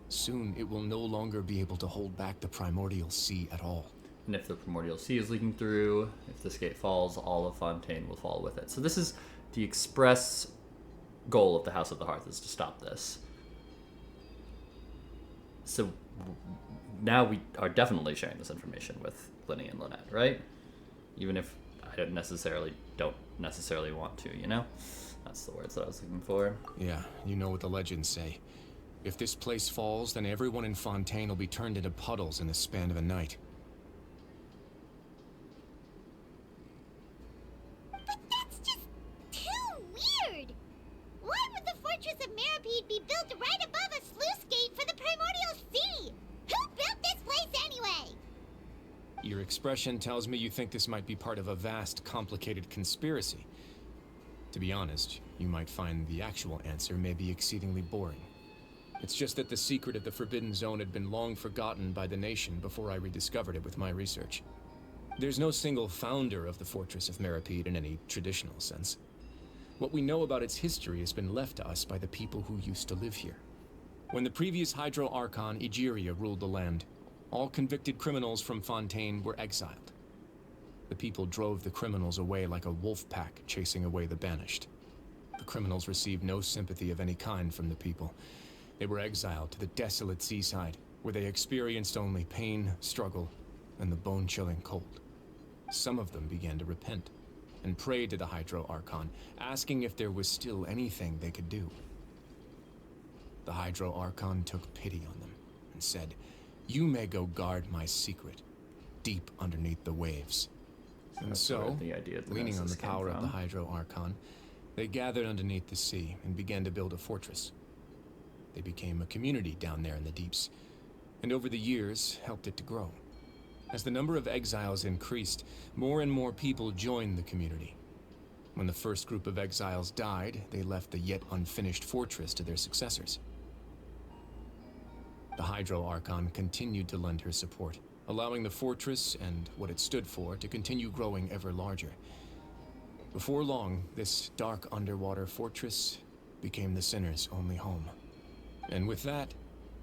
[SPEAKER 12] soon it will no longer be able to hold back the primordial sea at all.
[SPEAKER 1] And if the primordial sea is leaking through, if this gate falls, all of Fontaine will fall with it. So this is the express goal of the House of the Hearth, is to stop this. So now we are definitely sharing this information with Linny and Lynette, right? Even if I don't necessarily want to, you know? That's the words that I was looking for.
[SPEAKER 12] Yeah, you know what the legends say. If this place falls, then everyone in Fontaine will be turned into puddles in the span of a night.
[SPEAKER 11] But that's just too weird! Why would the Fortress of Meripede be built right above a sluice gate for the Primordial Sea? Who built this place anyway?
[SPEAKER 12] Your expression tells me you think this might be part of a vast, complicated conspiracy. To be honest, you might find the actual answer may be exceedingly boring. It's just that the secret of the Forbidden Zone had been long forgotten by the nation before I rediscovered it with my research. There's no single founder of the Fortress of Meripede in any traditional sense. What we know about its history has been left to us by the people who used to live here. When the previous Hydro Archon, Egeria, ruled the land, all convicted criminals from Fontaine were exiled. The people drove the criminals away like a wolf pack chasing away the banished. The criminals received no sympathy of any kind from the people. They were exiled to the desolate seaside, where they experienced only pain, struggle, and the bone-chilling cold. Some of them began to repent, and prayed to the Hydro Archon, asking if there was still anything they could do. The Hydro Archon took pity on them, and said, "You may go guard my secret, deep underneath the waves." And so, leaning on the power of the Hydro Archon, they gathered underneath the sea and began to build a fortress. They became a community down there in the deeps, and over the years helped it to grow. As the number of exiles increased, more and more people joined the community. When the first group of exiles died, they left the yet unfinished fortress to their successors. The Hydro Archon continued to lend her support, allowing the fortress and what it stood for to continue growing ever larger. Before long, this dark underwater fortress became the sinner's only home. And with that,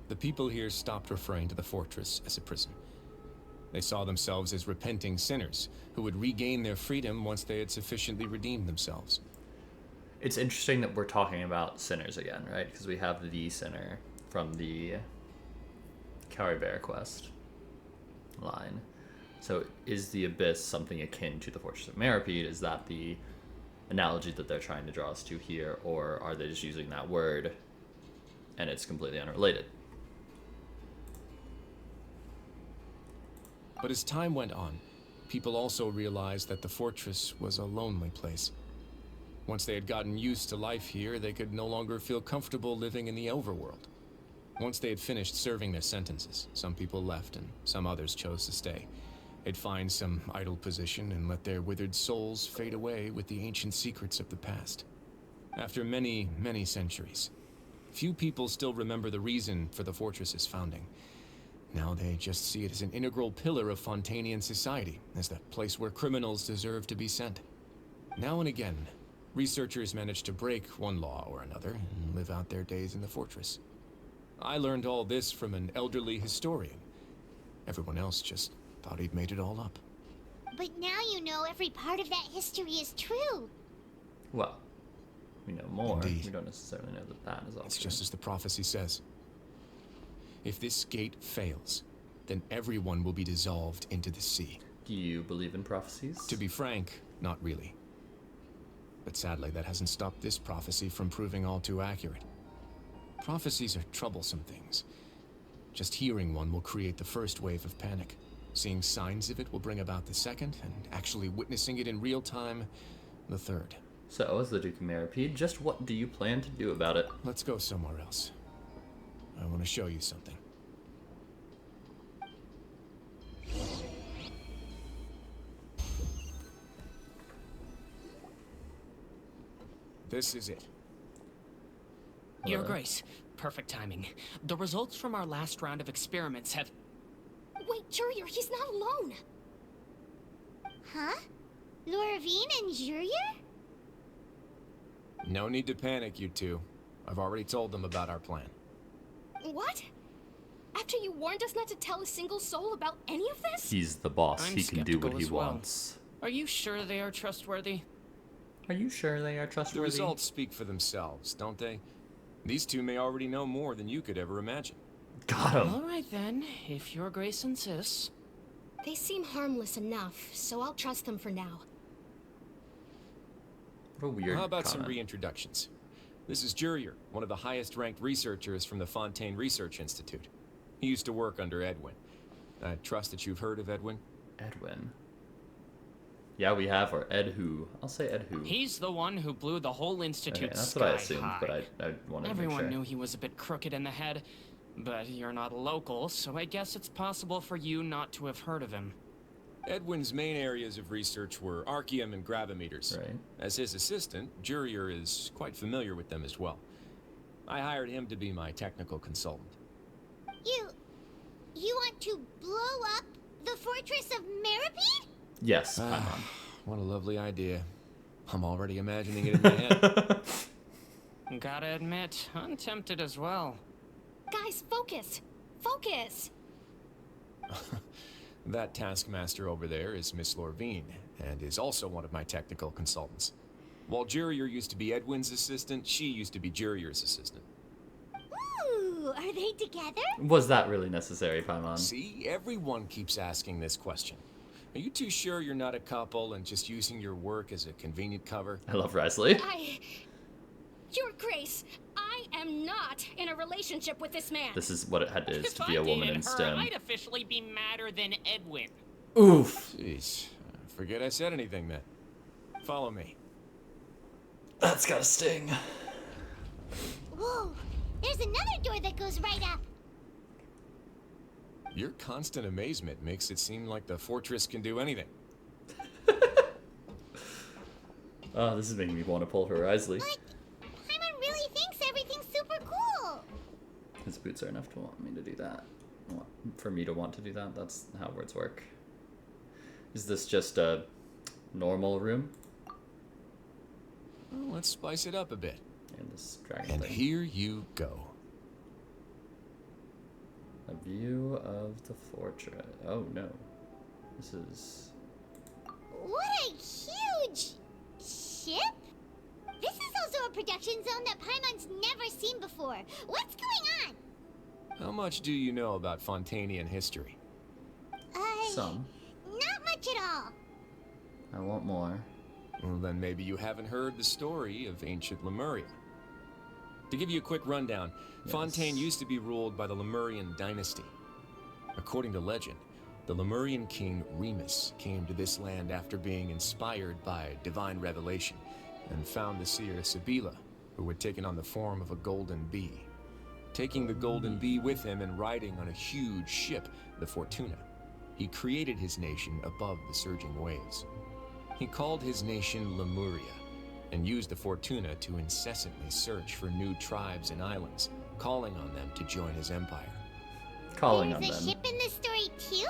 [SPEAKER 12] the people here stopped referring to the fortress as a prison. They saw themselves as repenting sinners who would regain their freedom once they had sufficiently redeemed themselves.
[SPEAKER 1] It's interesting that we're talking about sinners again, right? Because we have the sinner from the Carrie quest line. So is the Abyss something akin to the Fortress of Meripede? Is that the analogy that they're trying to draw us to here? Or are they just using that word and it's completely unrelated?
[SPEAKER 12] But as time went on, people also realized that the fortress was a lonely place. Once they had gotten used to life here, they could no longer feel comfortable living in the overworld. Once they had finished serving their sentences, some people left and some others chose to stay. They'd find some idle position and let their withered souls fade away with the ancient secrets of the past. After many, many centuries, few people still remember the reason for the fortress's founding. Now they just see it as an integral pillar of Fontainian society, as the place where criminals deserve to be sent. Now and again, researchers manage to break one law or another and live out their days in the fortress. I learned all this from an elderly historian. Everyone else just thought he'd made it all up.
[SPEAKER 11] But now you know every part of that history is true.
[SPEAKER 1] Well, we know more.
[SPEAKER 12] Indeed.
[SPEAKER 1] We don't necessarily know that that is all
[SPEAKER 12] It's
[SPEAKER 1] true.
[SPEAKER 12] just as the prophecy says. If this gate fails, then everyone will be dissolved into the sea.
[SPEAKER 1] Do you believe in prophecies?
[SPEAKER 12] To be frank, not really. But sadly, that hasn't stopped this prophecy from proving all too accurate. Prophecies are troublesome things. Just hearing one will create the first wave of panic. Seeing signs of it will bring about the second, and actually witnessing it in real time, the third.
[SPEAKER 1] So, as the Duke of Maripede, just what do you plan to do about it?
[SPEAKER 12] Let's go somewhere else. I want to show you something. This is it.
[SPEAKER 10] Your Grace, perfect timing. The results from our last round of experiments have...
[SPEAKER 9] Wait, Jurier, he's not alone.
[SPEAKER 11] Huh? Lorvine and Jurier?
[SPEAKER 12] No need to panic, you two. I've already told them about our plan.
[SPEAKER 9] What? After you warned us not to tell a single soul about any of this?
[SPEAKER 1] He's the boss.
[SPEAKER 10] I'm
[SPEAKER 1] He can do what
[SPEAKER 10] skeptical
[SPEAKER 1] he
[SPEAKER 10] as well.
[SPEAKER 1] wants.
[SPEAKER 10] Are you sure they are trustworthy?
[SPEAKER 1] Are you sure they are
[SPEAKER 12] The
[SPEAKER 1] trustworthy?
[SPEAKER 12] results speak for themselves, don't they? These two may already know more than you could ever imagine.
[SPEAKER 1] Got him.
[SPEAKER 10] All right then, if your Grace insists.
[SPEAKER 9] They seem harmless enough, so I'll trust them for now.
[SPEAKER 1] What a weird
[SPEAKER 12] How about some
[SPEAKER 1] comment.
[SPEAKER 12] reintroductions? This is Jurier, one of the highest-ranked researchers from the Fontaine Research Institute. He used to work under Edwin. I trust that you've heard of Edwin?
[SPEAKER 1] Edwin. Yeah, we have, or Ed Who. I'll say Ed Who.
[SPEAKER 10] He's the one who blew the whole institute
[SPEAKER 1] Okay, that's
[SPEAKER 10] sky
[SPEAKER 1] what I assumed,
[SPEAKER 10] high.
[SPEAKER 1] but I wanted to
[SPEAKER 10] Everyone
[SPEAKER 1] make sure.
[SPEAKER 10] knew he was a bit crooked in the head, but you're not local, so I guess it's possible for you not to have heard of him.
[SPEAKER 12] Edwin's main areas of research were archaeum and gravimeters.
[SPEAKER 1] Right.
[SPEAKER 12] As his assistant, Jurier is quite familiar with them as well. I hired him to be my technical consultant.
[SPEAKER 11] You want to blow up the fortress of Maripede?
[SPEAKER 1] Yes, Paimon.
[SPEAKER 12] What a lovely idea. I'm already imagining it in my head.
[SPEAKER 10] Gotta admit, I'm tempted as well.
[SPEAKER 9] Guys, focus! Focus!
[SPEAKER 12] That taskmaster over there is Miss Lorvine, and is also one of my technical consultants. While Jurier used to be Edwin's assistant, she used to be Jurier's assistant.
[SPEAKER 11] Ooh, are they together?
[SPEAKER 1] Was that really necessary, Paimon?
[SPEAKER 12] See, everyone keeps asking this question. Are you too sure you're not a couple and just using your work as a convenient cover?
[SPEAKER 1] I love Risley.
[SPEAKER 9] Your Grace, I am not in a relationship with this man.
[SPEAKER 1] This is what it is
[SPEAKER 10] If
[SPEAKER 1] to be a
[SPEAKER 10] I
[SPEAKER 1] woman
[SPEAKER 10] dated
[SPEAKER 1] in
[SPEAKER 10] her,
[SPEAKER 1] STEM.
[SPEAKER 10] I'd officially be madder than Edwin.
[SPEAKER 1] Oof.
[SPEAKER 12] Jeez, forget I said anything then. Follow me.
[SPEAKER 1] That's gotta sting.
[SPEAKER 11] Whoa, there's another door that goes right up.
[SPEAKER 12] Your constant amazement makes it seem like the fortress can do anything.
[SPEAKER 1] Oh, this is making me want to pull her Risley.
[SPEAKER 11] But Paimon really thinks everything's super cool.
[SPEAKER 1] His boots are enough to want me to do that. For me to want to do that, that's how words work. Is this just a normal room?
[SPEAKER 12] Well, let's spice it up a bit.
[SPEAKER 1] And this dragon
[SPEAKER 12] And
[SPEAKER 1] thing.
[SPEAKER 12] here you go.
[SPEAKER 1] A view of the fortress. Oh no. This is...
[SPEAKER 11] What a huge ship? This is also a production zone that Paimon's never seen before. What's going on?
[SPEAKER 12] How much do you know about Fontainian history?
[SPEAKER 1] Some.
[SPEAKER 11] Not much at all.
[SPEAKER 1] I want more.
[SPEAKER 12] Well, then maybe you haven't heard the story of ancient Lemuria. To give you a quick rundown, Fontaine used to be ruled by the Lemurian dynasty. According to legend, the Lemurian king Remus came to this land after being inspired by divine revelation and found the seer Sibila, who had taken on the form of a golden bee. Taking the golden bee with him and riding on a huge ship, the Fortuna, he created his nation above the surging waves. He called his nation Lemuria, and used the Fortuna to incessantly search for new tribes and islands, calling on them to join his empire.
[SPEAKER 1] Calling on
[SPEAKER 11] There's a
[SPEAKER 1] them.
[SPEAKER 11] ship in this story too?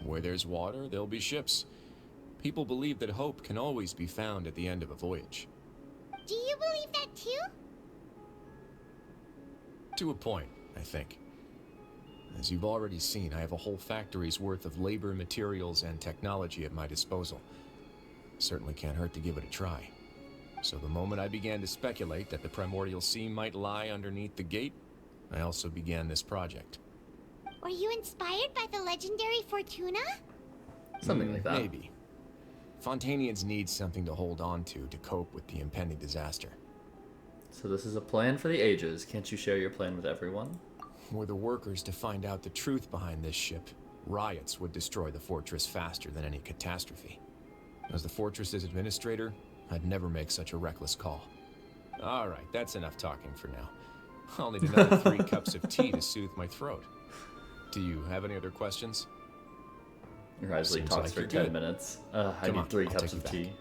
[SPEAKER 12] Where there's water, there'll be ships. People believe that hope can always be found at the end of a voyage.
[SPEAKER 11] Do you believe that too?
[SPEAKER 12] To a point, I think. As you've already seen, I have a whole factory's worth of labor, materials, and technology at my disposal. Certainly can't hurt to give it a try. So the moment I began to speculate that the primordial sea might lie underneath the gate, I also began this project.
[SPEAKER 11] Were you inspired by the legendary Fortuna?
[SPEAKER 1] Something like that.
[SPEAKER 12] Maybe. Fontainians need something to hold on to cope with the impending disaster.
[SPEAKER 1] So this is a plan for the ages. Can't you share your plan with everyone?
[SPEAKER 12] Were the workers to find out the truth behind this ship, riots would destroy the fortress faster than any catastrophe. As the fortress's administrator, I'd never make such a reckless call. All right, that's enough talking for now. I'll need another 3 cups of tea to soothe my throat. Do you have any other questions?
[SPEAKER 1] Risley
[SPEAKER 12] Seems
[SPEAKER 1] talks
[SPEAKER 12] like
[SPEAKER 1] for
[SPEAKER 12] you're
[SPEAKER 1] 10
[SPEAKER 12] good.
[SPEAKER 1] minutes. I
[SPEAKER 12] Come
[SPEAKER 1] need
[SPEAKER 12] on,
[SPEAKER 1] 3
[SPEAKER 12] I'll
[SPEAKER 1] cups
[SPEAKER 12] take you
[SPEAKER 1] of
[SPEAKER 12] back.
[SPEAKER 1] tea.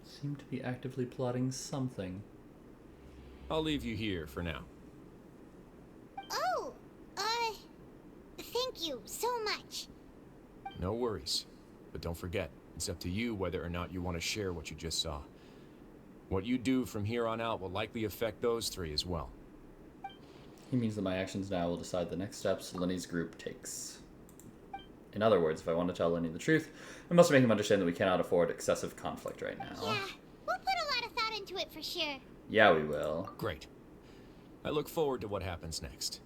[SPEAKER 1] Seem to be actively plotting something.
[SPEAKER 12] I'll leave you here for now.
[SPEAKER 11] Oh, thank you so much.
[SPEAKER 12] No worries. But don't forget, it's up to you whether or not you want to share what you just saw. What you do from here on out will likely affect those 3 as well.
[SPEAKER 1] He means that my actions now will decide the next steps Lenny's group takes. In other words, if I want to tell Lenny the truth, I must make him understand that we cannot afford excessive conflict right now.
[SPEAKER 11] Yeah, we'll put a lot of thought into it for sure.
[SPEAKER 1] Yeah, we will.
[SPEAKER 12] Great. I look forward to what happens next.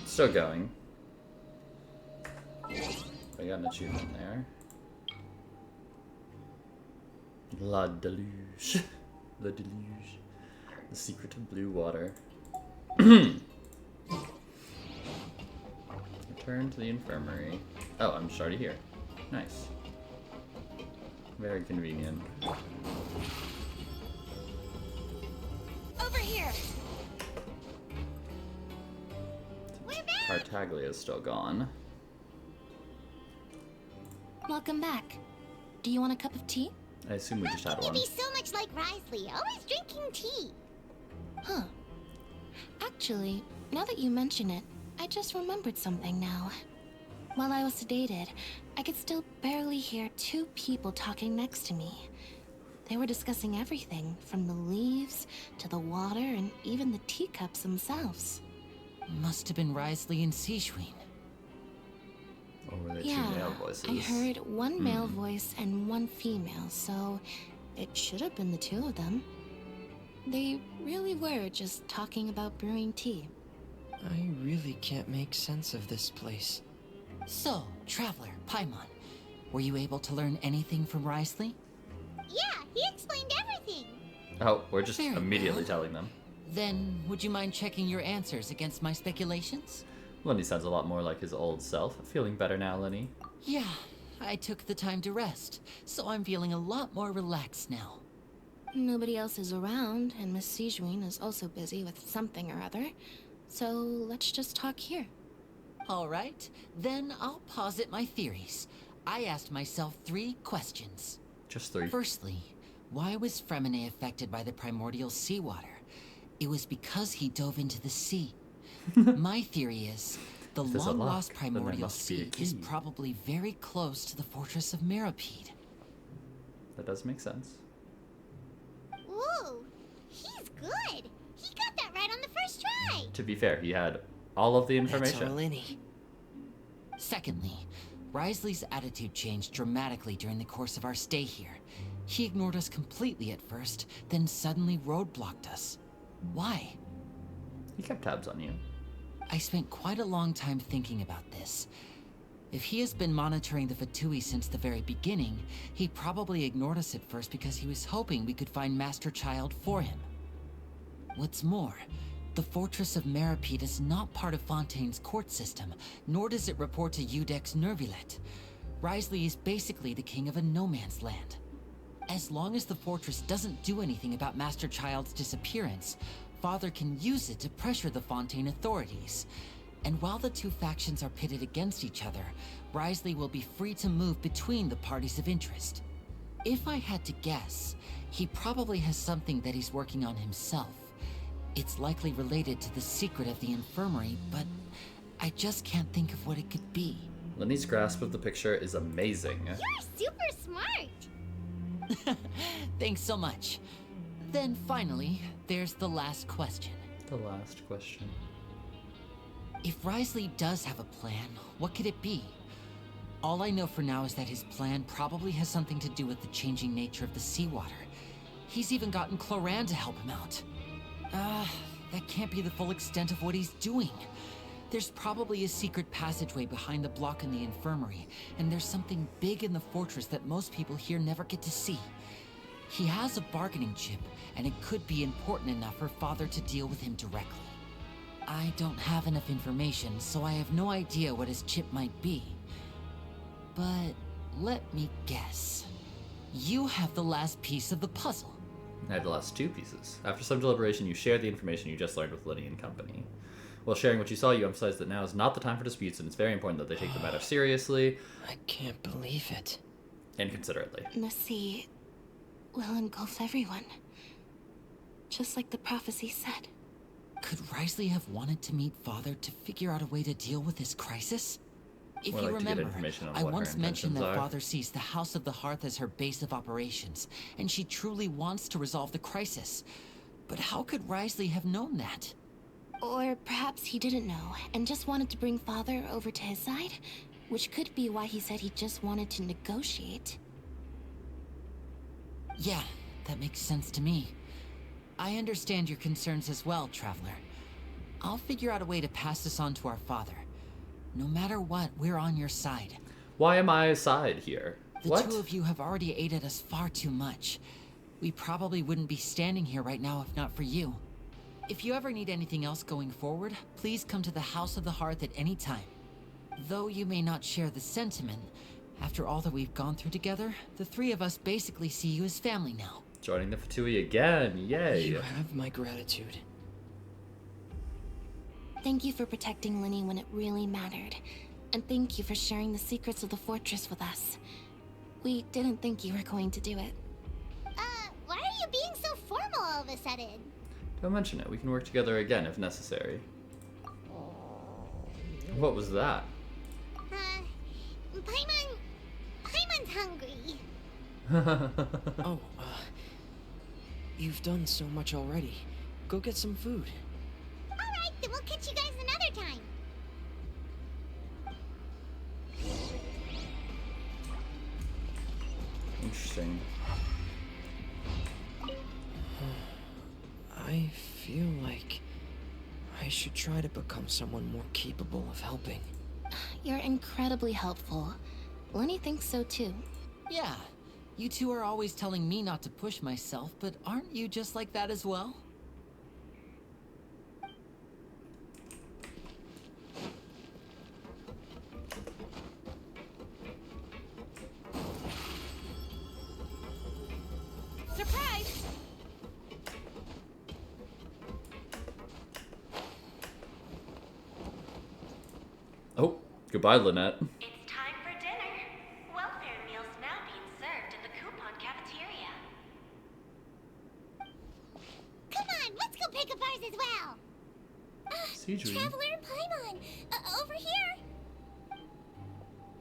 [SPEAKER 1] Still going. I got an achievement there. La Deluge. The Deluge. The secret of blue water. Return to the infirmary. Oh, I'm just already here. Nice. Very convenient.
[SPEAKER 11] Over here. We're back.
[SPEAKER 1] Tartaglia is still gone.
[SPEAKER 13] Welcome back. Do you want a cup of tea?
[SPEAKER 1] I assume we just had
[SPEAKER 11] You'd
[SPEAKER 1] one.
[SPEAKER 11] be so much like Risley, always drinking tea.
[SPEAKER 13] Huh. Actually, now that you mention it, I just remembered something now. While I was sedated, I could still barely hear 2 people talking next to me. They were discussing everything, from the leaves to the water and even the teacups themselves.
[SPEAKER 8] Must have been Risley and Sejuin.
[SPEAKER 1] Or were they 2
[SPEAKER 13] Yeah,
[SPEAKER 1] male voices?
[SPEAKER 13] I heard 1 male voice and 1 female, so it should have been the 2 of them. They really were just talking about brewing tea.
[SPEAKER 2] I really can't make sense of this place.
[SPEAKER 8] So, Traveler, Paimon, were you able to learn anything from Risley?
[SPEAKER 11] Yeah, he explained everything.
[SPEAKER 1] Oh, we're just
[SPEAKER 8] Very
[SPEAKER 1] immediately
[SPEAKER 8] well.
[SPEAKER 1] telling them.
[SPEAKER 8] Then, would you mind checking your answers against my speculations?
[SPEAKER 1] Lenny sounds a lot more like his old self. Feeling better now, Lenny?
[SPEAKER 8] Yeah, I took the time to rest, so I'm feeling a lot more relaxed now.
[SPEAKER 13] Nobody else is around, and Miss Sejuin is also busy with something or other. So let's just talk here.
[SPEAKER 8] All right, then I'll posit my theories. I asked myself 3 questions.
[SPEAKER 1] Just 3.
[SPEAKER 8] Firstly, why was Fremine affected by the primordial seawater? It was because he dove into the sea. My theory is, the
[SPEAKER 1] If there's a
[SPEAKER 8] long-lost
[SPEAKER 1] lock, then there
[SPEAKER 8] primordial
[SPEAKER 1] must be a
[SPEAKER 8] sea is
[SPEAKER 1] key.
[SPEAKER 8] probably very close to the fortress of Mirapede.
[SPEAKER 1] That does make sense.
[SPEAKER 11] Ooh, he's good. He got that right on the first try.
[SPEAKER 1] To be fair, he had all of the
[SPEAKER 2] That's our
[SPEAKER 1] information.
[SPEAKER 2] Lenny.
[SPEAKER 8] Secondly, Risley's attitude changed dramatically during the course of our stay here. He ignored us completely at first, then suddenly roadblocked us. Why?
[SPEAKER 1] He kept tabs on you.
[SPEAKER 8] I spent quite a long time thinking about this. If he has been monitoring the Fatui since the very beginning, he probably ignored us at first because he was hoping we could find Master Child for him. What's more, the Fortress of Mirapede is not part of Fontaine's court system, nor does it report to Udex Nervulet. Risley is basically the king of a no-man's land. As long as the fortress doesn't do anything about Master Child's disappearance, Father can use it to pressure the Fontaine authorities. And while the 2 factions are pitted against each other, Risley will be free to move between the parties of interest. If I had to guess, he probably has something that he's working on himself. It's likely related to the secret of the infirmary, but I just can't think of what it could be.
[SPEAKER 1] Lenny's grasp of the picture is amazing.
[SPEAKER 11] You're super smart.
[SPEAKER 8] Thanks so much. Then finally, there's the last question.
[SPEAKER 1] The last question.
[SPEAKER 8] If Risley does have a plan, what could it be? All I know for now is that his plan probably has something to do with the changing nature of the seawater. He's even gotten Cloran to help him out. That can't be the full extent of what he's doing. There's probably a secret passageway behind the block in the infirmary, and there's something big in the fortress that most people here never get to see. He has a bargaining chip, and it could be important enough for Father to deal with him directly. I don't have enough information, so I have no idea what his chip might be. But let me guess. You have the last piece of the puzzle.
[SPEAKER 1] I have the last two pieces. After some deliberation, you share the information you just learned with Liddy and company. While sharing what you saw, you emphasize that now is not the time for disputes, and it's very important that they take the matter seriously.
[SPEAKER 2] I can't believe it.
[SPEAKER 1] And considerately.
[SPEAKER 15] The sea will engulf everyone. Just like the prophecy said.
[SPEAKER 8] Could Risley have wanted to meet Father to figure out a way to deal with this crisis? If you remember, I once mentioned that Father sees the House of the Hearth as her base of operations, and she truly wants to resolve the crisis. But how could Risley have known that?
[SPEAKER 15] Or perhaps he didn't know, and just wanted to bring Father over to his side, which could be why he said he just wanted to negotiate.
[SPEAKER 8] Yeah, that makes sense to me. I understand your concerns as well, Traveler. I'll figure out a way to pass this on to our father. No matter what, we're on your side.
[SPEAKER 1] Why am I aside here?
[SPEAKER 8] The two of you have already aided us far too much. We probably wouldn't be standing here right now if not for you. If you ever need anything else going forward, please come to the House of the Hearth at any time. Though you may not share the sentiment, after all that we've gone through together, the three of us basically see you as family now.
[SPEAKER 1] Joining the Fatui again, yay!
[SPEAKER 2] You have my gratitude.
[SPEAKER 15] Thank you for protecting Linny when it really mattered. And thank you for sharing the secrets of the fortress with us. We didn't think you were going to do it.
[SPEAKER 11] Why are you being so formal all of a sudden?
[SPEAKER 1] Don't mention it. We can work together again if necessary. What was that?
[SPEAKER 11] Paimon's hungry.
[SPEAKER 2] Oh, you've done so much already. Go get some food.
[SPEAKER 11] Alright, then we'll catch you guys another time.
[SPEAKER 1] Interesting.
[SPEAKER 2] I feel like I should try to become someone more capable of helping.
[SPEAKER 15] You're incredibly helpful. Lenny thinks so too.
[SPEAKER 8] Yeah, you two are always telling me not to push myself, but aren't you just like that as well?
[SPEAKER 11] Surprise!
[SPEAKER 1] Oh, goodbye, Lynette.
[SPEAKER 16] It's time for dinner. Welfare meals now being served in the coupon cafeteria.
[SPEAKER 11] Come on, let's go pick up ours as well. Traveler and Paimon, over here.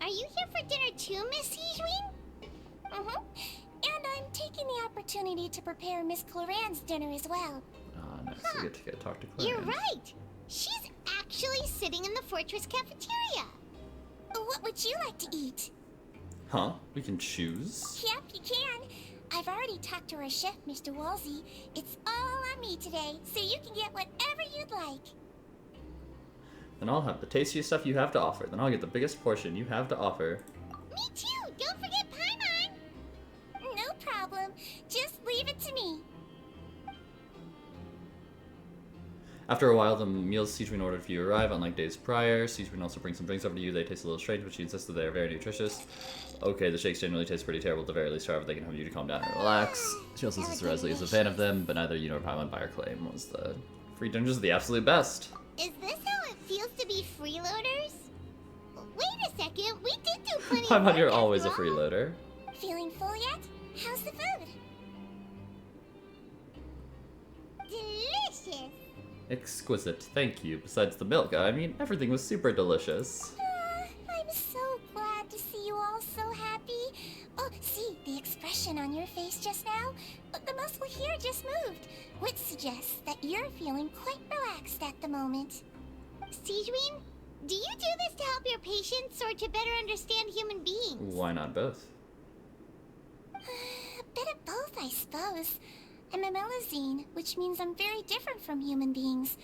[SPEAKER 11] Are you here for dinner too, Miss Sijween?
[SPEAKER 3] Mm-hmm. And I'm taking the opportunity to prepare Miss Cloran's dinner as well.
[SPEAKER 1] Ah, nice. You get to talk to Clarence.
[SPEAKER 11] You're right. She's actually sitting in the fortress cafeteria.
[SPEAKER 3] What would you like to eat?
[SPEAKER 1] Huh? We can choose?
[SPEAKER 3] Yep, you can. I've already talked to our chef, Mr. Wolsey. It's all on me today, so you can get whatever you'd like.
[SPEAKER 1] Then I'll have the tastiest stuff you have to offer. Then I'll get the biggest portion you have to offer.
[SPEAKER 11] Me too. Don't forget Paimon.
[SPEAKER 3] No problem. Just leave it to me.
[SPEAKER 1] After a while, the meals Sijween ordered for you arrive, unlike days prior. Sijween also brings some drinks over to you. They taste a little strange, but she insists that they are very nutritious. Okay, the shakes generally taste pretty terrible at the very least. However, they can help you to calm down and relax. She also says Leslie is a fan of them, but neither you nor Paimon buy her claim was the free dinners are the absolute best.
[SPEAKER 11] Is this how it feels to be freeloaders? Wait a second, we did do plenty of
[SPEAKER 1] Paimon, you're
[SPEAKER 11] work
[SPEAKER 1] always a
[SPEAKER 11] after all.
[SPEAKER 1] freeloader.
[SPEAKER 3] Feeling full yet? How's the food?
[SPEAKER 11] Delicious.
[SPEAKER 1] Exquisite, thank you. Besides the milk, I mean, everything was super delicious.
[SPEAKER 3] I'm so glad to see you all so happy. Oh, see, the expression on your face just now? The muscle here just moved, which suggests that you're feeling quite relaxed at the moment.
[SPEAKER 11] Sijween, do you do this to help your patients or to better understand human beings?
[SPEAKER 1] Why not both?
[SPEAKER 3] A bit of both, I suppose. I'm a Melazine, which means I'm very different from human beings.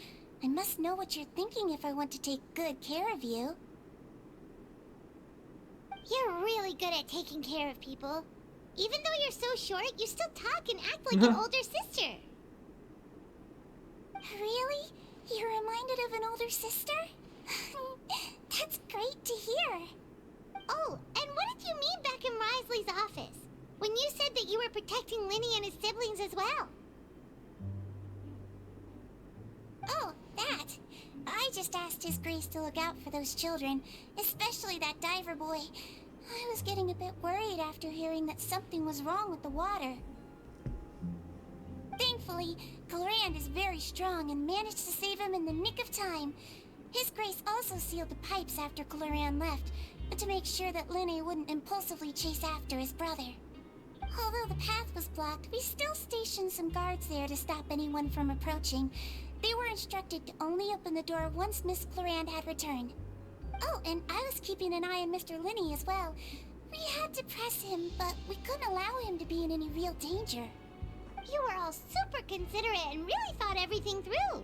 [SPEAKER 3] I must know what you're thinking if I want to take good care of you.
[SPEAKER 11] You're really good at taking care of people. Even though you're so short, you still talk and act like an older sister.
[SPEAKER 3] Really? You're reminded of an older sister? That's great to hear.
[SPEAKER 11] Oh, and what did you mean back in Risley's office? When you said that you were protecting Linny and his siblings as well?
[SPEAKER 3] Oh, that. I just asked His Grace to look out for those children, especially that diver boy. I was getting a bit worried after hearing that something was wrong with the water. Thankfully, Clorand is very strong and managed to save him in the nick of time. His Grace also sealed the pipes after Clorand left, to make sure that Linny wouldn't impulsively chase after his brother. Although the path was blocked, we still stationed some guards there to stop anyone from approaching. They were instructed to only open the door once Miss Clorand had returned. Oh, and I was keeping an eye on Mr. Linny as well. We had to press him, but we couldn't allow him to be in any real danger.
[SPEAKER 11] You were all super considerate and really thought everything through.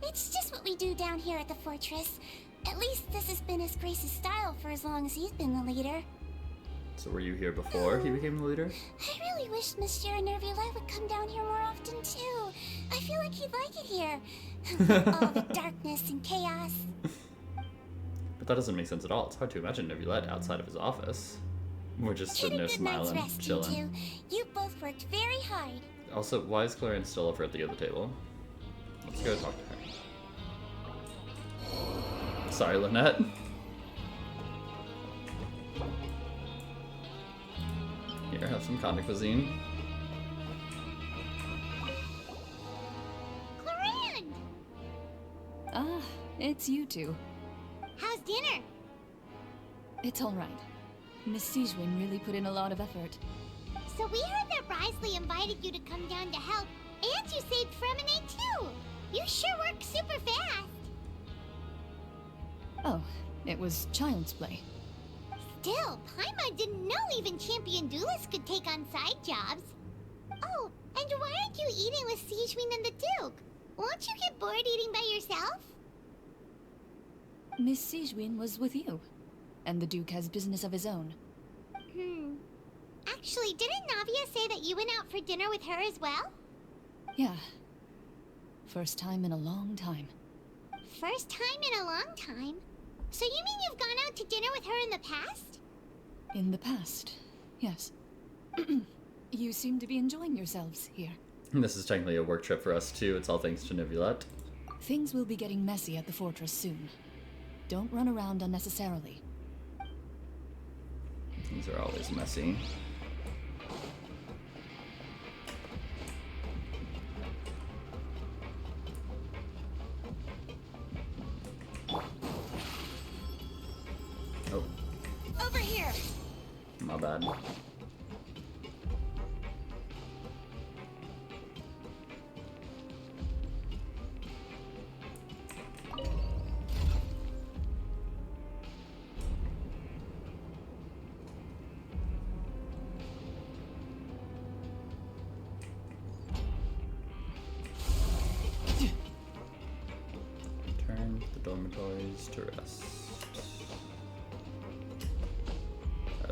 [SPEAKER 3] It's just what we do down here at the fortress. At least this has been His Grace's style for as long as he's been the leader.
[SPEAKER 1] So were you here before he became the leader?
[SPEAKER 3] I really wish Monsieur Nervulette would come down here more often too. I feel like he'd like it here. All the darkness and chaos.
[SPEAKER 1] But that doesn't make sense at all. It's hard to imagine Nervulette outside of his office. We're just sitting there smiling, chilling.
[SPEAKER 3] You both worked very hard.
[SPEAKER 1] Also, why is Clorand still over at the other table? Let's go talk to her. Sorry, Lynette. Here, have some Conde cuisine.
[SPEAKER 11] Clorand!
[SPEAKER 14] Ah, it's you two.
[SPEAKER 11] How's dinner?
[SPEAKER 14] It's all right. Miss Sijwin really put in a lot of effort.
[SPEAKER 11] So we heard that Risley invited you to come down to help, and you saved Fremine too! You sure work super fast!
[SPEAKER 14] Oh, it was child's play.
[SPEAKER 11] Still, Paimon didn't know even champion duelists could take on side jobs. Oh, and why aren't you eating with Sijwin and the Duke? Won't you get bored eating by yourself?
[SPEAKER 14] Miss Sijwin was with you, and the Duke has business of his own.
[SPEAKER 11] Actually, didn't Navia say that you went out for dinner with her as well?
[SPEAKER 14] Yeah. First time in a long time.
[SPEAKER 11] First time in a long time? So you mean you've gone out to dinner with her in the past?
[SPEAKER 14] In the past, yes. You seem to be enjoying yourselves here.
[SPEAKER 1] This is technically a work trip for us too. It's all thanks to Nervulette.
[SPEAKER 14] Things will be getting messy at the fortress soon. Don't run around unnecessarily.
[SPEAKER 1] Things are always messy. Oh.
[SPEAKER 2] Over here!
[SPEAKER 1] My bad. Turn the dormitories to rest.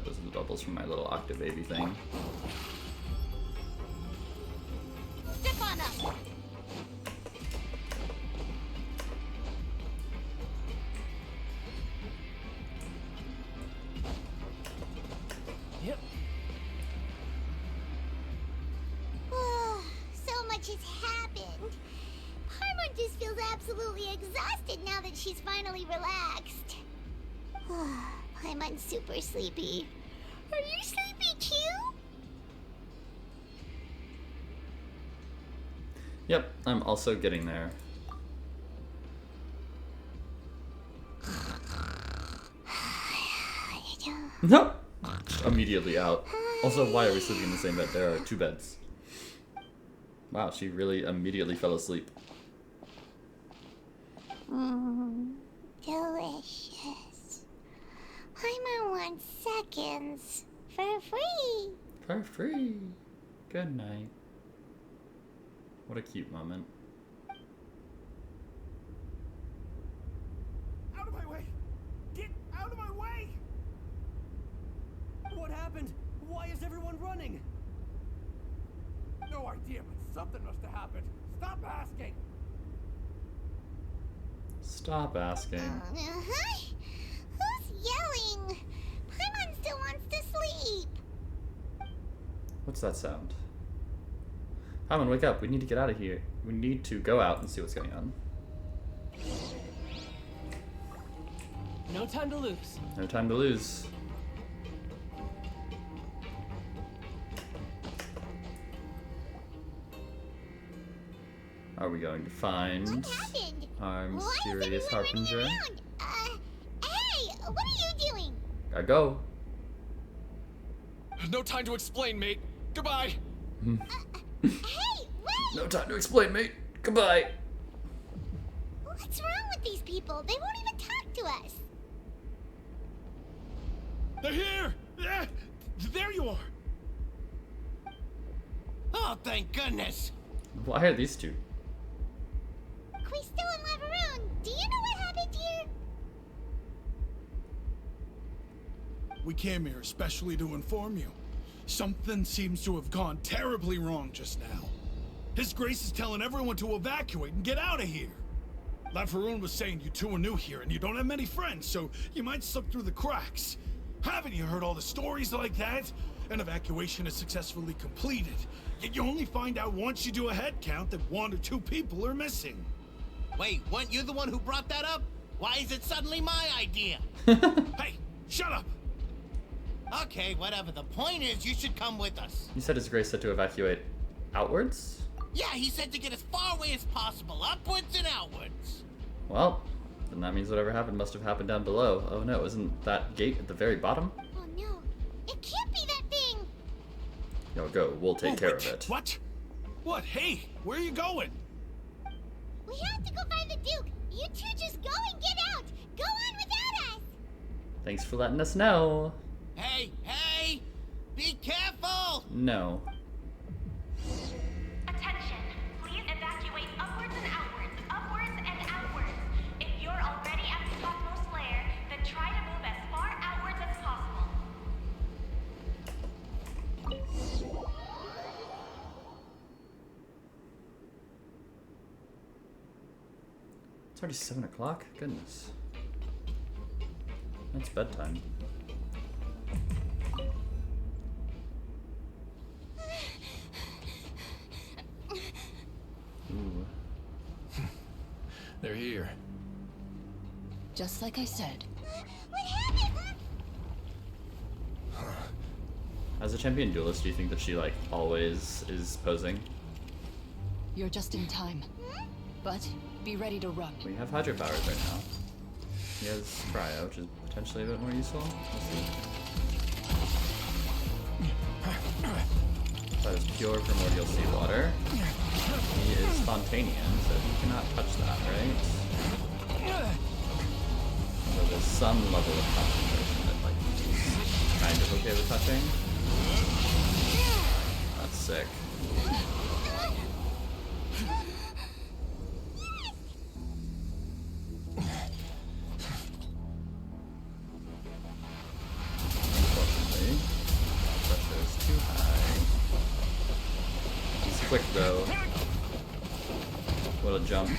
[SPEAKER 1] Those are the bubbles from my little octave baby thing.
[SPEAKER 2] Step on up!
[SPEAKER 4] Yep.
[SPEAKER 11] So much has happened. Paimon just feels absolutely exhausted now that she's finally relaxed. Paimon's super sleepy. Are you sleepy too?
[SPEAKER 1] Yep, I'm also getting there. Nope. Immediately out. Also, why are we sleeping in the same bed? There are two beds. Wow, she really immediately fell asleep.
[SPEAKER 11] Delicious. Paimon wants seconds for free.
[SPEAKER 1] For free. Good night. What a cute moment.
[SPEAKER 17] everyone running? No idea, but something must have happened. Stop asking.
[SPEAKER 1] Stop asking.
[SPEAKER 11] Who's yelling? Paimon still wants to sleep.
[SPEAKER 1] What's that sound? Paimon, wake up. We need to get out of here. We need to go out and see what's going on.
[SPEAKER 10] No time to lose.
[SPEAKER 1] No time to lose. Are we going to find our mysterious harbinger?
[SPEAKER 11] Hey, what are you doing?
[SPEAKER 1] Gotta go.
[SPEAKER 12] No time to explain, mate. Goodbye.
[SPEAKER 11] Hey, wait!
[SPEAKER 1] No time to explain, mate. Goodbye.
[SPEAKER 11] What's wrong with these people? They won't even talk to us.
[SPEAKER 6] They're here! There you are!
[SPEAKER 5] Oh, thank goodness!
[SPEAKER 1] Why are these two?
[SPEAKER 11] Quisto and Lavaroon, do you know what happened here?
[SPEAKER 6] We came here especially to inform you. Something seems to have gone terribly wrong just now. His Grace is telling everyone to evacuate and get out of here. Lavaroon was saying you two are new here and you don't have many friends, so you might slip through the cracks. Haven't you heard all the stories like that? An evacuation is successfully completed, yet you only find out once you do a head count that 1 or 2 people are missing.
[SPEAKER 5] Wait, weren't you the one who brought that up? Why is it suddenly my idea?
[SPEAKER 6] Hey, shut up!
[SPEAKER 5] Okay, whatever. The point is, you should come with us.
[SPEAKER 1] You said His Grace said to evacuate outwards?
[SPEAKER 5] Yeah, he said to get as far away as possible, upwards and outwards.
[SPEAKER 1] Well, then that means whatever happened must have happened down below. Oh no, isn't that gate at the very bottom?
[SPEAKER 11] Oh no, it can't be that thing.
[SPEAKER 1] No, go. We'll take care of it.
[SPEAKER 6] What? What? Hey, where are you going?
[SPEAKER 11] We have to go find the Duke. You two just go and get out. Go on without us.
[SPEAKER 1] Thanks for letting us know.
[SPEAKER 5] Hey, hey! Be careful!
[SPEAKER 1] No.
[SPEAKER 16] Attention, please evacuate upwards and outwards, upwards and outwards. If you're already at the topmost layer, then try to move as far outwards as possible.
[SPEAKER 1] It's already 7 o'clock? Goodness. That's bedtime. Ooh.
[SPEAKER 12] They're here.
[SPEAKER 14] Just like I said.
[SPEAKER 11] What happened?
[SPEAKER 1] As a champion duelist, do you think that she, like, always is posing?
[SPEAKER 14] You're just in time. But be ready to run.
[SPEAKER 1] We have hydro powers right now. He has cryo, which is potentially a bit more useful. We'll see. That is pure primordial seawater. He is Fontainian, so he cannot touch that, right? Although there's some level of concentration that, like, he's kind of okay with touching. That's sick. Unfortunately, pressure is too high. He's quick though. What a jump.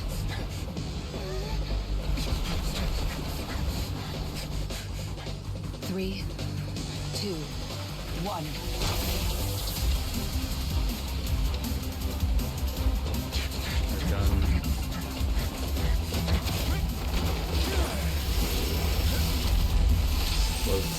[SPEAKER 14] Three, 2, 1.
[SPEAKER 1] They're done. Close.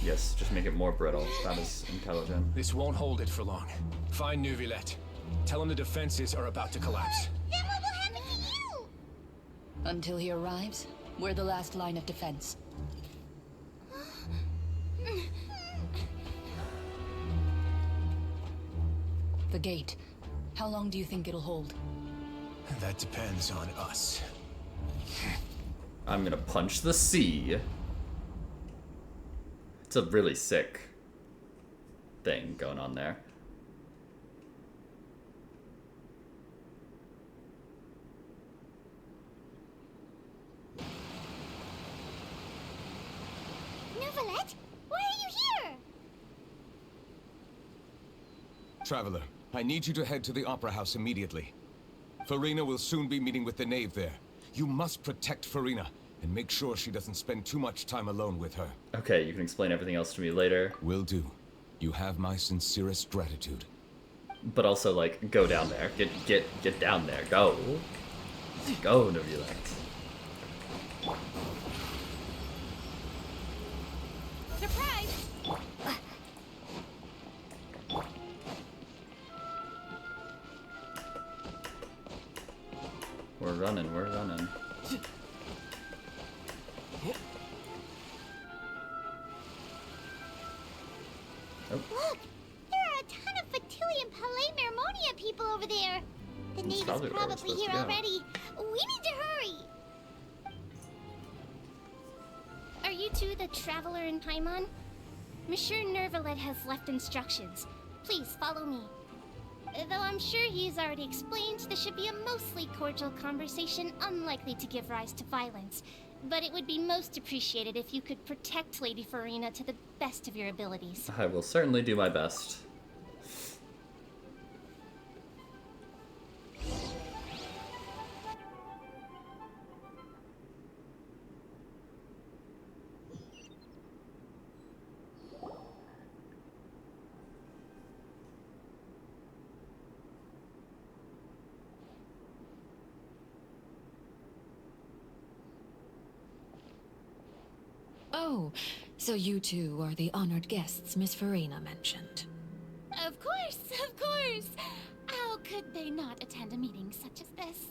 [SPEAKER 1] Yes, just make it more brittle. That is intelligent.
[SPEAKER 12] This won't hold it for long. Find Neuvillette. Tell him the defenses are about to collapse.
[SPEAKER 11] Then what will happen to you?
[SPEAKER 14] Until he arrives, we're the last line of defense. The gate. How long do you think it'll hold?
[SPEAKER 12] That depends on us.
[SPEAKER 1] I'm gonna punch the sea. It's a really sick thing going on there.
[SPEAKER 11] What? Why are you here?
[SPEAKER 18] Traveler, I need you to head to the Opera House immediately. Farina will soon be meeting with the knave there. You must protect Farina, and make sure she doesn't spend too much time alone with her.
[SPEAKER 1] Okay, you can explain everything else to me later.
[SPEAKER 18] Will do. You have my sincerest gratitude.
[SPEAKER 1] But also, like, go down there. Get down there. Go. Go, Neuvillette.
[SPEAKER 11] Surprise!
[SPEAKER 1] We're running, we're running. Oh.
[SPEAKER 11] Look! There are a ton of Fatui Palais Mermonia people over there. The knave is
[SPEAKER 1] probably where we're
[SPEAKER 11] probably
[SPEAKER 1] supposed
[SPEAKER 11] here
[SPEAKER 1] to go.
[SPEAKER 11] already. We need to hurry! Are you two the traveler in Paimon? Monsieur Neuvillette has left instructions. Please follow me. Though I'm sure he's already explained, this should be a mostly cordial conversation, unlikely to give rise to violence. But it would be most appreciated if you could protect Lady Farina to the best of your abilities.
[SPEAKER 1] I will certainly do my best.
[SPEAKER 14] Oh, so you two are the honored guests Miss Farina mentioned.
[SPEAKER 11] Of course, of course! How could they not attend a meeting such as this?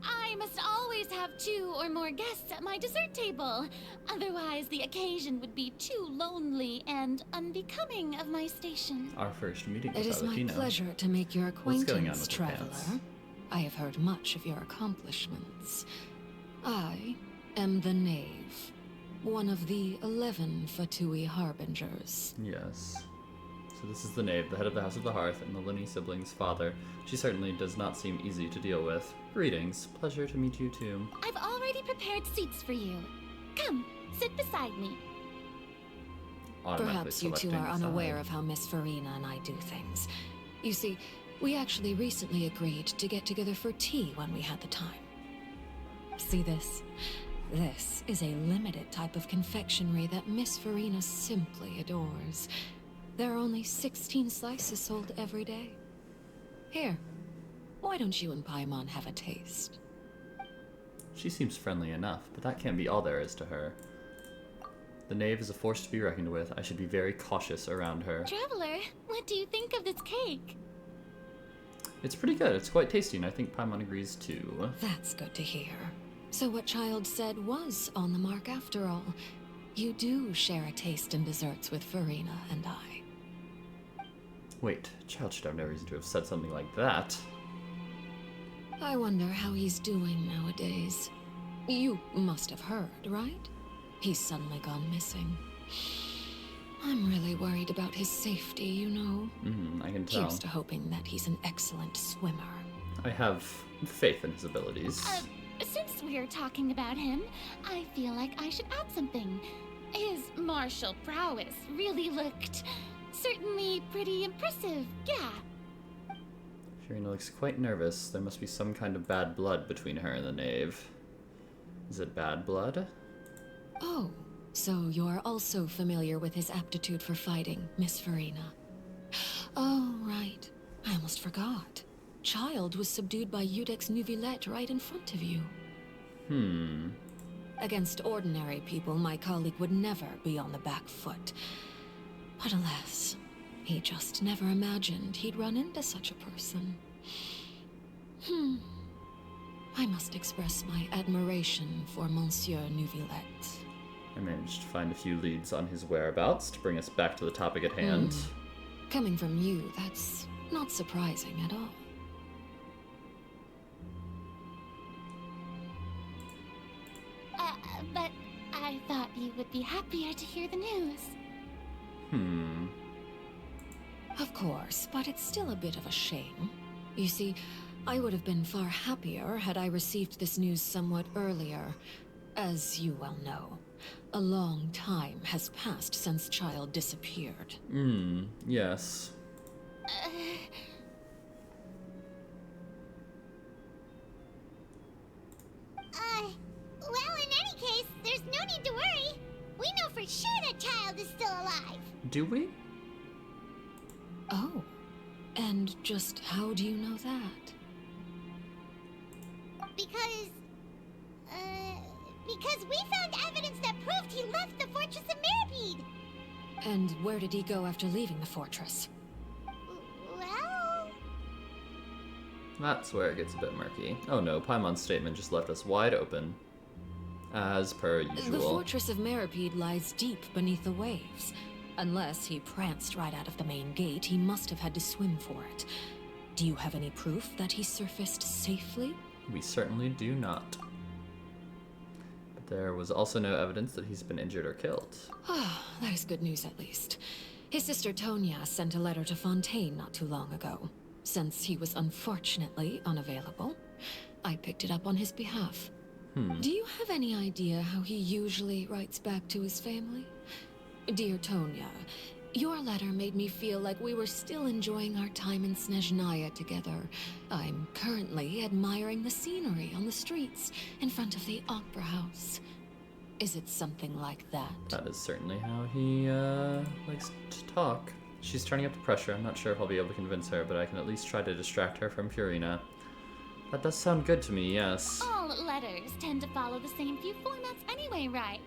[SPEAKER 11] I must always have 2 or more guests at my dessert table. Otherwise, the occasion would be too lonely and unbecoming of my station.
[SPEAKER 1] Our first meeting with
[SPEAKER 14] It is my
[SPEAKER 1] Alicino.
[SPEAKER 14] pleasure to make your
[SPEAKER 1] What's going on
[SPEAKER 14] acquaintance,
[SPEAKER 1] with the
[SPEAKER 14] traveler.
[SPEAKER 1] pants?
[SPEAKER 14] I have heard much of your accomplishments. I am the Knave, one of the 11 Fatui Harbingers.
[SPEAKER 1] Yes. So this is the knave, the head of the House of the Hearth, and the Linny siblings' father. She certainly does not seem easy to deal with. Greetings. Pleasure to meet you too.
[SPEAKER 11] I've already prepared seats for you. Come, sit beside me.
[SPEAKER 1] Automatically
[SPEAKER 14] Perhaps you two
[SPEAKER 1] selecting
[SPEAKER 14] are unaware
[SPEAKER 1] side.
[SPEAKER 14] of how Miss Farina and I do things. You see, we actually recently agreed to get together for tea when we had the time. See this? This is a limited type of confectionery that Miss Farina simply adores. There are only 16 slices sold every day. Here, why don't you and Paimon have a taste?
[SPEAKER 1] She seems friendly enough, but that can't be all there is to her. The knave is a force to be reckoned with. I should be very cautious around her.
[SPEAKER 11] Traveler, what do you think of this cake?
[SPEAKER 1] It's pretty good. It's quite tasty, and I think Paimon agrees too.
[SPEAKER 14] That's good to hear. So what Child said was on the mark after all. You do share a taste in desserts with Farina and I.
[SPEAKER 1] Wait, Child should have no reason to have said something like that.
[SPEAKER 14] I wonder how he's doing nowadays. You must have heard, right? He's suddenly gone missing. I'm really worried about his safety, you know.
[SPEAKER 1] I can tell.
[SPEAKER 14] Here's to hoping that he's an excellent swimmer.
[SPEAKER 1] I have faith in his abilities.
[SPEAKER 11] Since we're talking about him, I feel like I should add something. His martial prowess really looked certainly pretty impressive, yeah.
[SPEAKER 1] Farina looks quite nervous. There must be some kind of bad blood between her and the knave. Is it bad blood?
[SPEAKER 14] Oh, so you're also familiar with his aptitude for fighting, Miss Farina. Oh, right. I almost forgot. Child was subdued by Udex Neuvillette right in front of you. Against ordinary people, my colleague would never be on the back foot. But alas, he just never imagined he'd run into such a person. I must express my admiration for Monsieur Neuvillette.
[SPEAKER 1] I managed to find a few leads on his whereabouts to bring us back to the topic at hand.
[SPEAKER 14] Coming from you, that's not surprising at all.
[SPEAKER 11] But I thought you would be happier to hear the news.
[SPEAKER 14] Of course, but it's still a bit of a shame. You see, I would have been far happier had I received this news somewhat earlier. As you well know,
[SPEAKER 19] A long time has passed since Child disappeared.
[SPEAKER 1] Yes.
[SPEAKER 11] Well, in any case, there's no need to worry. We know for sure that Child is still alive.
[SPEAKER 1] Do we?
[SPEAKER 19] Oh. And just how do you know that?
[SPEAKER 11] Because we found evidence that proved he left the Fortress of Mirapede.
[SPEAKER 19] And where did he go after leaving the fortress?
[SPEAKER 11] Well...
[SPEAKER 1] That's where it gets a bit murky. Oh no, Paimon's statement just left us wide open. As per usual.
[SPEAKER 19] The Fortress of Mirapede lies deep beneath the waves. Unless he pranced right out of the main gate, he must have had to swim for it. Do you have any proof that he surfaced safely?
[SPEAKER 1] We certainly do not. But there was also no evidence that he's been injured or killed.
[SPEAKER 19] Ah, that is good news at least. His sister Tonya sent a letter to Fontaine not too long ago. Since he was unfortunately unavailable, I picked it up on his behalf. Do you have any idea how he usually writes back to his family? Dear Tonya, your letter made me feel like we were still enjoying our time in Snezhnaya together. I'm currently admiring the scenery on the streets in front of the Opera House. Is it something like that?
[SPEAKER 1] That is certainly how he likes to talk. She's turning up the pressure. I'm not sure if I'll be able to convince her, but I can at least try to distract her from Purina. That does sound good to me, yes.
[SPEAKER 11] All letters tend to follow the same few formats anyway, right?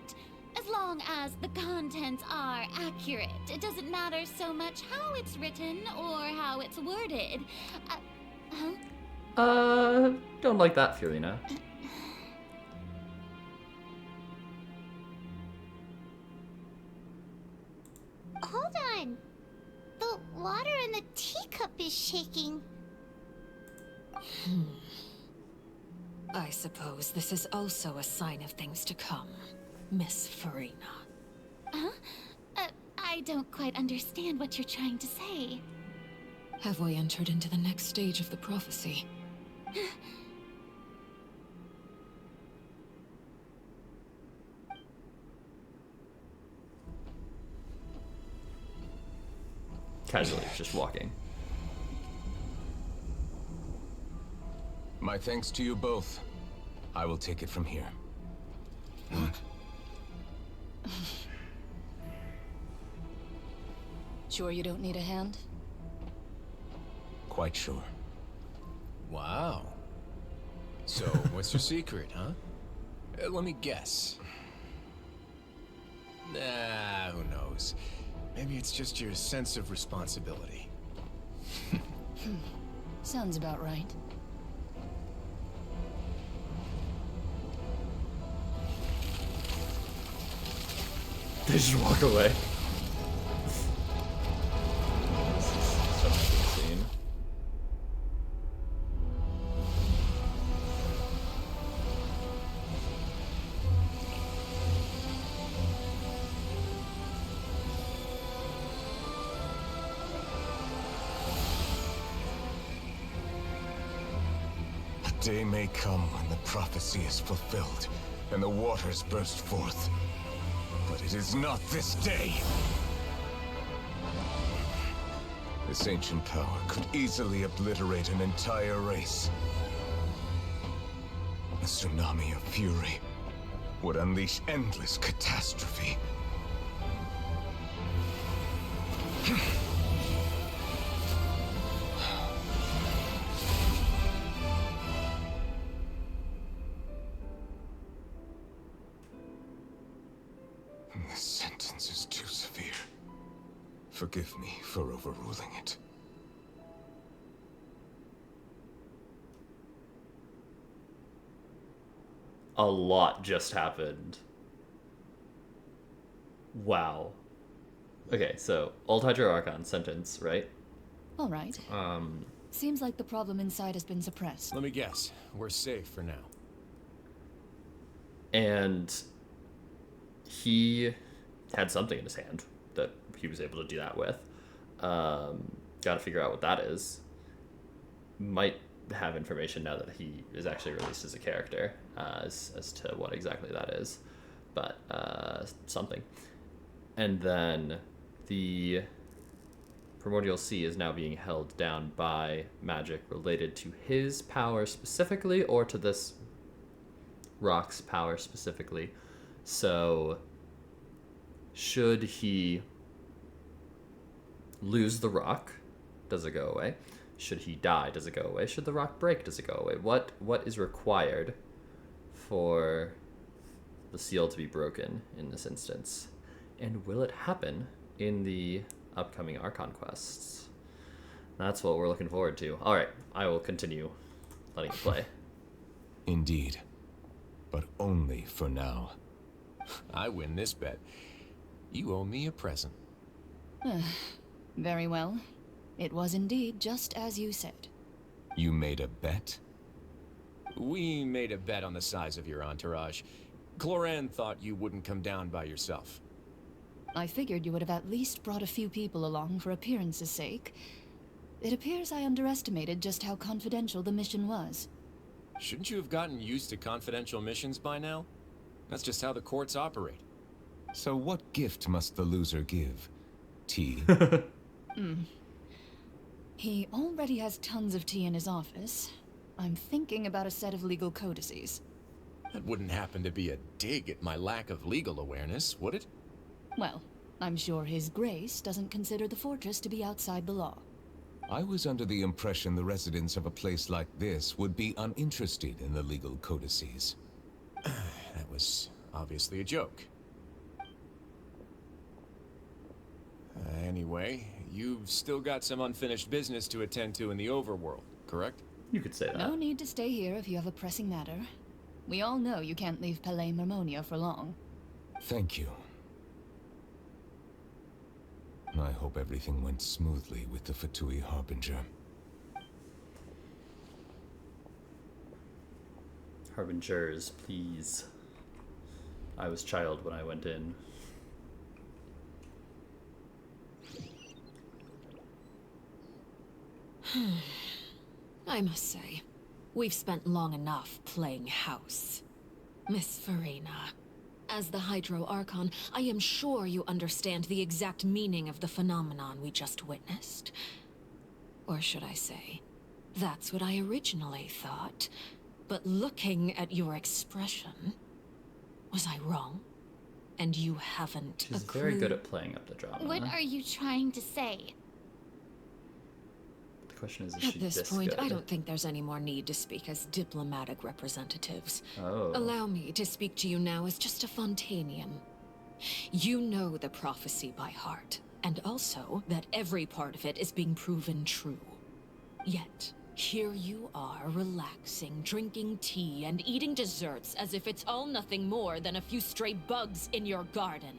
[SPEAKER 11] As long as the contents are accurate, it doesn't matter so much how it's written or how it's worded.
[SPEAKER 1] Don't like that, Fiorina.
[SPEAKER 11] Hold on. The water in the teacup is shaking.
[SPEAKER 19] I suppose this is also a sign of things to come, Miss Farina.
[SPEAKER 11] Huh? I don't quite understand what you're trying to say.
[SPEAKER 19] Have we entered into the next stage of the prophecy?
[SPEAKER 1] Casually, just walking.
[SPEAKER 18] My thanks to you both. I will take it from here.
[SPEAKER 14] Sure you don't need a hand?
[SPEAKER 18] Quite sure.
[SPEAKER 12] Wow. So, what's your secret, huh? Let me guess. Nah, who knows? Maybe it's just your sense of responsibility.
[SPEAKER 14] Sounds about right.
[SPEAKER 1] They just walk away. This is such a good scene.
[SPEAKER 18] A day may come when the prophecy is fulfilled and the waters burst forth. But it is not this day. This ancient power could easily obliterate an entire race. A tsunami of fury would unleash endless catastrophe. This sentence is too severe. Forgive me for overruling it.
[SPEAKER 1] A lot just happened. Wow. Okay, so Old Hydro Archon sentence, right?
[SPEAKER 14] All right. Seems like the problem inside has been suppressed.
[SPEAKER 12] Let me guess. We're safe for now.
[SPEAKER 1] And he had something in his hand that he was able to do that with. Gotta figure out what that is. Might have information now that he is actually released as a character, as to what exactly that is. but something. And then the Primordial Sea is now being held down by magic related to his power specifically, or to this rock's power specifically. So should he lose the rock, does it go away? Should he die, does it go away? Should the rock break, does it go away? What is required for the seal to be broken in this instance? And will it happen in the upcoming Archon quests? That's what we're looking forward to. Alright, I will continue letting it play.
[SPEAKER 18] Indeed. But only for now.
[SPEAKER 12] I win this bet. You owe me a present.
[SPEAKER 14] Very well. It was indeed just as you said.
[SPEAKER 18] You made a bet?
[SPEAKER 12] We made a bet on the size of your entourage. Cloran thought you wouldn't come down by yourself.
[SPEAKER 14] I figured you would have at least brought a few people along for appearance's sake. It appears I underestimated just how confidential the mission was.
[SPEAKER 12] Shouldn't you have gotten used to confidential missions by now? That's just how the courts operate.
[SPEAKER 18] So what gift must the loser give? Tea?
[SPEAKER 14] He already has tons of tea in his office. I'm thinking about a set of legal codices.
[SPEAKER 12] That wouldn't happen to be a dig at my lack of legal awareness, would it?
[SPEAKER 14] Well, I'm sure His Grace doesn't consider the fortress to be outside the law.
[SPEAKER 18] I was under the impression the residents of a place like this would be uninterested in the legal codices.
[SPEAKER 12] That was obviously a joke. Anyway, you've still got some unfinished business to attend to in the overworld, correct?
[SPEAKER 1] You could say that.
[SPEAKER 14] No need to stay here if you have a pressing matter. We all know you can't leave Palais Mermonia for long.
[SPEAKER 18] Thank you. I hope everything went smoothly with the Fatui Harbinger.
[SPEAKER 1] Harbingers, please. I was child when I went in.
[SPEAKER 19] I must say, we've spent long enough playing house. Miss Farina, as the Hydro Archon, I am sure you understand the exact meaning of the phenomenon we just witnessed. Or should I say, that's what I originally thought. But looking at your expression, was I wrong? And you haven't
[SPEAKER 1] She's very good at playing up the drama.
[SPEAKER 11] What are you trying to say?
[SPEAKER 1] The question is
[SPEAKER 19] At
[SPEAKER 1] she
[SPEAKER 19] this
[SPEAKER 1] this
[SPEAKER 19] point,
[SPEAKER 1] good?
[SPEAKER 19] I don't think there's any more need to speak as diplomatic representatives.
[SPEAKER 1] Oh.
[SPEAKER 19] Allow me to speak to you now as just a Fontainian. You know the prophecy by heart, and also that every part of it is being proven true. Yet, here you are, relaxing, drinking tea, and eating desserts as if it's all nothing more than a few stray bugs in your garden.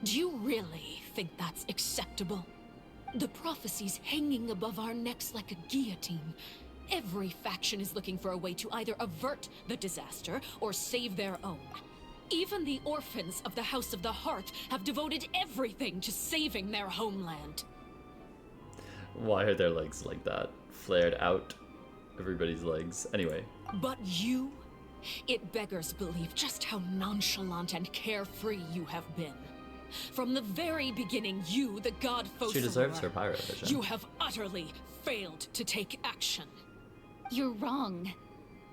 [SPEAKER 19] Do you really think that's acceptable? The prophecy's hanging above our necks like a guillotine. Every faction is looking for a way to either avert the disaster or save their own. Even the orphans of the House of the Hearth have devoted everything to saving their homeland.
[SPEAKER 1] Why are their legs like that? Flared out. Everybody's legs. Anyway.
[SPEAKER 19] But you? It beggars belief just how nonchalant and carefree you have been. From the very beginning, you, the god Focalor,
[SPEAKER 1] She deserves her pirate vision.
[SPEAKER 19] You have utterly failed to take action.
[SPEAKER 11] You're wrong.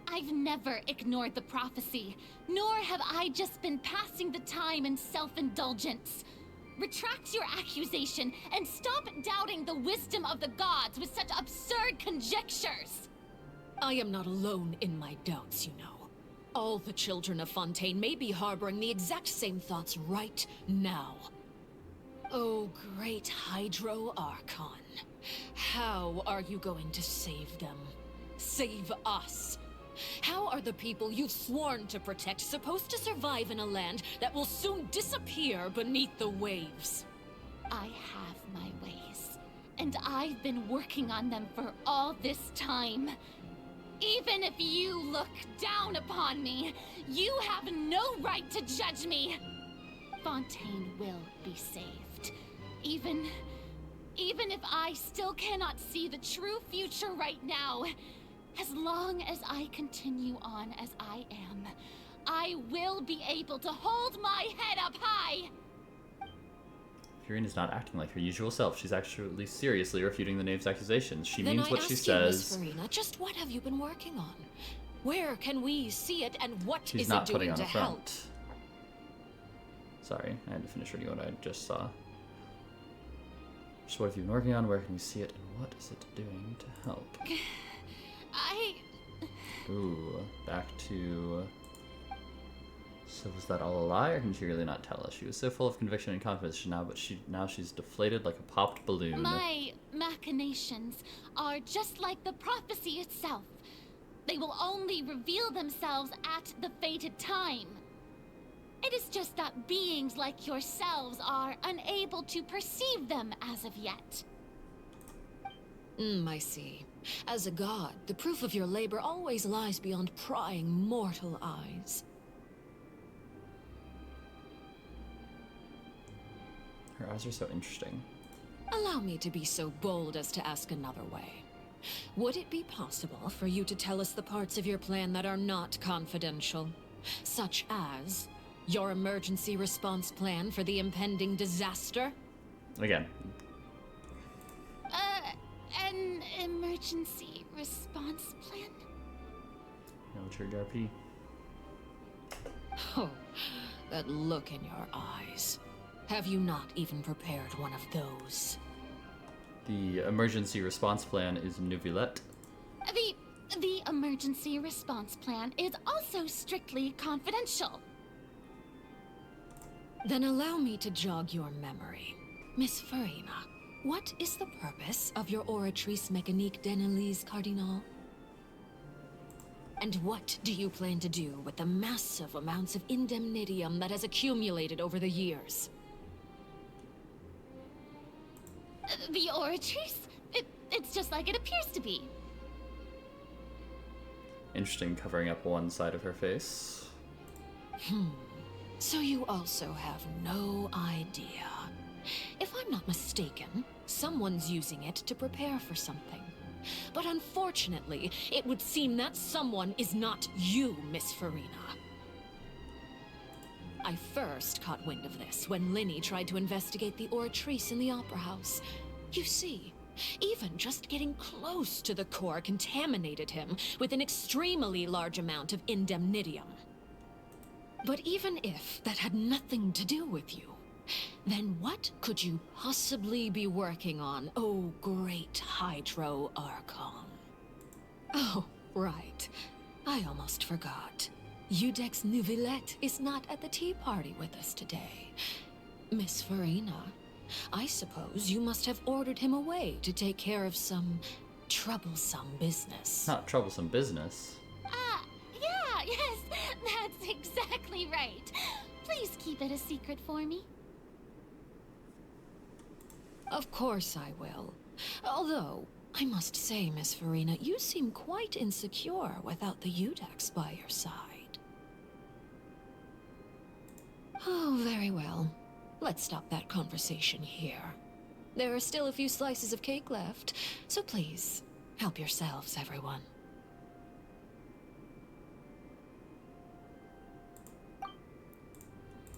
[SPEAKER 11] I've never ignored the prophecy, nor have I just been passing the time in self-indulgence. Retract your accusation and stop doubting the wisdom of the gods with such absurd conjectures.
[SPEAKER 19] I am not alone in my doubts, you know. All the children of Fontaine may be harboring the exact same thoughts right now. Oh, great Hydro Archon. How are you going to save them? Save us? How are the people you've sworn to protect supposed to survive in a land that will soon disappear beneath the waves?
[SPEAKER 11] I have my ways, and I've been working on them for all this time. Even if you look down upon me, you have no right to judge me. Fontaine will be saved. Even if I still cannot see the true future right now, as long as I continue on as I am, I will be able to hold my head up high.
[SPEAKER 1] Furina's not acting like her usual self. She's actually seriously refuting the knave's accusations. She
[SPEAKER 19] Then
[SPEAKER 1] means
[SPEAKER 19] I
[SPEAKER 1] what she
[SPEAKER 19] ask you, Miss
[SPEAKER 1] says.
[SPEAKER 19] Farina, just what have you been working on? Where can we see it, and what
[SPEAKER 1] She's
[SPEAKER 19] is
[SPEAKER 1] not
[SPEAKER 19] it
[SPEAKER 1] putting
[SPEAKER 19] doing
[SPEAKER 1] on
[SPEAKER 19] to
[SPEAKER 1] a
[SPEAKER 19] help?
[SPEAKER 1] front. Sorry, I had to finish reading what I just saw. Just what have you been working on? Where can we see it? And what is it doing to help? Ooh, back to... So was that all a lie, or can she really not tell us? She was so full of conviction and confidence now, but now she's deflated like a popped balloon.
[SPEAKER 11] My machinations are just like the prophecy itself. They will only reveal themselves at the fated time. It is just that beings like yourselves are unable to perceive them as of yet.
[SPEAKER 19] I see. As a god, the proof of your labor always lies beyond prying mortal eyes.
[SPEAKER 1] Her eyes are so interesting.
[SPEAKER 19] Allow me to be so bold as to ask another way. Would it be possible for you to tell us the parts of your plan that are not confidential? Such as your emergency response plan for the impending disaster?
[SPEAKER 1] Again.
[SPEAKER 11] An emergency response plan?
[SPEAKER 1] No trigger RP.
[SPEAKER 19] Oh, that look in your eyes. Have you not even prepared one of those?
[SPEAKER 1] The emergency response plan is Neuvillette.
[SPEAKER 11] The emergency response plan is also strictly confidential.
[SPEAKER 19] Then allow me to jog your memory. Miss Farina, what is the purpose of your Oratrice Mécanique d'Annelise Cardinal? And what do you plan to do with the massive amounts of indemnitium that has accumulated over the years?
[SPEAKER 11] The Oratrice? It's just like it appears to be.
[SPEAKER 1] Interesting, covering up one side of her face.
[SPEAKER 19] So you also have no idea. If I'm not mistaken, someone's using it to prepare for something. But unfortunately, it would seem that someone is not you, Miss Farina. I first caught wind of this when Linny tried to investigate the Oratrice in the Opera House. You see, even just getting close to the core contaminated him with an extremely large amount of indemnitium. But even if that had nothing to do with you, then what could you possibly be working on, oh great Hydro Archon? Oh, right. I almost forgot. Udex Neuvillette is not at the tea party with us today. Miss Farina, I suppose you must have ordered him away to take care of some troublesome business.
[SPEAKER 1] Not troublesome business.
[SPEAKER 11] Yeah, yes, that's exactly right. Please keep it a secret for me.
[SPEAKER 19] Of course I will. Although, I must say, Miss Farina, you seem quite insecure without the Udex by your side. Oh, very well. Let's stop that conversation here. There are still a few slices of cake left, so please, help yourselves, everyone.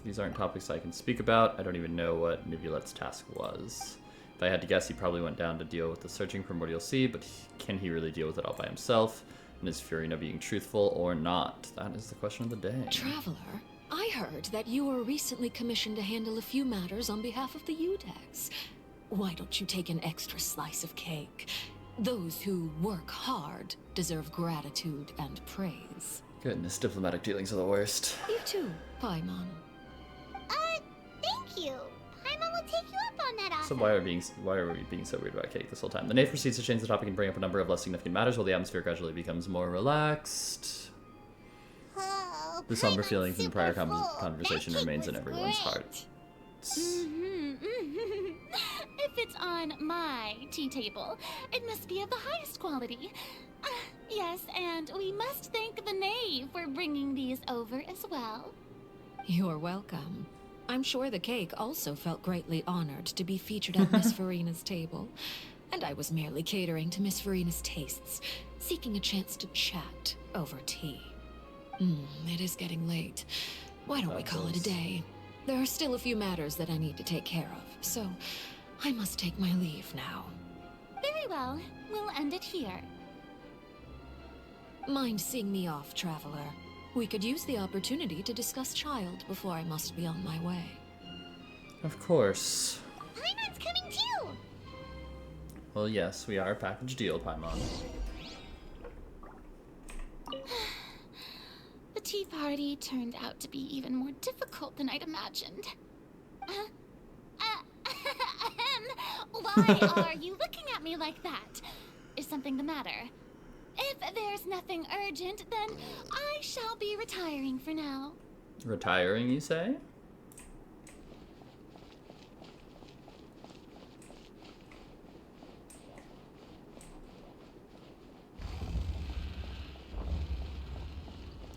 [SPEAKER 1] These aren't topics I can speak about. I don't even know what Neuvillette's task was. If I had to guess, he probably went down to deal with the searching primordial sea, but can he really deal with it all by himself? And is Furina being truthful or not? That is the question of the day.
[SPEAKER 19] Traveler, I heard that you were recently commissioned to handle a few matters on behalf of the Udex. Why don't you take an extra slice of cake? Those who work hard deserve gratitude and praise.
[SPEAKER 1] Goodness, diplomatic dealings are the worst.
[SPEAKER 19] You too, Paimon.
[SPEAKER 11] Thank you. Paimon will take you up on that offer.
[SPEAKER 1] So why are we being so weird about cake this whole time? The knave proceeds to change the topic and bring up a number of less significant matters while the atmosphere gradually becomes more relaxed.
[SPEAKER 11] Oh,
[SPEAKER 1] The somber
[SPEAKER 11] Paimon's
[SPEAKER 1] feeling from the prior
[SPEAKER 11] super full.
[SPEAKER 1] conversation
[SPEAKER 11] That cake
[SPEAKER 1] remains in
[SPEAKER 11] was
[SPEAKER 1] everyone's
[SPEAKER 11] great.
[SPEAKER 1] heart.
[SPEAKER 11] If it's on my tea table, it must be of the highest quality. Yes, and we must thank the knave for bringing these over as well.
[SPEAKER 19] You're welcome. I'm sure the cake also felt greatly honored to be featured at Miss Farina's table. And I was merely catering to Miss Farina's tastes, seeking a chance to chat over tea. It is getting late. Why don't we call it a day? There are still a few matters that I need to take care of, so I must take my leave now.
[SPEAKER 11] Very well. We'll end it here.
[SPEAKER 19] Mind seeing me off, traveler? We could use the opportunity to discuss Child before I must be on my way.
[SPEAKER 1] Of course.
[SPEAKER 11] Paimon's coming too!
[SPEAKER 1] Well, yes, we are a package deal, Paimon.
[SPEAKER 11] The tea party turned out to be even more difficult than I'd imagined. Why are you looking at me like that? Is something the matter? If there's nothing urgent, then I shall be retiring for now.
[SPEAKER 1] Retiring, you say?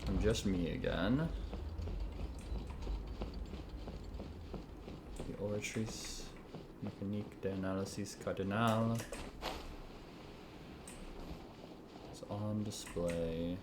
[SPEAKER 1] I'm just me again. The Oratrice Mécanique d'Analysis Cardinal is on display.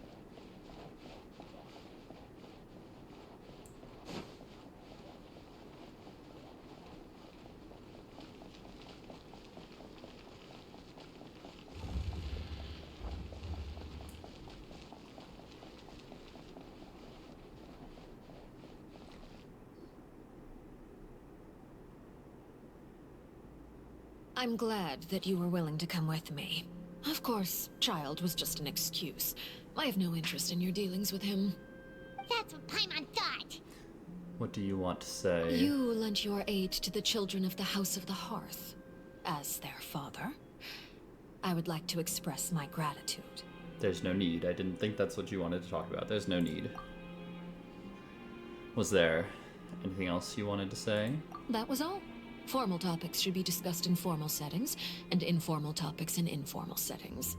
[SPEAKER 19] I'm glad that you were willing to come with me. Of course, Child was just an excuse. I have no interest in your dealings with him.
[SPEAKER 11] That's what Paimon thought.
[SPEAKER 1] What do you want to say?
[SPEAKER 19] You lent your aid to the children of the House of the Hearth. As their father, I would like to express my gratitude.
[SPEAKER 1] There's no need. I didn't think that's what you wanted to talk about. There's no need. Was there anything else you wanted to say?
[SPEAKER 19] That was all. Formal topics should be discussed in formal settings, and informal topics in informal settings.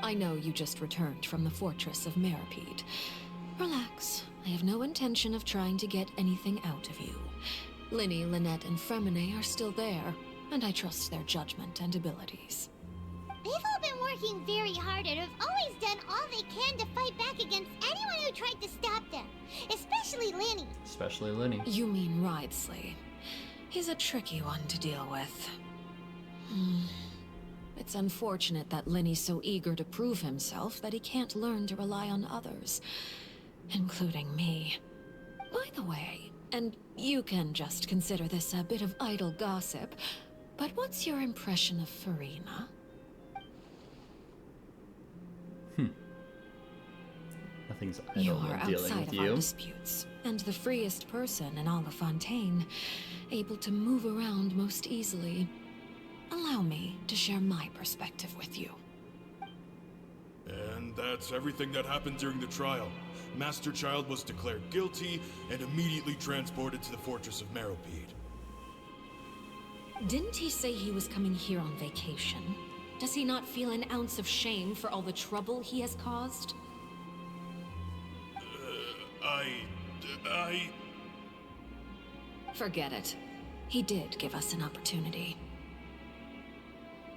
[SPEAKER 19] I know you just returned from the fortress of Meripede. Relax. I have no intention of trying to get anything out of you. Linny, Lynette, and Fremine are still there, and I trust their judgment and abilities.
[SPEAKER 11] They've all been working very hard and have always done all they can to fight back against anyone who tried to stop them. Especially Linny.
[SPEAKER 1] Especially Linny.
[SPEAKER 19] You mean Wriothesley. He's a tricky one to deal with. It's unfortunate that Linny's so eager to prove himself that he can't learn to rely on others, including me. By the way, and you can just consider this a bit of idle gossip, but what's your impression of Furina?
[SPEAKER 1] Nothing's idle
[SPEAKER 19] You
[SPEAKER 1] when
[SPEAKER 19] are
[SPEAKER 1] dealing
[SPEAKER 19] outside
[SPEAKER 1] with
[SPEAKER 19] of our
[SPEAKER 1] you.
[SPEAKER 19] disputes, and the freest person in all of Fontaine, able to move around most easily. Allow me to share my perspective with you.
[SPEAKER 20] And that's everything that happened during the trial. Master Child was declared guilty and immediately transported to the fortress of Meripede.
[SPEAKER 19] Didn't he say he was coming here on vacation? Does he not feel an ounce of shame for all the trouble he has caused? Forget it. He did give us an opportunity.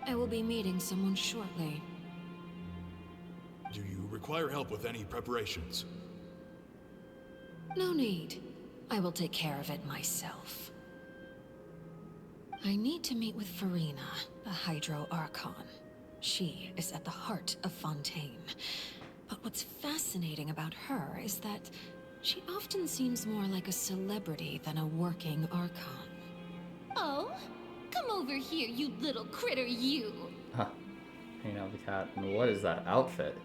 [SPEAKER 19] I will be meeting someone shortly.
[SPEAKER 20] Do you require help with any preparations?
[SPEAKER 19] No need. I will take care of it myself. I need to meet with Furina, the Hydro Archon. She is at the heart of Fontaine. But what's fascinating about her is that she often seems more like a celebrity than a working Archon.
[SPEAKER 11] Oh? Come over here, you little critter, you!
[SPEAKER 1] Huh. Hanging out with the cat. And what is that outfit?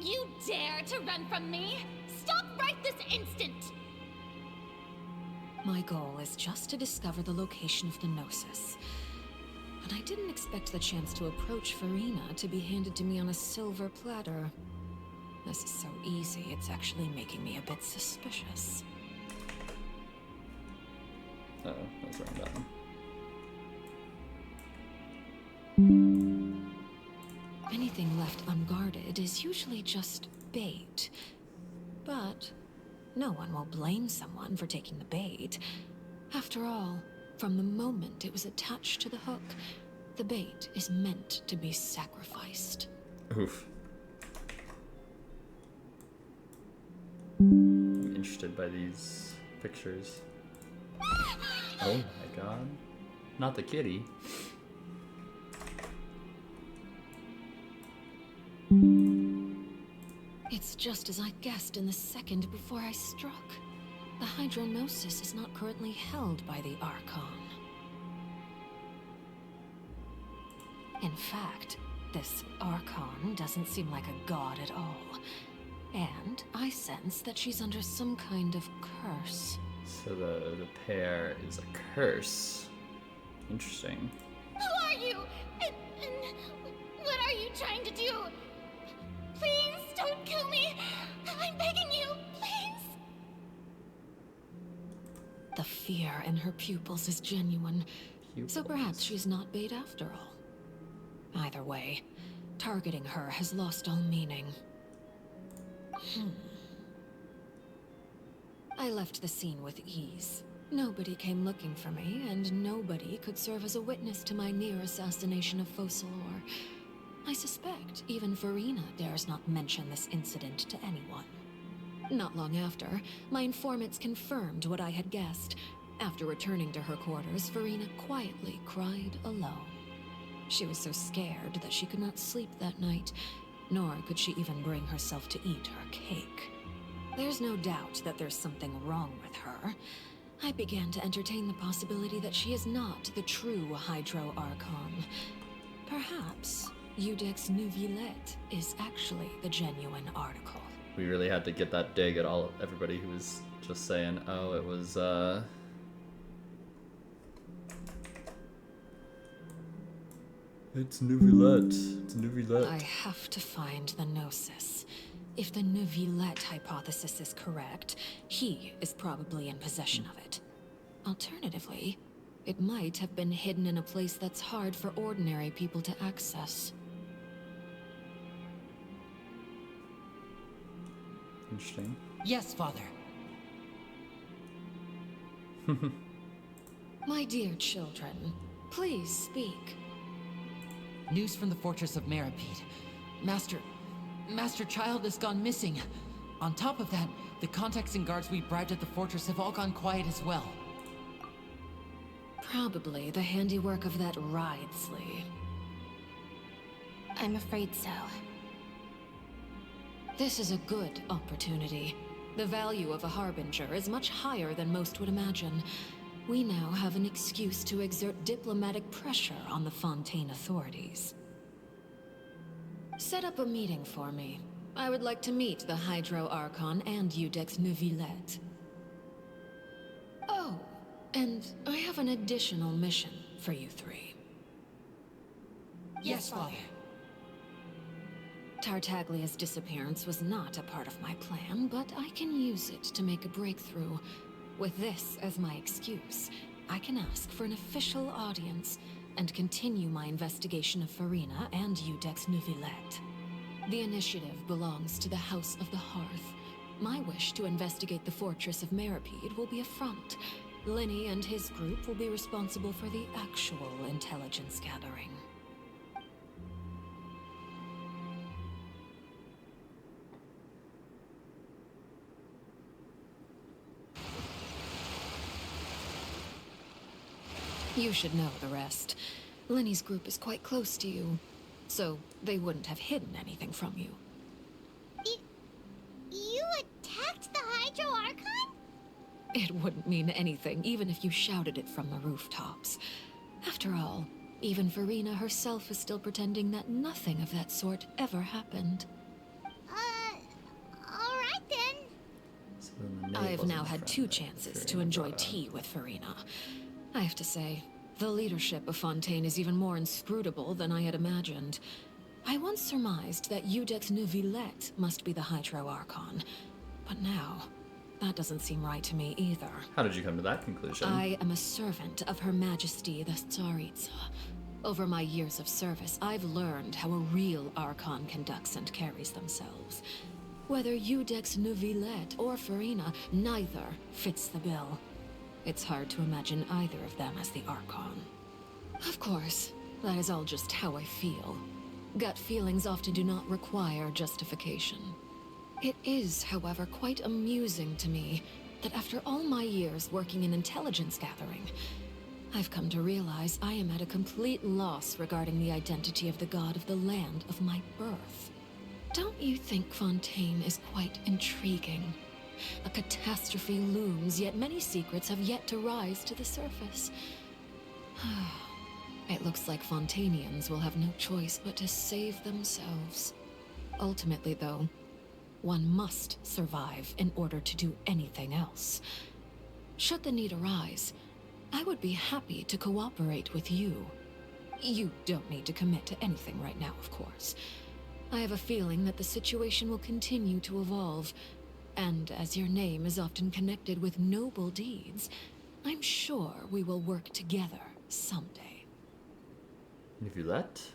[SPEAKER 11] You dare to run from me? Stop right this instant!
[SPEAKER 19] My goal is just to discover the location of the Gnosis. But I didn't expect the chance to approach Furina to be handed to me on a silver platter. This is so easy, it's actually making me a bit suspicious.
[SPEAKER 1] Uh-oh, that was the wrong button.
[SPEAKER 19] Anything left unguarded is usually just bait. But no one will blame someone for taking the bait. After all, from the moment it was attached to the hook, The bait is meant to be sacrificed.
[SPEAKER 1] Oof. I'm interested by these pictures. Oh my god. Not the kitty.
[SPEAKER 19] It's just as I guessed in the second before I struck. The hydronosis is not currently held by the Archon. In fact, this Archon doesn't seem like a god at all. And I sense that she's under some kind of curse.
[SPEAKER 1] So the pair is a curse. Interesting.
[SPEAKER 11] Who are you? And what are you trying to do? Please don't kill me. I'm begging you, please.
[SPEAKER 19] The fear in her pupils is genuine. So perhaps she's not bait after all. Either way, targeting her has lost all meaning. I left the scene with ease. Nobody came looking for me, and nobody could serve as a witness to my near assassination of Focalor. I suspect even Farina dares not mention this incident to anyone. Not long after, my informants confirmed what I had guessed. After returning to her quarters, Farina quietly cried alone. She was so scared that she could not sleep that night, nor could she even bring herself to eat her cake. There's no doubt that there's something wrong with her. I began to entertain the possibility that she is not the true Hydro Archon. Perhaps Iudex Neuvillette is actually the genuine article.
[SPEAKER 1] We really had to get that dig at everybody who was just saying, oh, it was, It's Neuvillette. It's Neuvillette.
[SPEAKER 19] I have to find the Gnosis. If the Neuvillette hypothesis is correct, he is probably in possession of it. Alternatively, it might have been hidden in a place that's hard for ordinary people to access.
[SPEAKER 1] Interesting.
[SPEAKER 8] Yes, Father.
[SPEAKER 19] My dear children, please speak.
[SPEAKER 8] News from the fortress of Meripede. Master Child has gone missing. On top of that, the contacts and guards we bribed at the fortress have all gone quiet as well.
[SPEAKER 19] Probably the handiwork of that Ridesley.
[SPEAKER 15] I'm afraid so.
[SPEAKER 19] This is a good opportunity. The value of a Harbinger is much higher than most would imagine. We now have an excuse to exert diplomatic pressure on the Fontaine authorities. Set up a meeting for me. I would like to meet the Hydro Archon and Iudex Neuvillette. Oh, and I have an additional mission for you three.
[SPEAKER 8] Yes, Father.
[SPEAKER 19] Tartaglia's disappearance was not a part of my plan, but I can use it to make a breakthrough. With this as my excuse, I can ask for an official audience and continue my investigation of Farina and Iudex Neuvillette. The initiative belongs to the House of the Hearth. My wish to investigate the fortress of Meripede will be a front. Lenny and his group will be responsible for the actual intelligence gathering. You should know the rest. Lenny's group is quite close to you, so they wouldn't have hidden anything from you.
[SPEAKER 11] You attacked the Hydro Archon?
[SPEAKER 19] It wouldn't mean anything, even if you shouted it from the rooftops. After all, even Farina herself is still pretending that nothing of that sort ever happened.
[SPEAKER 11] Alright then.
[SPEAKER 19] I've now had 2 chances to enjoy tea with Farina. I have to say, the leadership of Fontaine is even more inscrutable than I had imagined. I once surmised that Iudex Neuvillette must be the Hydro Archon, but now, that doesn't seem right to me either.
[SPEAKER 1] How did you come to that conclusion?
[SPEAKER 19] I am a servant of Her Majesty the Tsaritsa. Over my years of service, I've learned how a real Archon conducts and carries themselves. Whether Iudex Neuvillette or Farina, neither fits the bill. It's hard to imagine either of them as the Archon. Of course, That is all just how I feel. Gut feelings often do not require justification. It is, however, quite amusing to me that after all my years working in intelligence gathering, I've come to realize I am at a complete loss regarding the identity of the god of the land of my birth. Don't you think Fontaine is quite intriguing? A catastrophe looms, yet many secrets have yet to rise to the surface. It looks like Fontainians will have no choice but to save themselves. Ultimately, though, one must survive in order to do anything else. Should the need arise, I would be happy to cooperate with you. You don't need to commit to anything right now, of course. I have a feeling that the situation will continue to evolve, and as your name is often connected with noble deeds, I'm sure we will work together someday.
[SPEAKER 1] Neuvillette?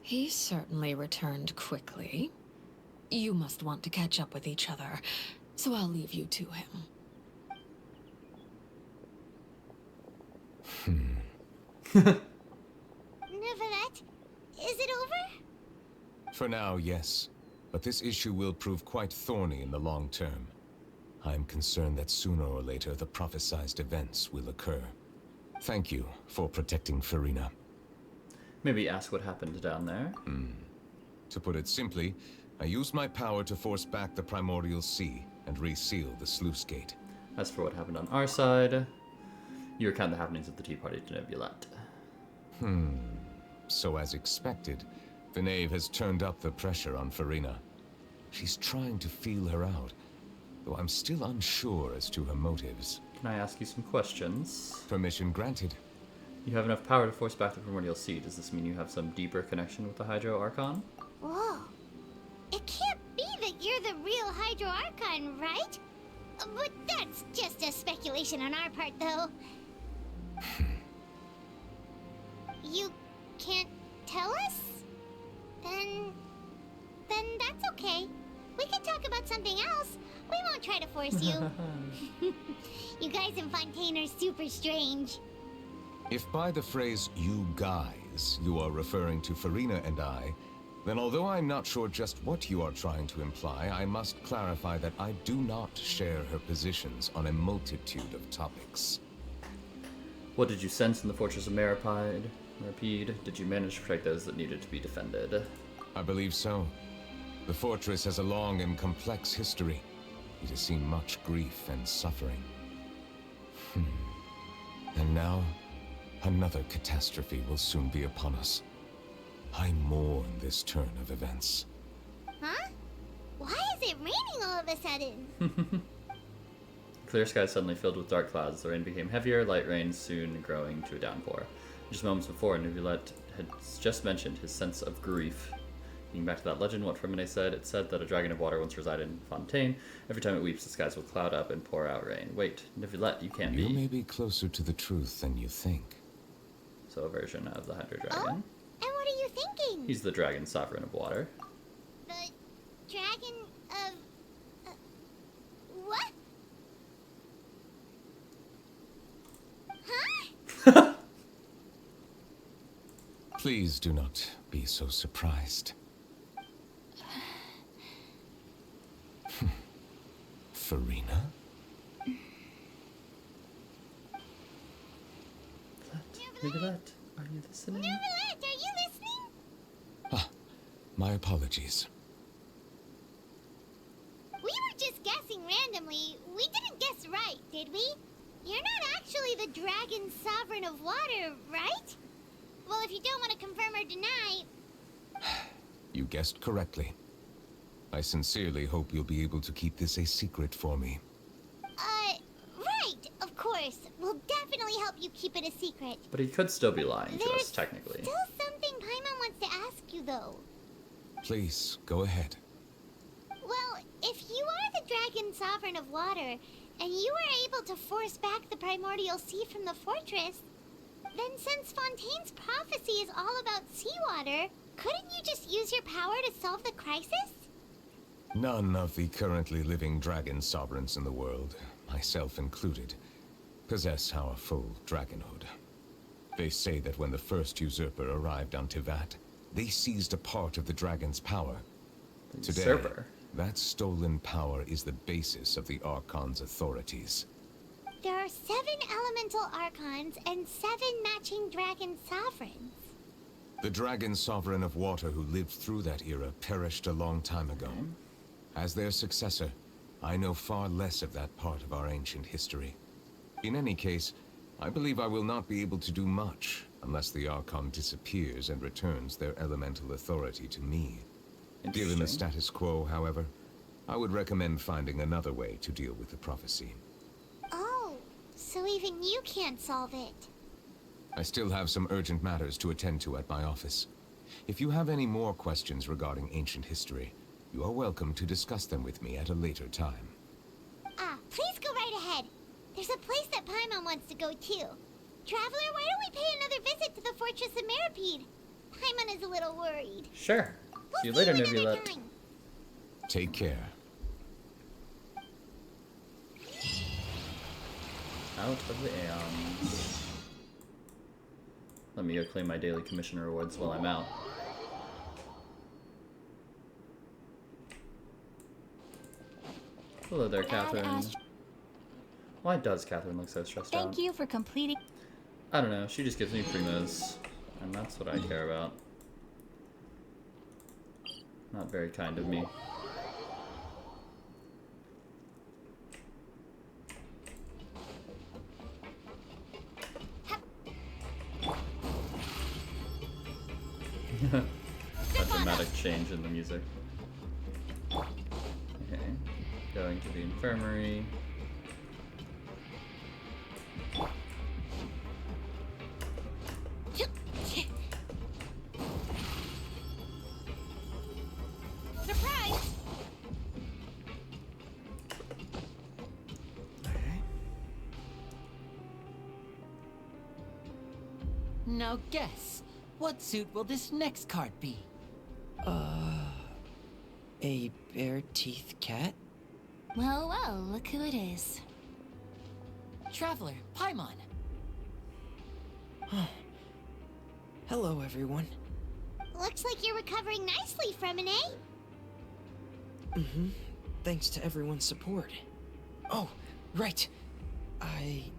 [SPEAKER 19] He certainly returned quickly. You must want to catch up with each other, so I'll leave you to him.
[SPEAKER 11] Neuvillette, is it over?
[SPEAKER 18] For now, yes. But this issue will prove quite thorny in the long term. I am concerned that sooner or later the prophesized events will occur. Thank you for protecting Farina.
[SPEAKER 1] Maybe ask what happened down there.
[SPEAKER 18] To put it simply, I used my power to force back the primordial sea and reseal the sluice gate.
[SPEAKER 1] As for what happened on our side, you recount the happenings of the Tea Party to Neuvillette.
[SPEAKER 18] So as expected, the knave has turned up the pressure on Farina. She's trying to feel her out, though I'm still unsure as to her motives.
[SPEAKER 1] Can I ask you some questions?
[SPEAKER 18] Permission granted.
[SPEAKER 1] You have enough power to force back the primordial sea. Does this mean you have some deeper connection with the Hydro Archon?
[SPEAKER 11] Whoa. It can't be that you're the real Hydro Archon, right? But that's just a speculation on our part, though. You can't tell us? Then that's okay. We can talk about something else. We won't try to force you. You guys in Fontaine are super strange.
[SPEAKER 18] If by the phrase, you guys, you are referring to Farina and I, then although I'm not sure just what you are trying to imply, I must clarify that I do not share her positions on a multitude of topics.
[SPEAKER 1] What did you sense in the fortress of Maripede? Did you manage to protect those that needed to be defended?
[SPEAKER 18] I believe so. The fortress has a long and complex history. It has seen much grief and suffering. And now, another catastrophe will soon be upon us. I mourn this turn of events.
[SPEAKER 11] Huh? Why is it raining all of a sudden?
[SPEAKER 1] Clear sky suddenly filled with dark clouds. The rain became heavier, light rain soon growing to a downpour. Just moments before, Neuvillette had just mentioned his sense of grief. Thinking back to that legend, what Fremine said, it said that a dragon of water once resided in Fontaine. Every time it weeps, the skies will cloud up and pour out rain. Wait, Neuvillette, you can't be.
[SPEAKER 18] You may be closer to the truth than you think.
[SPEAKER 1] So a version of the Hydro Dragon.
[SPEAKER 11] Oh? And what are you thinking?
[SPEAKER 1] He's the dragon sovereign of water.
[SPEAKER 11] The dragon of... what? Huh?
[SPEAKER 18] Please do not be so surprised. Farina?
[SPEAKER 1] Neuvillette, are you listening?
[SPEAKER 11] Neuvillette, are you listening?
[SPEAKER 18] My apologies.
[SPEAKER 11] We were just guessing randomly. We didn't guess right, did we? You're not actually the dragon sovereign of water, right? Well, if you don't want to confirm or deny...
[SPEAKER 18] You guessed correctly. I sincerely hope you'll be able to keep this a secret for me.
[SPEAKER 11] Right, of course. We'll definitely help you keep it a secret.
[SPEAKER 1] But he could still be lying to us, technically.
[SPEAKER 11] Still something Paimon wants to ask you, though.
[SPEAKER 18] Please, go ahead.
[SPEAKER 11] Well, if you are the dragon sovereign of water, and you were able to force back the primordial sea from the fortress, then since Fontaine's prophecy is all about seawater, couldn't you just use your power to solve the crisis?
[SPEAKER 18] None of the currently living dragon sovereigns in the world, myself included, possess our full dragonhood. They say that when the first usurper arrived on Tivat, they seized a part of the dragon's power. Today,
[SPEAKER 1] Usurper?
[SPEAKER 18] that stolen power is the basis of the Archon's authorities.
[SPEAKER 11] There are 7 elemental archons and 7 matching dragon sovereigns.
[SPEAKER 18] The dragon sovereign of water who lived through that era perished a long time ago. As their successor, I know far less of that part of our ancient history. In any case, I believe I will not be able to do much unless the Archon disappears and returns their elemental authority to me. Given the status quo, however, I would recommend finding another way to deal with the prophecy.
[SPEAKER 11] Oh, so even you can't solve it.
[SPEAKER 18] I still have some urgent matters to attend to at my office. If you have any more questions regarding ancient history, you are welcome to discuss them with me at a later time.
[SPEAKER 11] Please go right ahead. There's a place that Paimon wants to go too. Traveler, why don't we pay another visit to the Fortress of Meripede? Paimon is a little worried.
[SPEAKER 1] Sure. See you later, Neuvillette.
[SPEAKER 18] Take care.
[SPEAKER 1] Out of the Aeons. Let me go claim my daily commission rewards while I'm out. Hello there, Catherine. Why does Catherine look so stressed out?
[SPEAKER 21] Thank you for completing.
[SPEAKER 1] I don't know, she just gives me primos, and that's what I care about. Not very kind of me. A dramatic change in the music. Okay, going to the infirmary.
[SPEAKER 11] Surprise!
[SPEAKER 8] Now guess, what suit will this next card be?
[SPEAKER 2] A bare teeth cat?
[SPEAKER 15] Well, well, look who it is.
[SPEAKER 8] Traveler, Paimon.
[SPEAKER 2] Hello, everyone.
[SPEAKER 11] Looks like you're recovering nicely from an A.
[SPEAKER 2] Thanks to everyone's support. Oh, right. I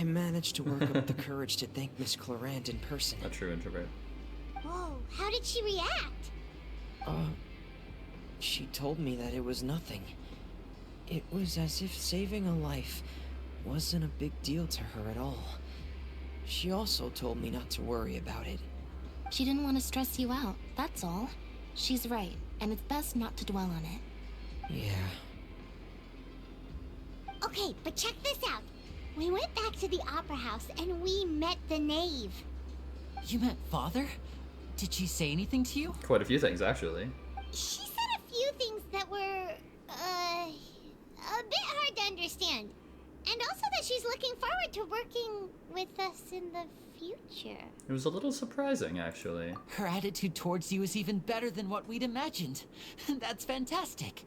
[SPEAKER 2] managed to work up the courage to thank Miss Clarant in person.
[SPEAKER 1] A true introvert.
[SPEAKER 11] Whoa, how did she react?
[SPEAKER 2] She told me that it was nothing. It was as if saving a life wasn't a big deal to her at all. She also told me not to worry about it.
[SPEAKER 15] She didn't want to stress you out, that's all. She's right, and it's best not to dwell on it.
[SPEAKER 2] Yeah.
[SPEAKER 11] Okay, but check this out. We went back to the Opera House and we met the Knave.
[SPEAKER 8] You met Father? Did she say anything to you?
[SPEAKER 1] Quite a few things, actually.
[SPEAKER 11] She said a few things that were, a bit hard to understand. And also that she's looking forward to working with us in the future.
[SPEAKER 1] It was a little surprising, actually.
[SPEAKER 8] Her attitude towards you is even better than what we'd imagined. That's fantastic.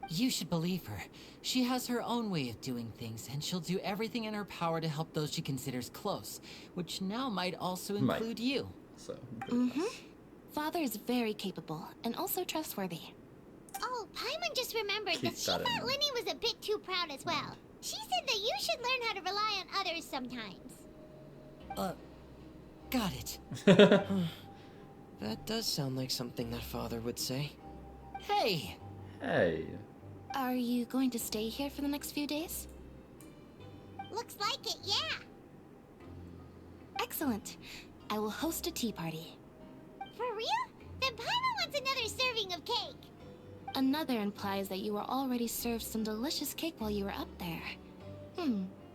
[SPEAKER 8] You should believe her. She has her own way of doing things, and she'll do everything in her power to help those she considers close, which now might also include you.
[SPEAKER 1] So,
[SPEAKER 15] Father is very capable, and also trustworthy.
[SPEAKER 11] Oh, Paimon just remembered
[SPEAKER 1] Keep
[SPEAKER 11] that she
[SPEAKER 1] that in
[SPEAKER 11] thought
[SPEAKER 1] mind.
[SPEAKER 11] Linny was a bit too proud as well. She said that you should learn how to rely on others sometimes.
[SPEAKER 8] Got it.
[SPEAKER 2] That does sound like something that Father would say.
[SPEAKER 8] Hey!
[SPEAKER 1] Hey.
[SPEAKER 15] Are you going to stay here for the next few days?
[SPEAKER 11] Looks like it, yeah.
[SPEAKER 15] Excellent. I will host a tea party.
[SPEAKER 11] For real? Then Paimon wants another serving of cake.
[SPEAKER 15] Another implies that you were already served some delicious cake while you were up there.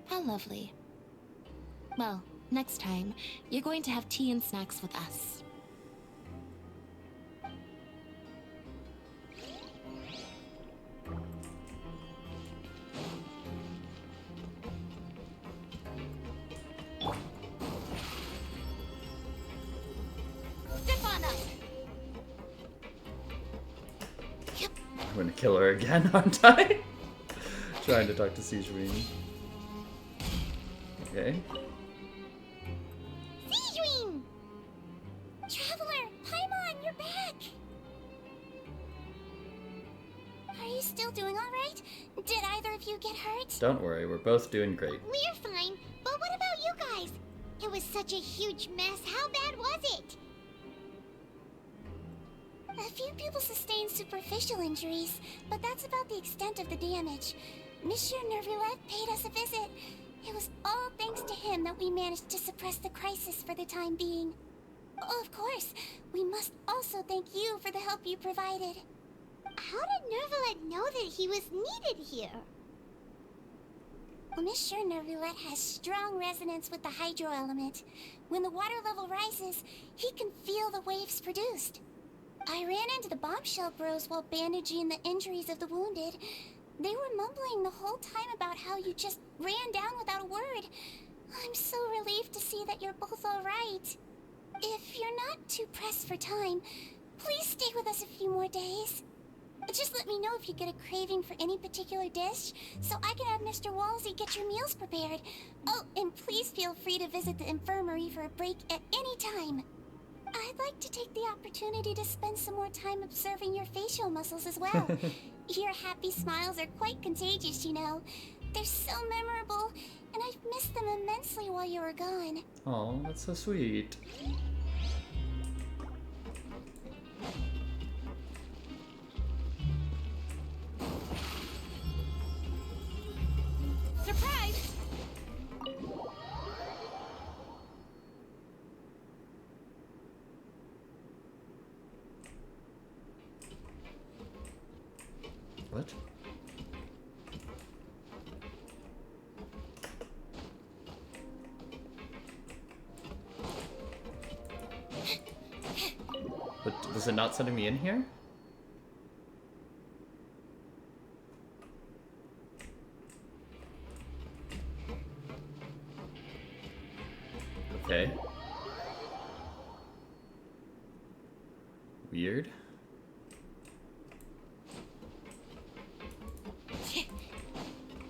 [SPEAKER 15] How lovely. Well, next time, you're going to have tea and snacks with us.
[SPEAKER 11] Step on us.
[SPEAKER 1] I'm gonna kill her again, aren't I? Trying to talk to Sijuin. Okay.
[SPEAKER 3] Traveler, Paimon, you're back! Are you still doing alright? Did either of you get hurt?
[SPEAKER 1] Don't worry, we're both doing great.
[SPEAKER 11] We're fine, but what about you guys? It was such a huge mess. How bad was it?
[SPEAKER 3] A few people sustained superficial injuries, but that's about the extent of the damage. Monsieur Nervillet paid us a visit. It was all thanks to him that we managed to suppress the crisis for the time being. Oh, of course, we must also thank you for the help you provided.
[SPEAKER 11] How did Nervillet know that he was needed here?
[SPEAKER 3] Well, Monsieur Nervillet has strong resonance with the hydro element. When the water level rises, he can feel the waves produced. I ran into the bombshell bros while bandaging the injuries of the wounded. They were mumbling the whole time about how you just ran down without a word. I'm so relieved to see that you're both alright. If you're not too pressed for time, please stay with us a few more days. Just let me know if you get a craving for any particular dish, so I can have Mr. Walsey get your meals prepared. Oh, and please feel free to visit the infirmary for a break at any time. I'd like to take the opportunity to spend some more time observing your facial muscles as well. Your happy smiles are quite contagious, you know. They're so memorable, and I've missed them immensely while you were gone.
[SPEAKER 1] Oh, that's so sweet.
[SPEAKER 9] Surprise!
[SPEAKER 1] What? But was it not sending me in here? Okay. Weird.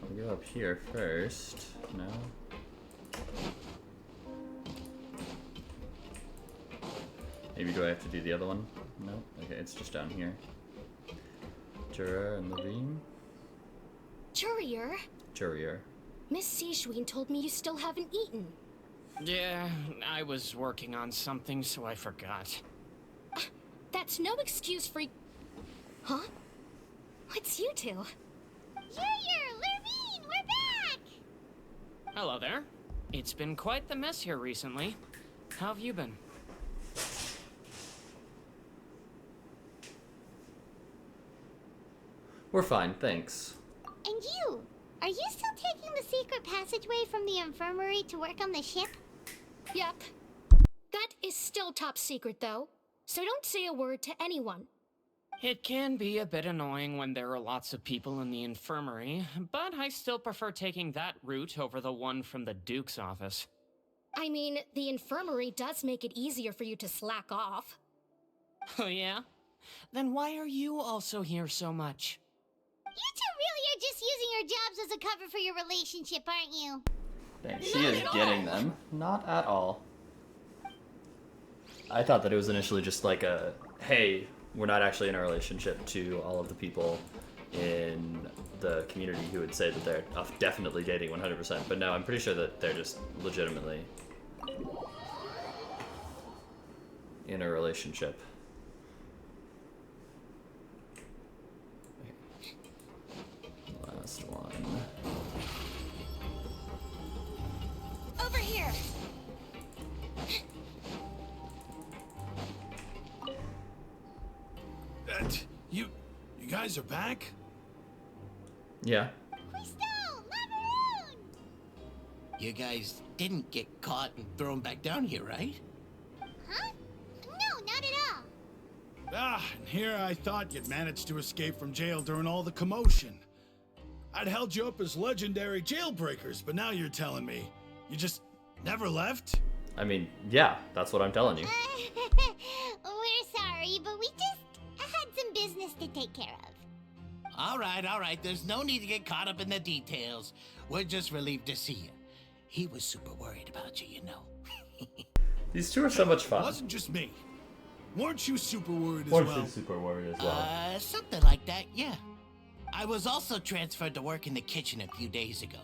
[SPEAKER 1] I'll go up here first. No. Maybe do I have to do the other one? No? Okay, it's just down here. Jura and Levine?
[SPEAKER 9] Courier?
[SPEAKER 1] Courier.
[SPEAKER 9] Miss Sijween told me you still haven't eaten.
[SPEAKER 10] Yeah, I was working on something, so I forgot.
[SPEAKER 9] That's no excuse for... Huh? What's you two?
[SPEAKER 11] Junior, Levine, we're back!
[SPEAKER 10] Hello there. It's been quite the mess here recently. How have you been?
[SPEAKER 1] We're fine, thanks.
[SPEAKER 11] And you? Are you still taking the secret passageway from the infirmary to work on the ship?
[SPEAKER 9] Yep. That is still top secret, though. So don't say a word to anyone.
[SPEAKER 10] It can be a bit annoying when there are lots of people in the infirmary, but I still prefer taking that route over the one from the Duke's office.
[SPEAKER 9] I mean, the infirmary does make it easier for you to slack off.
[SPEAKER 10] Oh yeah? Then why are you also here so much?
[SPEAKER 11] You two really are just using your jobs as a cover for your relationship, aren't you?
[SPEAKER 1] Dang, she is getting them. Not at all. I thought that it was initially just like a, hey, we're not actually in a relationship, to all of the people in the community who would say that they're definitely dating 100%, but no, I'm pretty sure that they're just legitimately in a relationship. Last one.
[SPEAKER 3] Over here!
[SPEAKER 6] You guys are back?
[SPEAKER 1] Yeah.
[SPEAKER 4] You guys didn't get caught and thrown back down here, right?
[SPEAKER 11] Huh? No, not at all.
[SPEAKER 6] And here I thought you'd managed to escape from jail during all the commotion. I'd held you up as legendary jailbreakers, but now you're telling me you just never left?
[SPEAKER 1] I mean, yeah, that's what I'm telling you.
[SPEAKER 11] We're sorry, but we just had some business to take care of.
[SPEAKER 4] All right. There's no need to get caught up in the details. We're just relieved to see you. He was super worried about you, you know.
[SPEAKER 1] These two are so much fun.
[SPEAKER 6] It wasn't just me. Weren't you super worried as
[SPEAKER 1] Or
[SPEAKER 6] well?
[SPEAKER 1] she's super worried as well.
[SPEAKER 21] Something like that, yeah. I was also transferred to work in the kitchen a few days ago.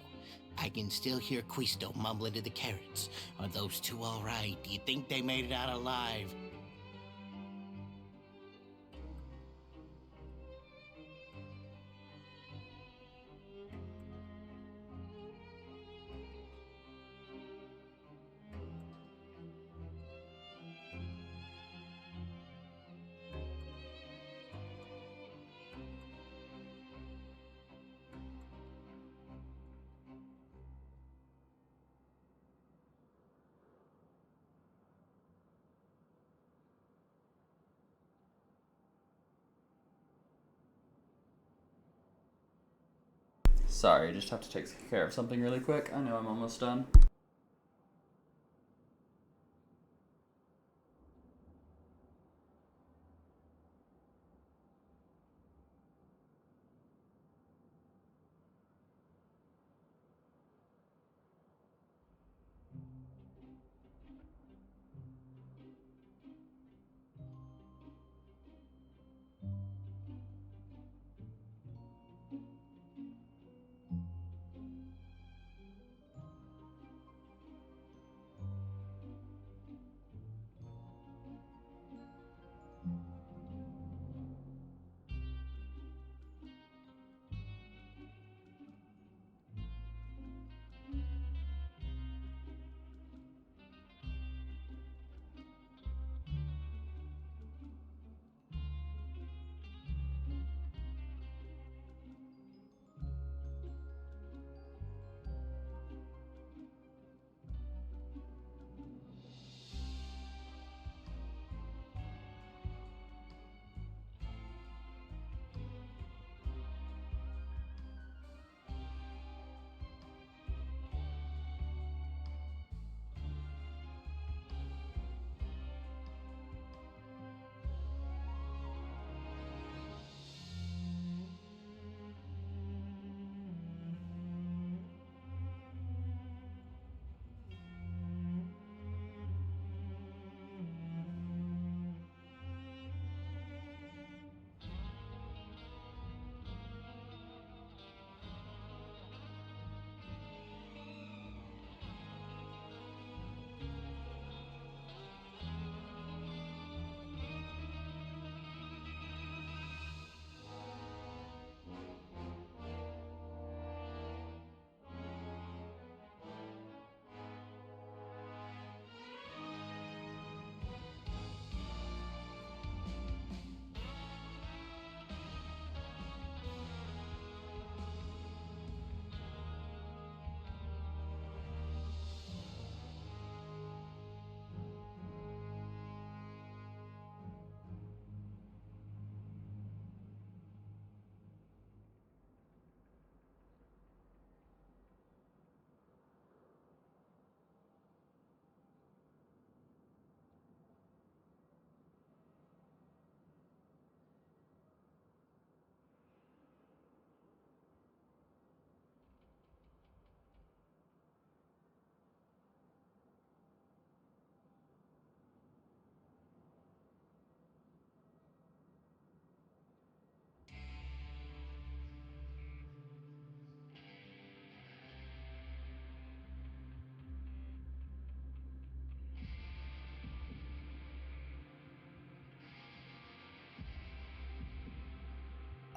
[SPEAKER 21] I can still hear Quisto mumbling to the carrots. Are those two all right? Do you think they made it out alive?
[SPEAKER 1] Sorry, just have to take care of something really quick. I know I'm almost done.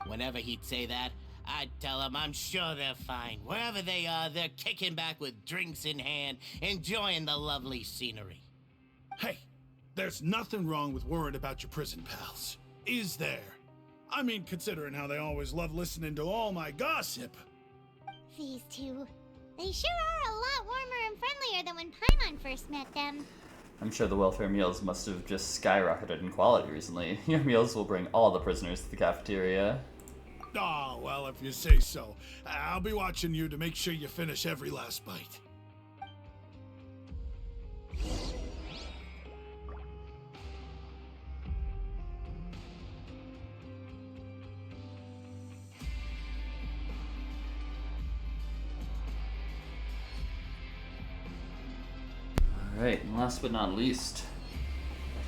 [SPEAKER 21] Whenever he'd say that, I'd tell him I'm sure they're fine. Wherever they are, they're kicking back with drinks in hand, enjoying the lovely scenery.
[SPEAKER 6] Hey, there's nothing wrong with worrying about your prison pals. Is there? I mean, considering how they always love listening to all my gossip.
[SPEAKER 11] These two. They sure are a lot warmer and friendlier than when Paimon first met them.
[SPEAKER 1] I'm sure the welfare meals must have just skyrocketed in quality recently. Your meals will bring all the prisoners to the cafeteria.
[SPEAKER 6] Oh, well, if you say so. I'll be watching you to make sure you finish every last bite.
[SPEAKER 1] Alright, and last but not least,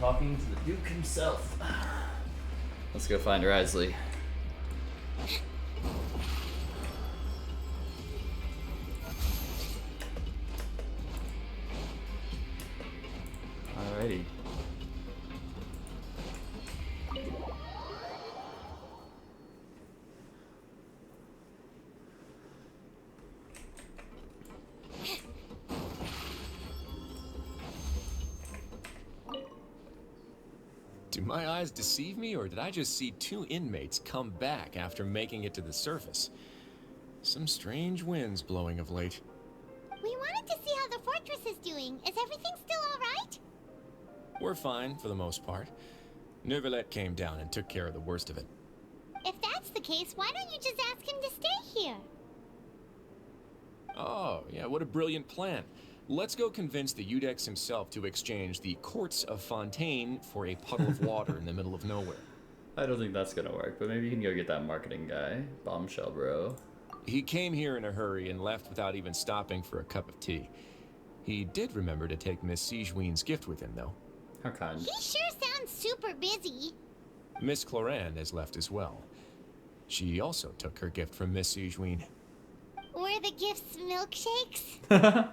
[SPEAKER 1] Talking to the Duke himself. Let's go find Risley. Alrighty.
[SPEAKER 12] Do my eyes deceive me, or did I just see two inmates come back after making it to the surface? Some strange winds blowing of late.
[SPEAKER 11] We wanted to see how the fortress is doing. Is everything still alright?
[SPEAKER 12] We're fine, for the most part. Neuvillette came down and took care of the worst of it.
[SPEAKER 11] If that's the case, why don't you just ask him to stay here?
[SPEAKER 12] Oh, yeah, what a brilliant plan. Let's go convince the Udex himself to exchange the courts of Fontaine for a puddle of water in the middle of nowhere.
[SPEAKER 1] I don't think that's gonna work, but maybe you can go get that marketing guy. Bombshell bro.
[SPEAKER 12] He came here in a hurry and left without even stopping for a cup of tea. He did remember to take Miss Sigewinne's gift with him, though.
[SPEAKER 1] How kind.
[SPEAKER 11] He sure sounds super busy.
[SPEAKER 12] Miss Clorand has left as well. She also took her gift from Miss Sigewinne.
[SPEAKER 11] Were the gifts milkshakes?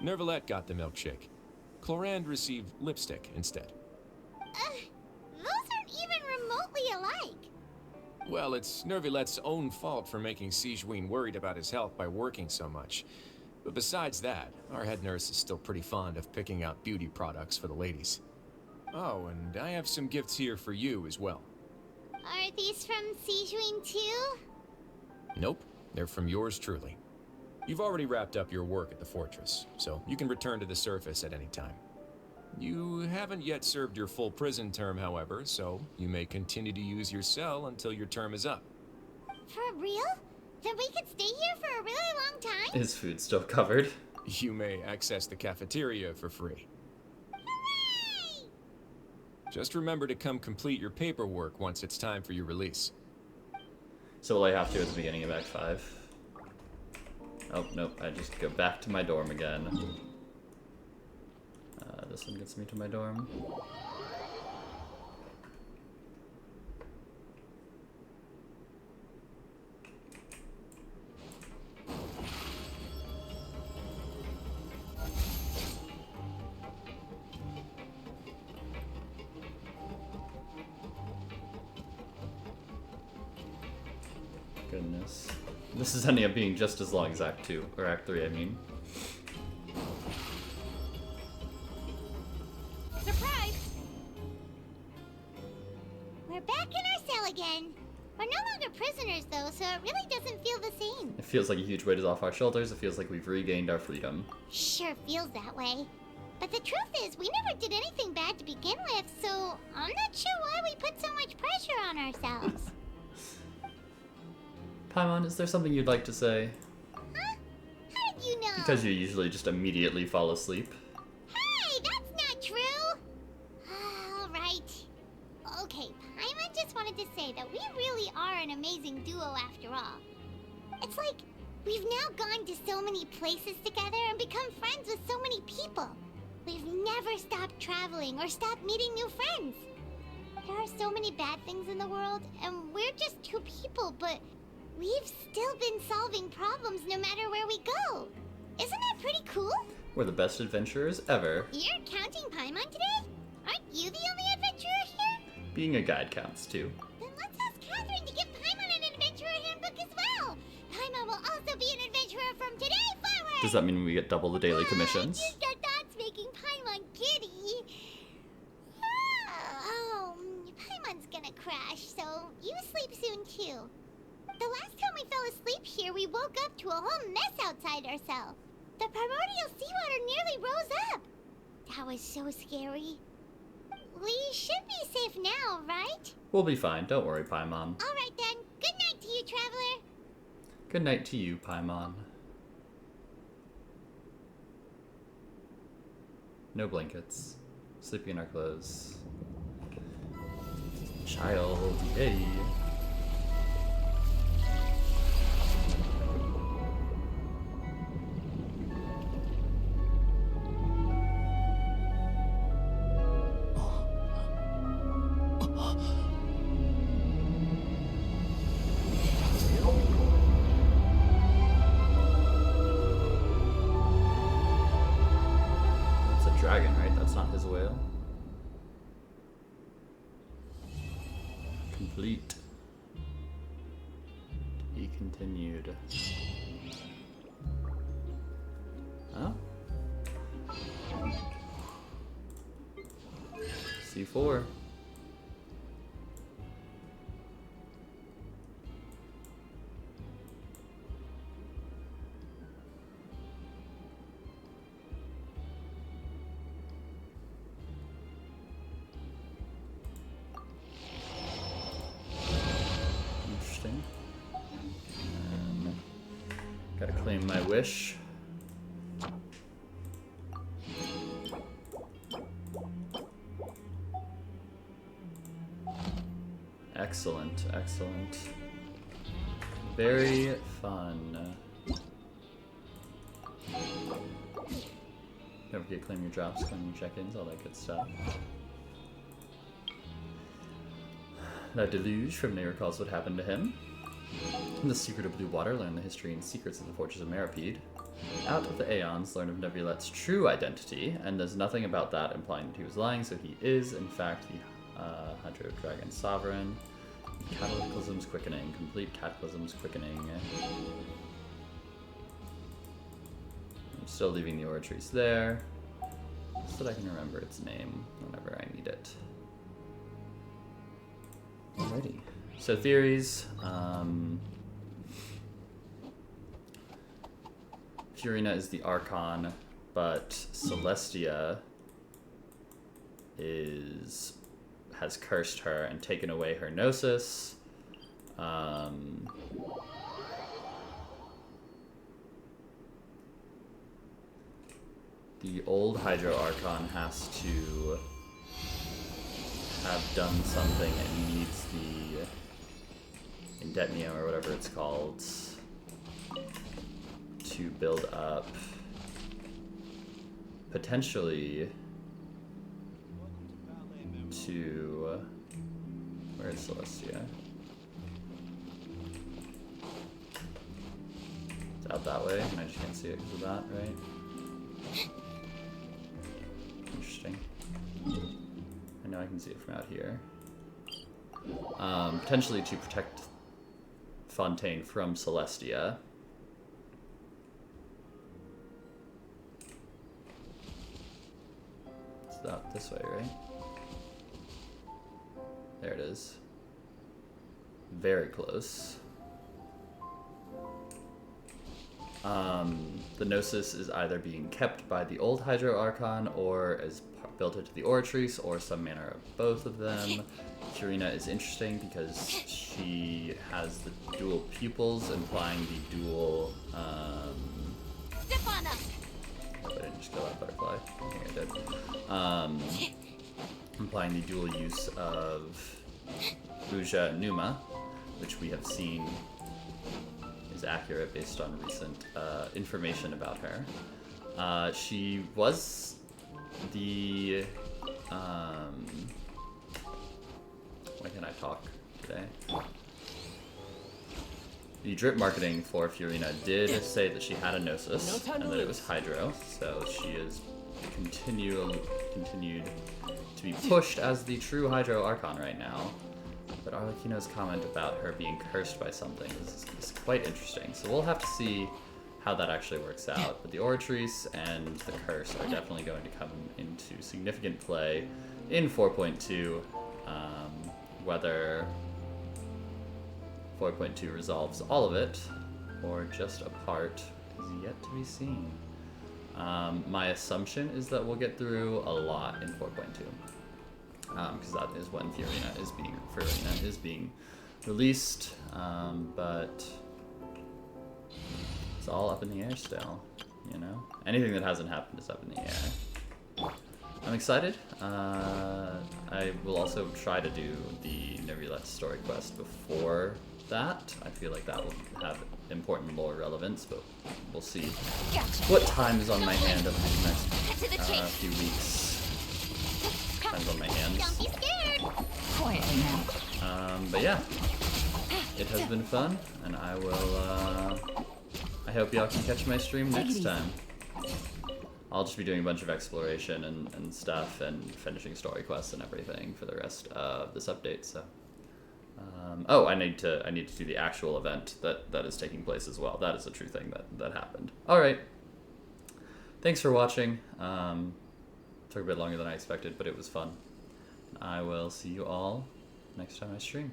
[SPEAKER 12] Neuvillette got the milkshake. Clorand received lipstick instead.
[SPEAKER 11] Those aren't even remotely alike.
[SPEAKER 12] Well, it's Neuvillette's own fault for making Sigewinne worried about his health by working so much. But besides that, our head nurse is still pretty fond of picking out beauty products for the ladies. Oh, and I have some gifts here for you as well.
[SPEAKER 11] Are these from Sigewinne too?
[SPEAKER 12] Nope, they're from yours truly. You've already wrapped up your work at the fortress, so you can return to the surface at any time. You haven't yet served your full prison term, however, so you may continue to use your cell until your term is up.
[SPEAKER 11] For real? Then we could stay here for a really long time?
[SPEAKER 1] Is food still covered?
[SPEAKER 12] You may access the cafeteria for free.
[SPEAKER 11] Hooray!
[SPEAKER 12] Just remember to come complete your paperwork once it's time for your release.
[SPEAKER 1] So will I have to at the beginning of Act 5? Oh, nope, I just go back to my dorm again. This one gets me to my dorm. Goodness. This is ending up being just as long as Act 2, or Act 3, I mean.
[SPEAKER 11] Surprise! We're back in our cell again. We're no longer prisoners, though, so it really doesn't feel the same.
[SPEAKER 1] It feels like a huge weight is off our shoulders. It feels like we've regained our freedom.
[SPEAKER 11] Sure feels that way. But the truth is, we never did anything bad to begin with, so I'm not sure why we put so much pressure on ourselves.
[SPEAKER 1] Paimon, is there something you'd like to say?
[SPEAKER 11] Huh? How did you know?
[SPEAKER 1] Because you usually just immediately fall asleep.
[SPEAKER 11] Hey, that's not true! Alright. Okay, Paimon just wanted to say that we really are an amazing duo after all. It's like, we've now gone to so many places together and become friends with so many people. We've never stopped traveling or stopped meeting new friends. There are so many bad things in the world, and we're just two people, but we've still been solving problems no matter where we go. Isn't that pretty cool?
[SPEAKER 1] We're the best adventurers ever.
[SPEAKER 11] You're counting Paimon today? Aren't you the only adventurer here?
[SPEAKER 1] Being a guide counts too.
[SPEAKER 11] Then let's ask Catherine to give Paimon an adventurer handbook as well. Paimon will also be an adventurer from today forward.
[SPEAKER 1] Does that mean we get double the daily commissions?
[SPEAKER 11] Just our thoughts making Paimon giddy. Paimon's gonna crash, so you sleep soon too. The last time we fell asleep here, we woke up to a whole mess outside our cell. The primordial seawater nearly rose up. That was so scary. We should be safe now, right?
[SPEAKER 1] We'll be fine. Don't worry, Paimon.
[SPEAKER 11] Alright then. Good night to you, traveler.
[SPEAKER 1] Good night to you, Paimon. No blankets. Sleeping in our clothes. Child, yay. It's a dragon, right? That's not his whale. Complete. He continued. Oh. C4. Interesting. Gotta claim my wish. Excellent, excellent. Very fun. Don't forget claim your drops, claim your check-ins, all that good stuff. That deluge from Nay recalls what happened to him. In the secret of blue water, learn the history and secrets of the fortress of Meripede. Out of the Aeons, learn of Nebulette's true identity, and there's nothing about that implying that he was lying, so he is, in fact, the Hydro Dragon Sovereign. Cataclysm's Quickening. Complete Cataclysm's Quickening. I'm still leaving the Oratrice there, so that I can remember its name whenever I need it. Alrighty. So theories. Furina is the Archon, but Celestia has cursed her and taken away her Gnosis. The old Hydro Archon has to have done something and needs the Indetnium or whatever it's called to build up potentially to where's Celestia? It's out that way, and I just can't see it because of that, right? Interesting. I know I can see it from out here. Potentially to protect Fontaine from Celestia. It's out this way, right? There it is. Very close. The Gnosis is either being kept by the old Hydro Archon or is built into the Oratrice or some manner of both of them. Furina is interesting because she has the dual pupils, implying the dual.
[SPEAKER 11] Step on up.
[SPEAKER 1] I didn't just kill that butterfly. I think I did. Implying the dual use of Uja and Numa, which we have seen is accurate based on recent information about her. She was the why can't I talk today? The drip marketing for Furina did say that she had a Gnosis and that it was Hydro, so she is continued to be pushed as the true Hydro Archon right now. But Arlecchino's comment about her being cursed by something is quite interesting, so we'll have to see how that actually works out. But the Oratrice and the curse are definitely going to come into significant play in 4.2. Whether 4.2 resolves all of it or just a part is yet to be seen. My assumption is that we'll get through a lot in 4.2. Because that is when Furina is being released, but it's all up in the air still, you know? Anything that hasn't happened is up in the air. I'm excited. I will also try to do the Nebulette story quest before that. I feel like that will have important lore relevance, but we'll see what time is on my hand over the next few weeks. Depends on my hands.
[SPEAKER 11] Don't be scared.
[SPEAKER 14] Quietly now.
[SPEAKER 1] But yeah, it has been fun, and I hope y'all can catch my stream next time. I'll just be doing a bunch of exploration and stuff, and finishing story quests and everything for the rest of this update. So, oh, I need to do the actual event that is taking place as well. That is a true thing that happened. All right. Thanks for watching. Took a bit longer than I expected, but it was fun. I will see you all next time I stream.